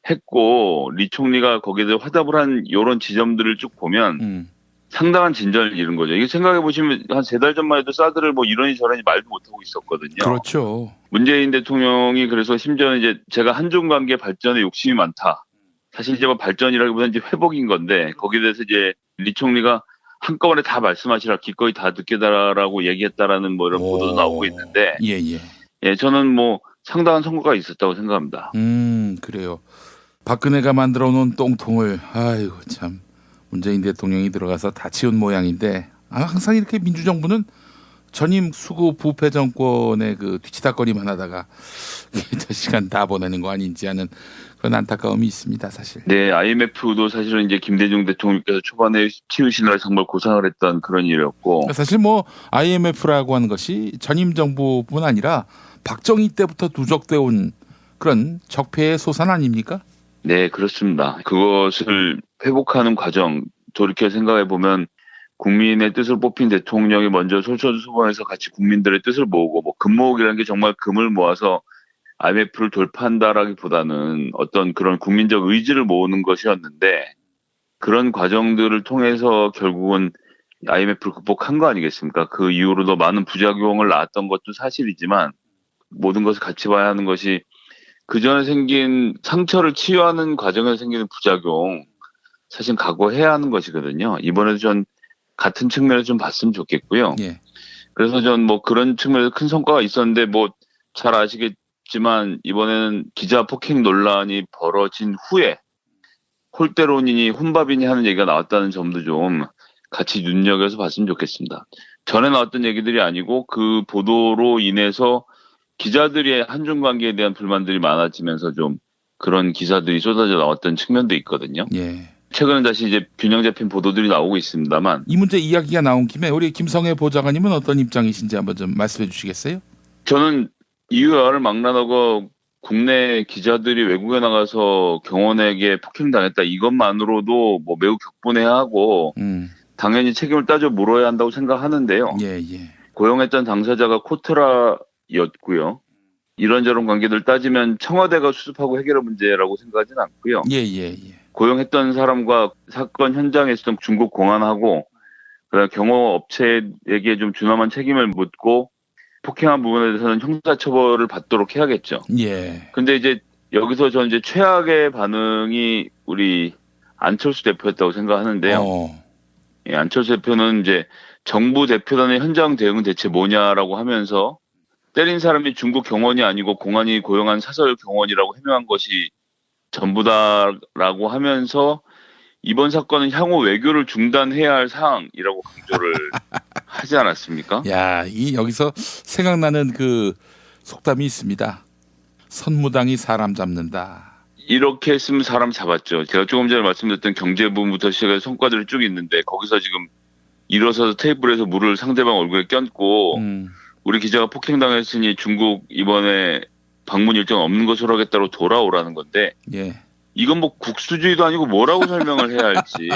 했고, 리 총리가 거기에 대해 화답을 한 이런 지점들을 쭉 보면 상당한 진전을 이룬 거죠. 이게 생각해 보시면 한 3달 전만 해도 사드를 뭐 이러니 저러니 말도 못하고 있었거든요. 그렇죠. 문재인 대통령이 그래서 심지어는 이제 제가 한중 관계 발전에 욕심이 많다. 사실 이제 뭐 발전이라기보다는 이제 회복인 건데, 거기에 대해서 이제 리 총리가 한꺼번에 다 말씀하시라, 기꺼이 다 듣겠다라고 얘기했다라는 뭐 이런 보도도 나오고 있는데, 예, 저는 뭐 상당한 성과가 있었다고 생각합니다. 그래요. 박근혜가 만들어 놓은 똥통을, 아이고 참, 문재인 대통령이 들어가서 다 치운 모양인데, 항상 이렇게 민주정부는 전임 수구 부패 정권의 그 뒤치다거리만 하다가 저 시간 다 보내는 거 아닌지 하는 그런 안타까움이 있습니다, 사실. 네, IMF도 사실은 이제 김대중 대통령께서 초반에 치우시느라 정말 고생을 했던 그런 일이었고. 사실 뭐 IMF라고 하는 것이 전임 정부뿐 아니라 박정희 때부터 누적되어 온 그런 적폐의 소산 아닙니까? 네, 그렇습니다. 그것을 회복하는 과정, 돌이켜 생각해 보면 국민의 뜻을 뽑힌 대통령이 먼저 솔선수범해서 같이 국민들의 뜻을 모으고, 뭐 금모으기라는 게 정말 금을 모아서 IMF를 돌파한다라기보다는 어떤 그런 국민적 의지를 모으는 것이었는데, 그런 과정들을 통해서 결국은 IMF를 극복한 거 아니겠습니까? 그 이후로도 많은 부작용을 낳았던 것도 사실이지만, 모든 것을 같이 봐야 하는 것이 그 전에 생긴 상처를 치유하는 과정에서 생기는 부작용, 사실 각오해야 하는 것이거든요. 이번에도 전 같은 측면에서 좀 봤으면 좋겠고요. 예. 그래서 전 뭐 그런 측면에서 큰 성과가 있었는데, 뭐 잘 아시겠지만 이번에는 기자 폭행 논란이 벌어진 후에 홀대론이니 혼밥이니 하는 얘기가 나왔다는 점도 좀 같이 눈여겨서 봤으면 좋겠습니다. 전에 나왔던 얘기들이 아니고 그 보도로 인해서 기자들의 한중 관계에 대한 불만들이 많아지면서 좀 그런 기사들이 쏟아져 나왔던 측면도 있거든요. 예. 최근에 다시 이제 균형 잡힌 보도들이 나오고 있습니다만, 이 문제 이야기가 나온 김에 우리 김성애 보좌관님은 어떤 입장이신지 한번 좀 말씀해 주시겠어요? 저는 이유를 막론하고 국내 기자들이 외국에 나가서 경원에게 폭행당했다, 이것만으로도 뭐 매우 격분해하고 당연히 책임을 따져 물어야 한다고 생각하는데요. 고용했던 당사자가 코트라였고요. 이런저런 관계들 따지면 청와대가 수습하고 해결할 문제라고 생각하지는 않고요. 고용했던 사람과 사건 현장에 있었던 중국 공안하고 그다음에 경호업체에게 좀 준엄한 책임을 묻고 폭행한 부분에 대해서는 형사처벌을 받도록 해야겠죠. 근데 이제 여기서 저는 이제 최악의 반응이 우리 안철수 대표였다고 생각하는데요. 예, 안철수 대표는 이제 정부 대표단의 현장 대응은 대체 뭐냐라고 하면서 때린 사람이 중국 경원이 아니고 공안이 고용한 사설 경원이라고 해명한 것이 전부다라고 하면서 이번 사건은 향후 외교를 중단해야 할 사항이라고 강조를 하지 않았습니까? 야, 여기서 생각나는 그 속담이 있습니다. 선무당이 사람 잡는다. 이렇게 했으면 사람 잡았죠. 제가 조금 전에 말씀드렸던 경제 부분부터 시작해서 성과들이 쭉 있는데, 거기서 지금 일어서서 테이블에서 물을 상대방 얼굴에 껴안고 우리 기자가 폭행당했으니 중국 이번에 방문 일정 없는 것으로 하겠다고 돌아오라는 건데 예. 이건 뭐 국수주의도 아니고 뭐라고 설명을 해야 할지.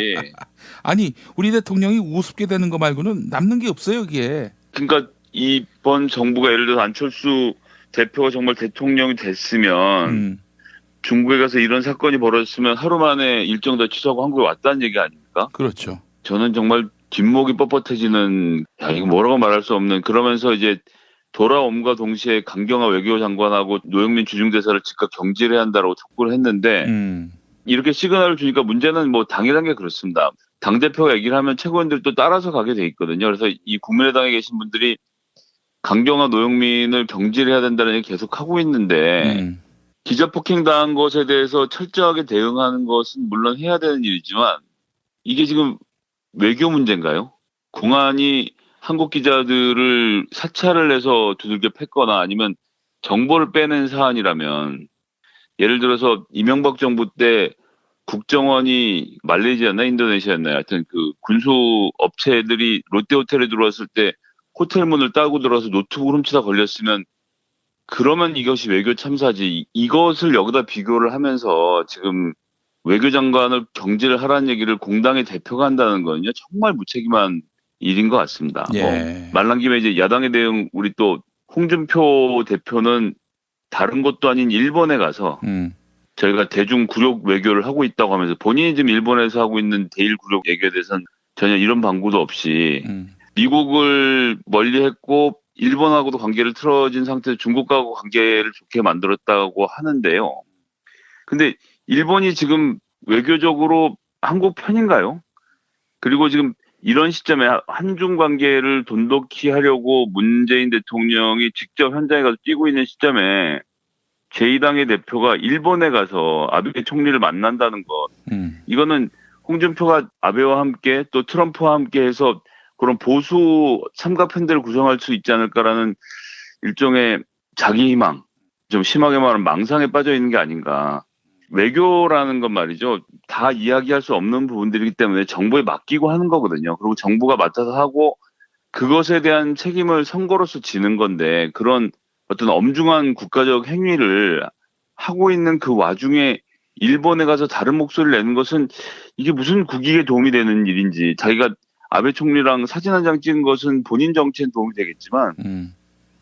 아니 우리 대통령이 우습게 되는 거 말고는 남는 게 없어요 이게. 그러니까 이번 정부가 예를 들어서 안철수 대표가 정말 대통령이 됐으면 중국에 가서 이런 사건이 벌어졌으면 하루 만에 일정 다 취소하고 한국에 왔다는 얘기 아닙니까? 그렇죠. 저는 정말 뒷목이 뻣뻣해지는, 야, 이거 뭐라고 말할 수 없는, 그러면서 이제 돌아옴과 동시에 강경화 외교장관하고 노영민 주중대사를 즉각 경질해야 한다고 촉구를 했는데, 이렇게 시그널을 주니까 문제는 뭐 당이란 게 그렇습니다. 당대표가 얘기를 하면 최고위원들이 또 따라서 가게 돼 있거든요. 그래서 이 국민의당에 계신 분들이 강경화 노영민을 경질해야 된다는 얘기 계속 하고 있는데, 기자폭행 당한 것에 대해서 철저하게 대응하는 것은 물론 해야 되는 일이지만, 이게 지금 외교 문제인가요? 공안이 한국 기자들을 사찰을 해서 두들겨 팼거나 아니면 정보를 빼낸 사안이라면, 예를 들어서 이명박 정부 때 국정원이 말레이시아나 인도네시아였나요? 하여튼 그 군수 업체들이 롯데호텔에 들어왔을 때 호텔 문을 따고 들어와서 노트북을 훔치다 걸렸으면 그러면 이것이 외교 참사지. 이것을 여기다 비교를 하면서 지금 외교장관을 경질을 하라는 얘기를 공당의 대표가 한다는 거는요. 정말 무책임한 일인 것 같습니다. 예. 말란 김에 이제 야당의 대응, 우리 또 홍준표 대표는 다른 곳도 아닌 일본에 가서 저희가 대중 굴욕 외교를 하고 있다고 하면서 본인이 지금 일본에서 하고 있는 대일 굴욕 외교에 대해서는 전혀 이런 방구도 없이 미국을 멀리했고 일본하고도 관계를 틀어진 상태에서 중국하고 관계를 좋게 만들었다고 하는데요. 근데 일본이 지금 외교적으로 한국 편인가요? 그리고 지금 이런 시점에 한중 관계를 돈독히 하려고 문재인 대통령이 직접 현장에 가서 뛰고 있는 시점에 제2당의 대표가 일본에 가서 아베 총리를 만난다는 것. 이거는 홍준표가 아베와 함께 또 트럼프와 함께 해서 그런 보수 삼각편대를 구성할 수 있지 않을까라는 일종의 자기 희망, 좀 심하게 말하면 망상에 빠져 있는 게 아닌가. 외교라는 건 말이죠. 다 이야기할 수 없는 부분들이기 때문에 정부에 맡기고 하는 거거든요. 그리고 정부가 맡아서 하고 그것에 대한 책임을 선거로서 지는 건데 그런 어떤 엄중한 국가적 행위를 하고 있는 그 와중에 일본에 가서 다른 목소리를 내는 것은 이게 무슨 국익에 도움이 되는 일인지, 자기가 아베 총리랑 사진 한 장 찍은 것은 본인 정치에 도움이 되겠지만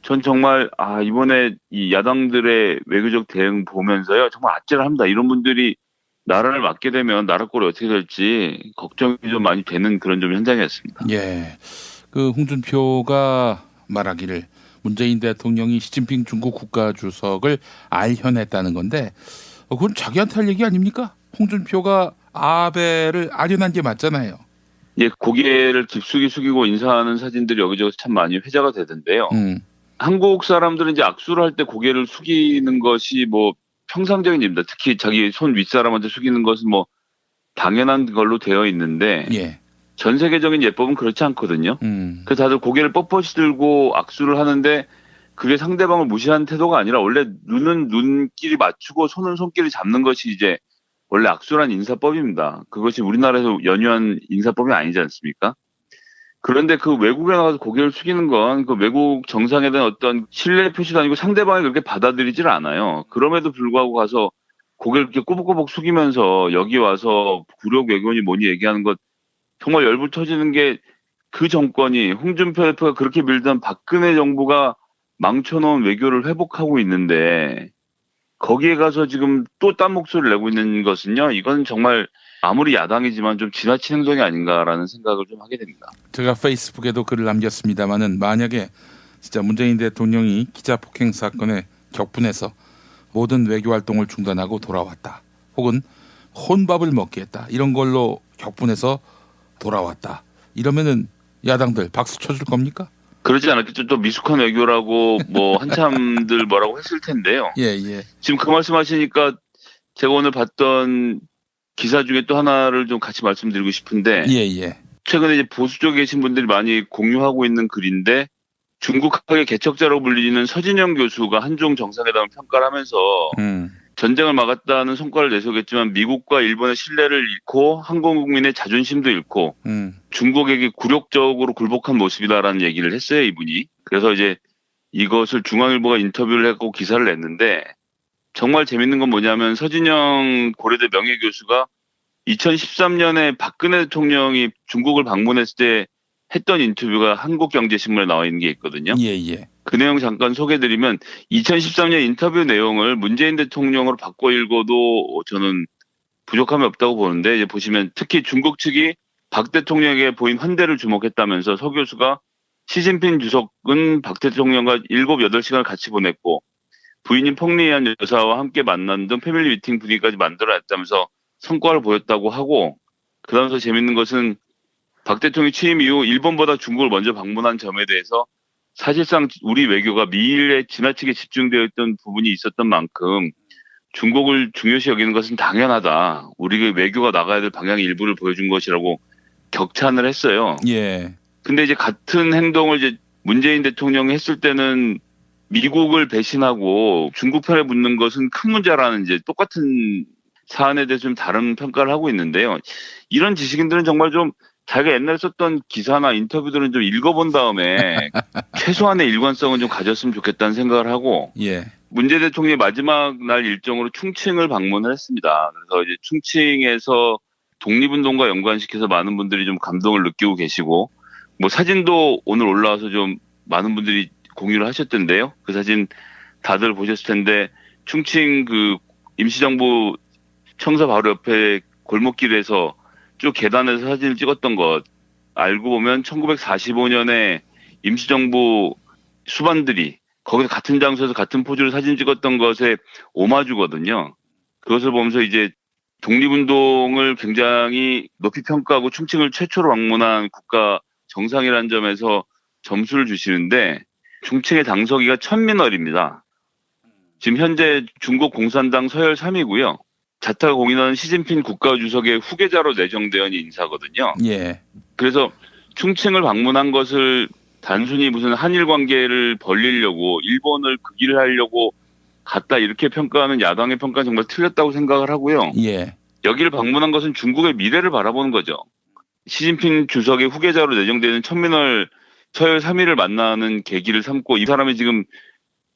전 정말 이번에 이 야당들의 외교적 대응 보면서요 정말 아찔합니다. 이런 분들이 나라를 맡게 되면 나라 꼴이 어떻게 될지 걱정이 좀 많이 되는 그런 좀 현장이었습니다. 예, 그 홍준표가 말하기를 문재인 대통령이 시진핑 중국 국가주석을 알현했다는 건데 그건 자기한테 할 얘기 아닙니까? 홍준표가 아베를 알현한 게 맞잖아요. 예, 고개를 깊숙이 숙이고 인사하는 사진들이 여기저기서 참 많이 회자가 되던데요. 한국 사람들은 이제 악수를 할 때 고개를 숙이는 것이 뭐 평상적인 일입니다. 특히 자기 손 윗사람한테 숙이는 것은 뭐 당연한 걸로 되어 있는데 예. 전 세계적인 예법은 그렇지 않거든요. 그래서 다들 고개를 뻣뻣이 들고 악수를 하는데 그게 상대방을 무시하는 태도가 아니라 원래 눈은 눈끼리 맞추고 손은 손끼리 잡는 것이 이제 원래 악수란 인사법입니다. 그것이 우리나라에서 연유한 인사법이 아니지 않습니까? 그런데 그 외국에 나가서 고개를 숙이는 건 그 외국 정상에 대한 어떤 신뢰 표시도 아니고 상대방이 그렇게 받아들이질 않아요. 그럼에도 불구하고 가서 고개를 이렇게 꼬북꼬북 숙이면서 여기 와서 굴욕 외교니 뭐니 얘기하는 것 정말 열불 터지는 게 그 정권이 홍준표 대표가 그렇게 밀던 박근혜 정부가 망쳐놓은 외교를 회복하고 있는데 거기에 가서 지금 또 딴 목소리를 내고 있는 것은요. 이건 정말 아무리 야당이지만 좀 지나친 행동이 아닌가라는 생각을 좀 하게 됩니다. 제가 페이스북에도 글을 남겼습니다마는 만약에 진짜 문재인 대통령이 기자 폭행 사건에 격분해서 모든 외교 활동을 중단하고 돌아왔다. 혹은 혼밥을 먹겠다. 이런 걸로 격분해서 돌아왔다. 이러면은 야당들 박수 쳐줄 겁니까? 그러지 않았겠죠. 또 미숙한 외교라고 뭐 한참들 뭐라고 했을 텐데요. 예. 지금 그 말씀하시니까 제가 오늘 봤던 기사 중에 또 하나를 좀 같이 말씀드리고 싶은데 예. 최근에 이제 보수 쪽에 계신 분들이 많이 공유하고 있는 글인데 중국학의 개척자로 불리는 서진영 교수가 한중 정상회담을 평가를 하면서 전쟁을 막았다는 성과를 내세우겠지만 미국과 일본의 신뢰를 잃고 한국 국민의 자존심도 잃고 중국에게 굴욕적으로 굴복한 모습이다라는 얘기를 했어요, 이분이. 그래서 이제 이것을 중앙일보가 인터뷰를 했고 기사를 냈는데 정말 재밌는 건 뭐냐면 서진영 고려대 명예교수가 2013년에 박근혜 대통령이 중국을 방문했을 때 했던 인터뷰가 한국경제신문에 나와 있는 게 있거든요. 예. 그 내용 잠깐 소개해드리면 2013년 인터뷰 내용을 문재인 대통령으로 바꿔 읽어도 저는 부족함이 없다고 보는데 이제 보시면 특히 중국 측이 박 대통령에게 보인 환대를 주목했다면서 서 교수가 시진핑 주석은 박 대통령과 7, 8시간을 같이 보냈고 부인인 펑리한 여사와 함께 만난 등 패밀리 미팅 분위기까지 만들어냈다면서 성과를 보였다고 하고 그다음서 재밌는 것은 박 대통령이 취임 이후 일본보다 중국을 먼저 방문한 점에 대해서 사실상 우리 외교가 미일에 지나치게 집중되어 있던 부분이 있었던 만큼 중국을 중요시 여기는 것은 당연하다. 우리 외교가 나가야 될 방향의 일부를 보여준 것이라고 격찬을 했어요. 예. 근데 이제 같은 행동을 이제 문재인 대통령이 했을 때는 미국을 배신하고 중국 편에 붙는 것은 큰 문제라는 이제 똑같은 사안에 대해서 좀 다른 평가를 하고 있는데요. 이런 지식인들은 정말 좀 자기가 옛날에 썼던 기사나 인터뷰들은 좀 읽어본 다음에 최소한의 일관성은 좀 가졌으면 좋겠다는 생각을 하고 예. 문재인 대통령이 마지막 날 일정으로 충칭을 방문을 했습니다. 그래서 이제 충칭에서 독립운동과 연관시켜서 많은 분들이 좀 감동을 느끼고 계시고 뭐 사진도 오늘 올라와서 좀 많은 분들이 공유를 하셨던데요. 그 사진 다들 보셨을 텐데 충칭 그 임시정부 청사 바로 옆에 골목길에서 쭉 계단에서 사진을 찍었던 것 알고 보면 1945년에 임시정부 수반들이 거기서 같은 장소에서 같은 포즈로 사진 찍었던 것에 오마주거든요. 그것을 보면서 이제 독립운동을 굉장히 높이 평가하고 충칭을 최초로 방문한 국가 정상이라는 점에서 점수를 주시는데 충칭의 당서기가 천민월입니다. 지금 현재 중국 공산당 서열 3위고요. 자타가 공인하는 시진핑 국가주석의 후계자로 내정되어 있는 인사거든요. 예. 그래서 충칭을 방문한 것을 단순히 무슨 한일 관계를 벌리려고 일본을 극일을 하려고 갔다 이렇게 평가하는 야당의 평가는 정말 틀렸다고 생각을 하고요. 예. 여기를 방문한 것은 중국의 미래를 바라보는 거죠. 시진핑 주석의 후계자로 내정되는 천민월 서열 3위를 만나는 계기를 삼고 이 사람이 지금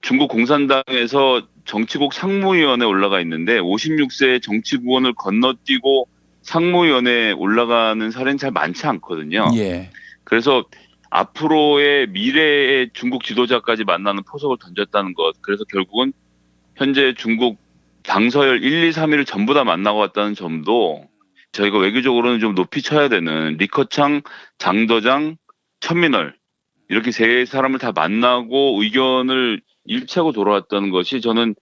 중국 공산당에서 정치국 상무위원회에 올라가 있는데 56세 정치구원을 건너뛰고 상무위원회에 올라가는 사례는 잘 많지 않거든요. 예. 그래서 앞으로의 미래의 중국 지도자까지 만나는 포석을 던졌다는 것. 그래서 결국은 현재 중국 당서열 1, 2, 3위를 전부 다 만나고 왔다는 점도 저희가 외교적으로는 좀 높이 쳐야 되는 리커창, 장더장, 천민월 이렇게 세 사람을 다 만나고 의견을 일치하고 돌아왔다는 것이 저는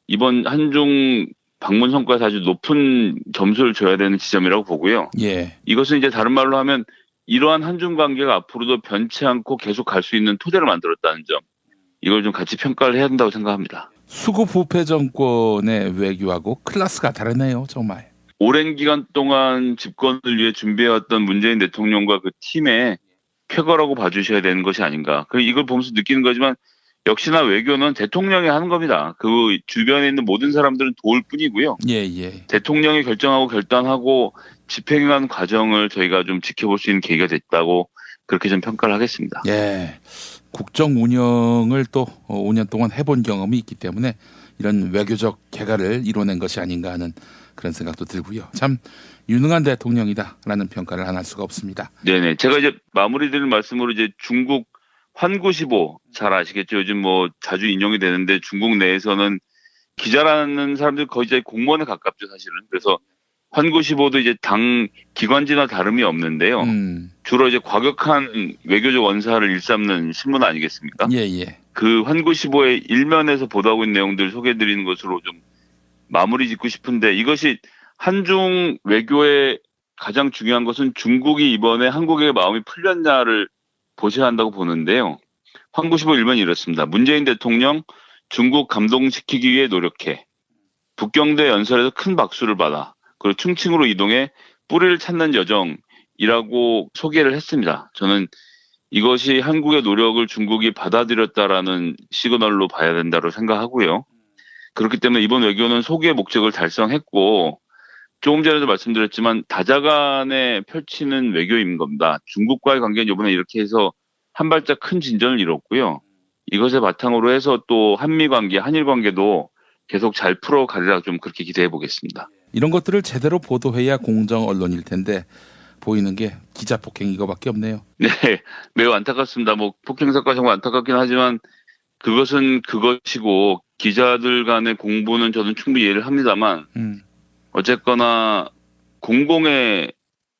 이번 한중 방문 성과에서 아주 높은 점수를 줘야 되는 지점이라고 보고요. 예. 이것은 이제 다른 말로 하면 이러한 한중 관계가 앞으로도 변치 않고 계속 갈 수 있는 토대를 만들었다는 점. 이걸 좀 같이 평가를 해야 된다고 생각합니다. 수구 부패 정권의 외교하고 클래스가 다르네요, 정말. 오랜 기간 동안 집권을 위해 준비해왔던 문재인 대통령과 그 팀의 쾌거라고 봐주셔야 되는 것이 아닌가. 이걸 보면서 느끼는 거지만 역시나 외교는 대통령이 하는 겁니다. 그 주변에 있는 모든 사람들은 도울 뿐이고요. 예. 대통령이 결정하고 결단하고 집행하는 과정을 저희가 좀 지켜볼 수 있는 계기가 됐다고 그렇게 좀 평가를 하겠습니다. 예. 국정 운영을 또 5년 동안 해본 경험이 있기 때문에 이런 외교적 개가를 이뤄낸 것이 아닌가 하는 그런 생각도 들고요. 참 유능한 대통령이다라는 평가를 안 할 수가 없습니다. 네네. 제가 이제 마무리 드릴 말씀으로 이제 중국 환구시보 잘 아시겠죠? 요즘 뭐 자주 인용이 되는데 중국 내에서는 기자라는 사람들 거의 이제 공무원에 가깝죠, 사실은. 그래서 환구시보도 이제 당 기관지나 다름이 없는데요. 주로 이제 과격한 외교적 원사를 일삼는 신문 아니겠습니까? 예. 그 환구시보의 일면에서 보도하고 있는 내용들을 소개해드리는 것으로 좀 마무리 짓고 싶은데 이것이 한중 외교의 가장 중요한 것은 중국이 이번에 한국의 마음이 풀렸냐를 보셔야 한다고 보는데요. 환구시보 일면이 이렇습니다. 문재인 대통령 중국 감동시키기 위해 노력해. 북경대 연설에서 큰 박수를 받아. 그리고 충칭으로 이동해 뿌리를 찾는 여정이라고 소개를 했습니다. 저는 이것이 한국의 노력을 중국이 받아들였다라는 시그널로 봐야 된다고 생각하고요. 그렇기 때문에 이번 외교는 소기의 목적을 달성했고 조금 전에도 말씀드렸지만 다자간에 펼치는 외교인 겁니다. 중국과의 관계는 이번에 이렇게 해서 한 발짝 큰 진전을 이뤘고요. 이것을 바탕으로 해서 또 한미 관계, 한일 관계도 계속 잘 풀어가리라 좀 그렇게 기대해 보겠습니다. 이런 것들을 제대로 보도해야 공정 언론일 텐데 보이는 게 기자 폭행 이거밖에 없네요. 네, 매우 안타깝습니다. 뭐 폭행 사건 정말 안타깝긴 하지만 그것은 그것이고 기자들 간의 공부는 저는 충분히 이해를 합니다만 어쨌거나 공공의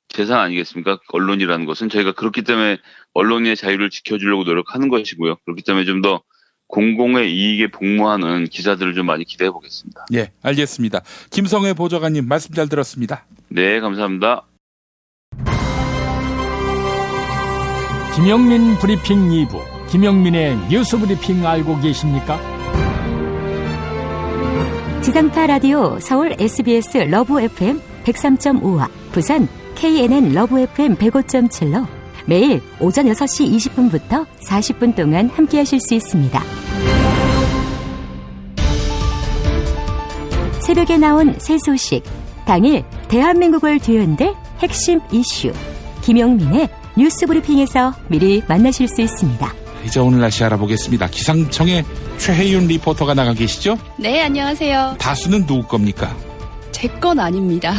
재산 아니겠습니까? 언론이라는 것은 저희가 그렇기 때문에 언론의 자유를 지켜주려고 노력하는 것이고요. 그렇기 때문에 좀 더 공공의 이익에 복무하는 기자들을 좀 많이 기대해 보겠습니다. 예, 알겠습니다. 김성회 보좌관님 말씀 잘 들었습니다. 네, 감사합니다. 김영민 브리핑 2부, 김영민의 뉴스 브리핑 알고 계십니까? 지상파 라디오 서울 SBS 러브 FM 103.5와 부산 KNN 러브 FM 105.7로 매일 오전 6시 20분부터 40분 동안 함께하실 수 있습니다. 새벽에 나온 새 소식, 당일 대한민국을 뒤흔들 핵심 이슈, 김영민의 뉴스 브리핑에서 미리 만나실 수 있습니다. 이제 오늘 날씨 알아보겠습니다. 기상청의 최혜윤 리포터가 나가 계시죠? 네, 안녕하세요. 다수는 누구 겁니까? 제 건 아닙니다.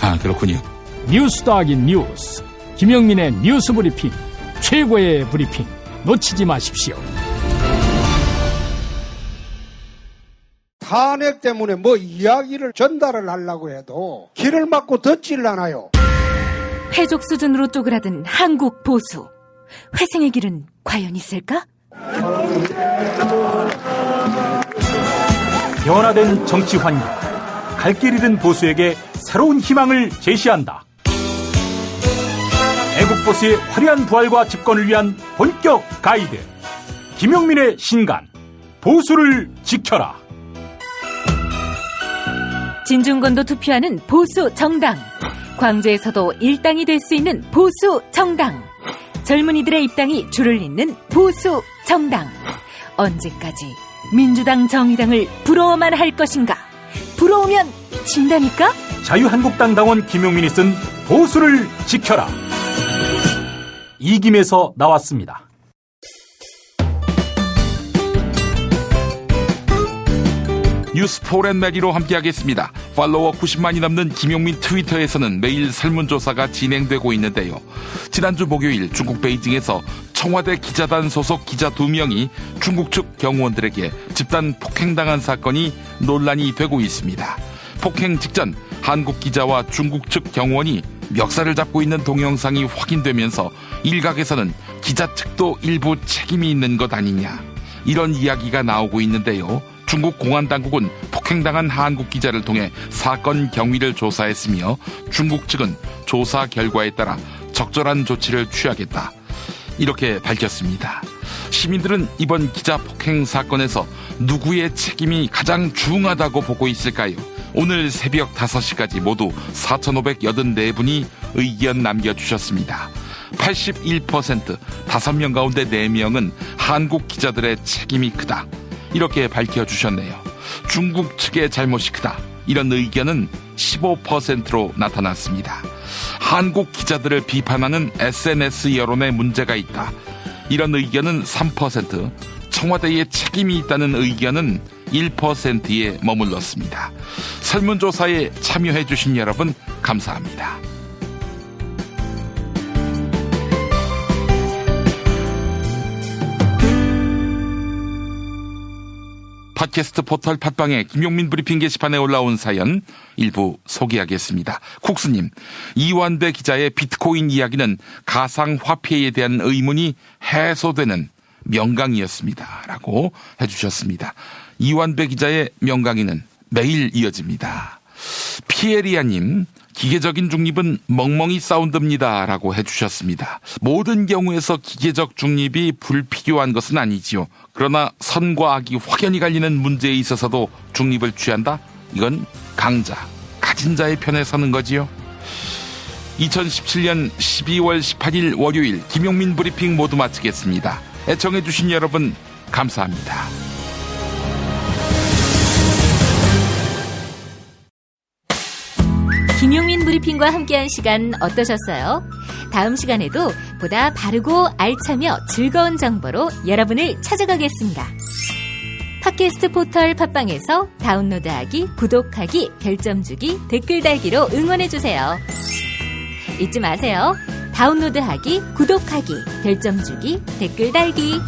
아, 그렇군요. 뉴스 더하기 뉴스, 김영민의 뉴스 브리핑, 최고의 브리핑 놓치지 마십시오. 탄핵 때문에 뭐 이야기를 전달을 하려고 해도 길을 막고 듣질 않아요. 회족 수준으로 쪼그라든 한국 보수. 회생의 길은 과연 있을까? 변화된 정치 환경, 갈 길 잃은 보수에게 새로운 희망을 제시한다. 애국 보수의 화려한 부활과 집권을 위한 본격 가이드, 김영민의 신간, 보수를 지켜라. 진중권도 투표하는 보수 정당, 광주에서도 일당이 될 수 있는 보수 정당, 젊은이들의 입당이 줄을 잇는 보수 정당. 언제까지 민주당 정의당을 부러워만 할 것인가? 부러우면 진다니까? 자유한국당 당원 김용민이 쓴 보수를 지켜라. 이김에서 나왔습니다. 뉴스 포렌메리로 함께하겠습니다. 팔로워 90만이 넘는 김용민 트위터에서는 매일 설문조사가 진행되고 있는데요. 지난주 목요일 중국 베이징에서 청와대 기자단 소속 기자 2명이 중국 측 경호원들에게 집단 폭행당한 사건이 논란이 되고 있습니다. 폭행 직전 한국 기자와 중국 측 경호원이 멱살을 잡고 있는 동영상이 확인되면서 일각에서는 기자 측도 일부 책임이 있는 것 아니냐, 이런 이야기가 나오고 있는데요. 중국 공안당국은 폭행당한 한국 기자를 통해 사건 경위를 조사했으며 중국 측은 조사 결과에 따라 적절한 조치를 취하겠다, 이렇게 밝혔습니다. 시민들은 이번 기자 폭행 사건에서 누구의 책임이 가장 중하다고 보고 있을까요? 오늘 새벽 5시까지 모두 4,584분이 의견 남겨주셨습니다. 81%, 5명 가운데 4명은 한국 기자들의 책임이 크다, 이렇게 밝혀주셨네요. 중국 측의 잘못이 크다, 이런 의견은 15%로 나타났습니다. 한국 기자들을 비판하는 SNS 여론에 문제가 있다, 이런 의견은 3%, 청와대에 책임이 있다는 의견은 1%에 머물렀습니다. 설문조사에 참여해주신 여러분 감사합니다. 팟캐스트 포털 팟빵에 김용민 브리핑 게시판에 올라온 사연 일부 소개하겠습니다. 쿡스님, 이완배 기자의 비트코인 이야기는 가상화폐에 대한 의문이 해소되는 명강이었습니다, 라고 해주셨습니다. 이완배 기자의 명강의는 매일 이어집니다. 피에리아님, 기계적인 중립은 멍멍이 사운드입니다, 라고 해주셨습니다. 모든 경우에서 기계적 중립이 불필요한 것은 아니지요. 그러나 선과 악이 확연히 갈리는 문제에 있어서도 중립을 취한다? 이건 강자, 가진 자의 편에 서는 거지요. 2017년 12월 18일 월요일 김용민 브리핑 모두 마치겠습니다. 애청해주신 여러분 감사합니다. 김용민 브리핑 브리핑과 함께한 시간 어떠셨어요? 다음 시간에도 보다 바르고 알차며 즐거운 정보로 여러분을 찾아가겠습니다. 팟캐스트 포털 팟빵에서 다운로드하기, 구독하기, 별점 주기, 댓글 달기로 응원해주세요. 잊지 마세요. 다운로드하기, 구독하기, 별점 주기, 댓글 달기.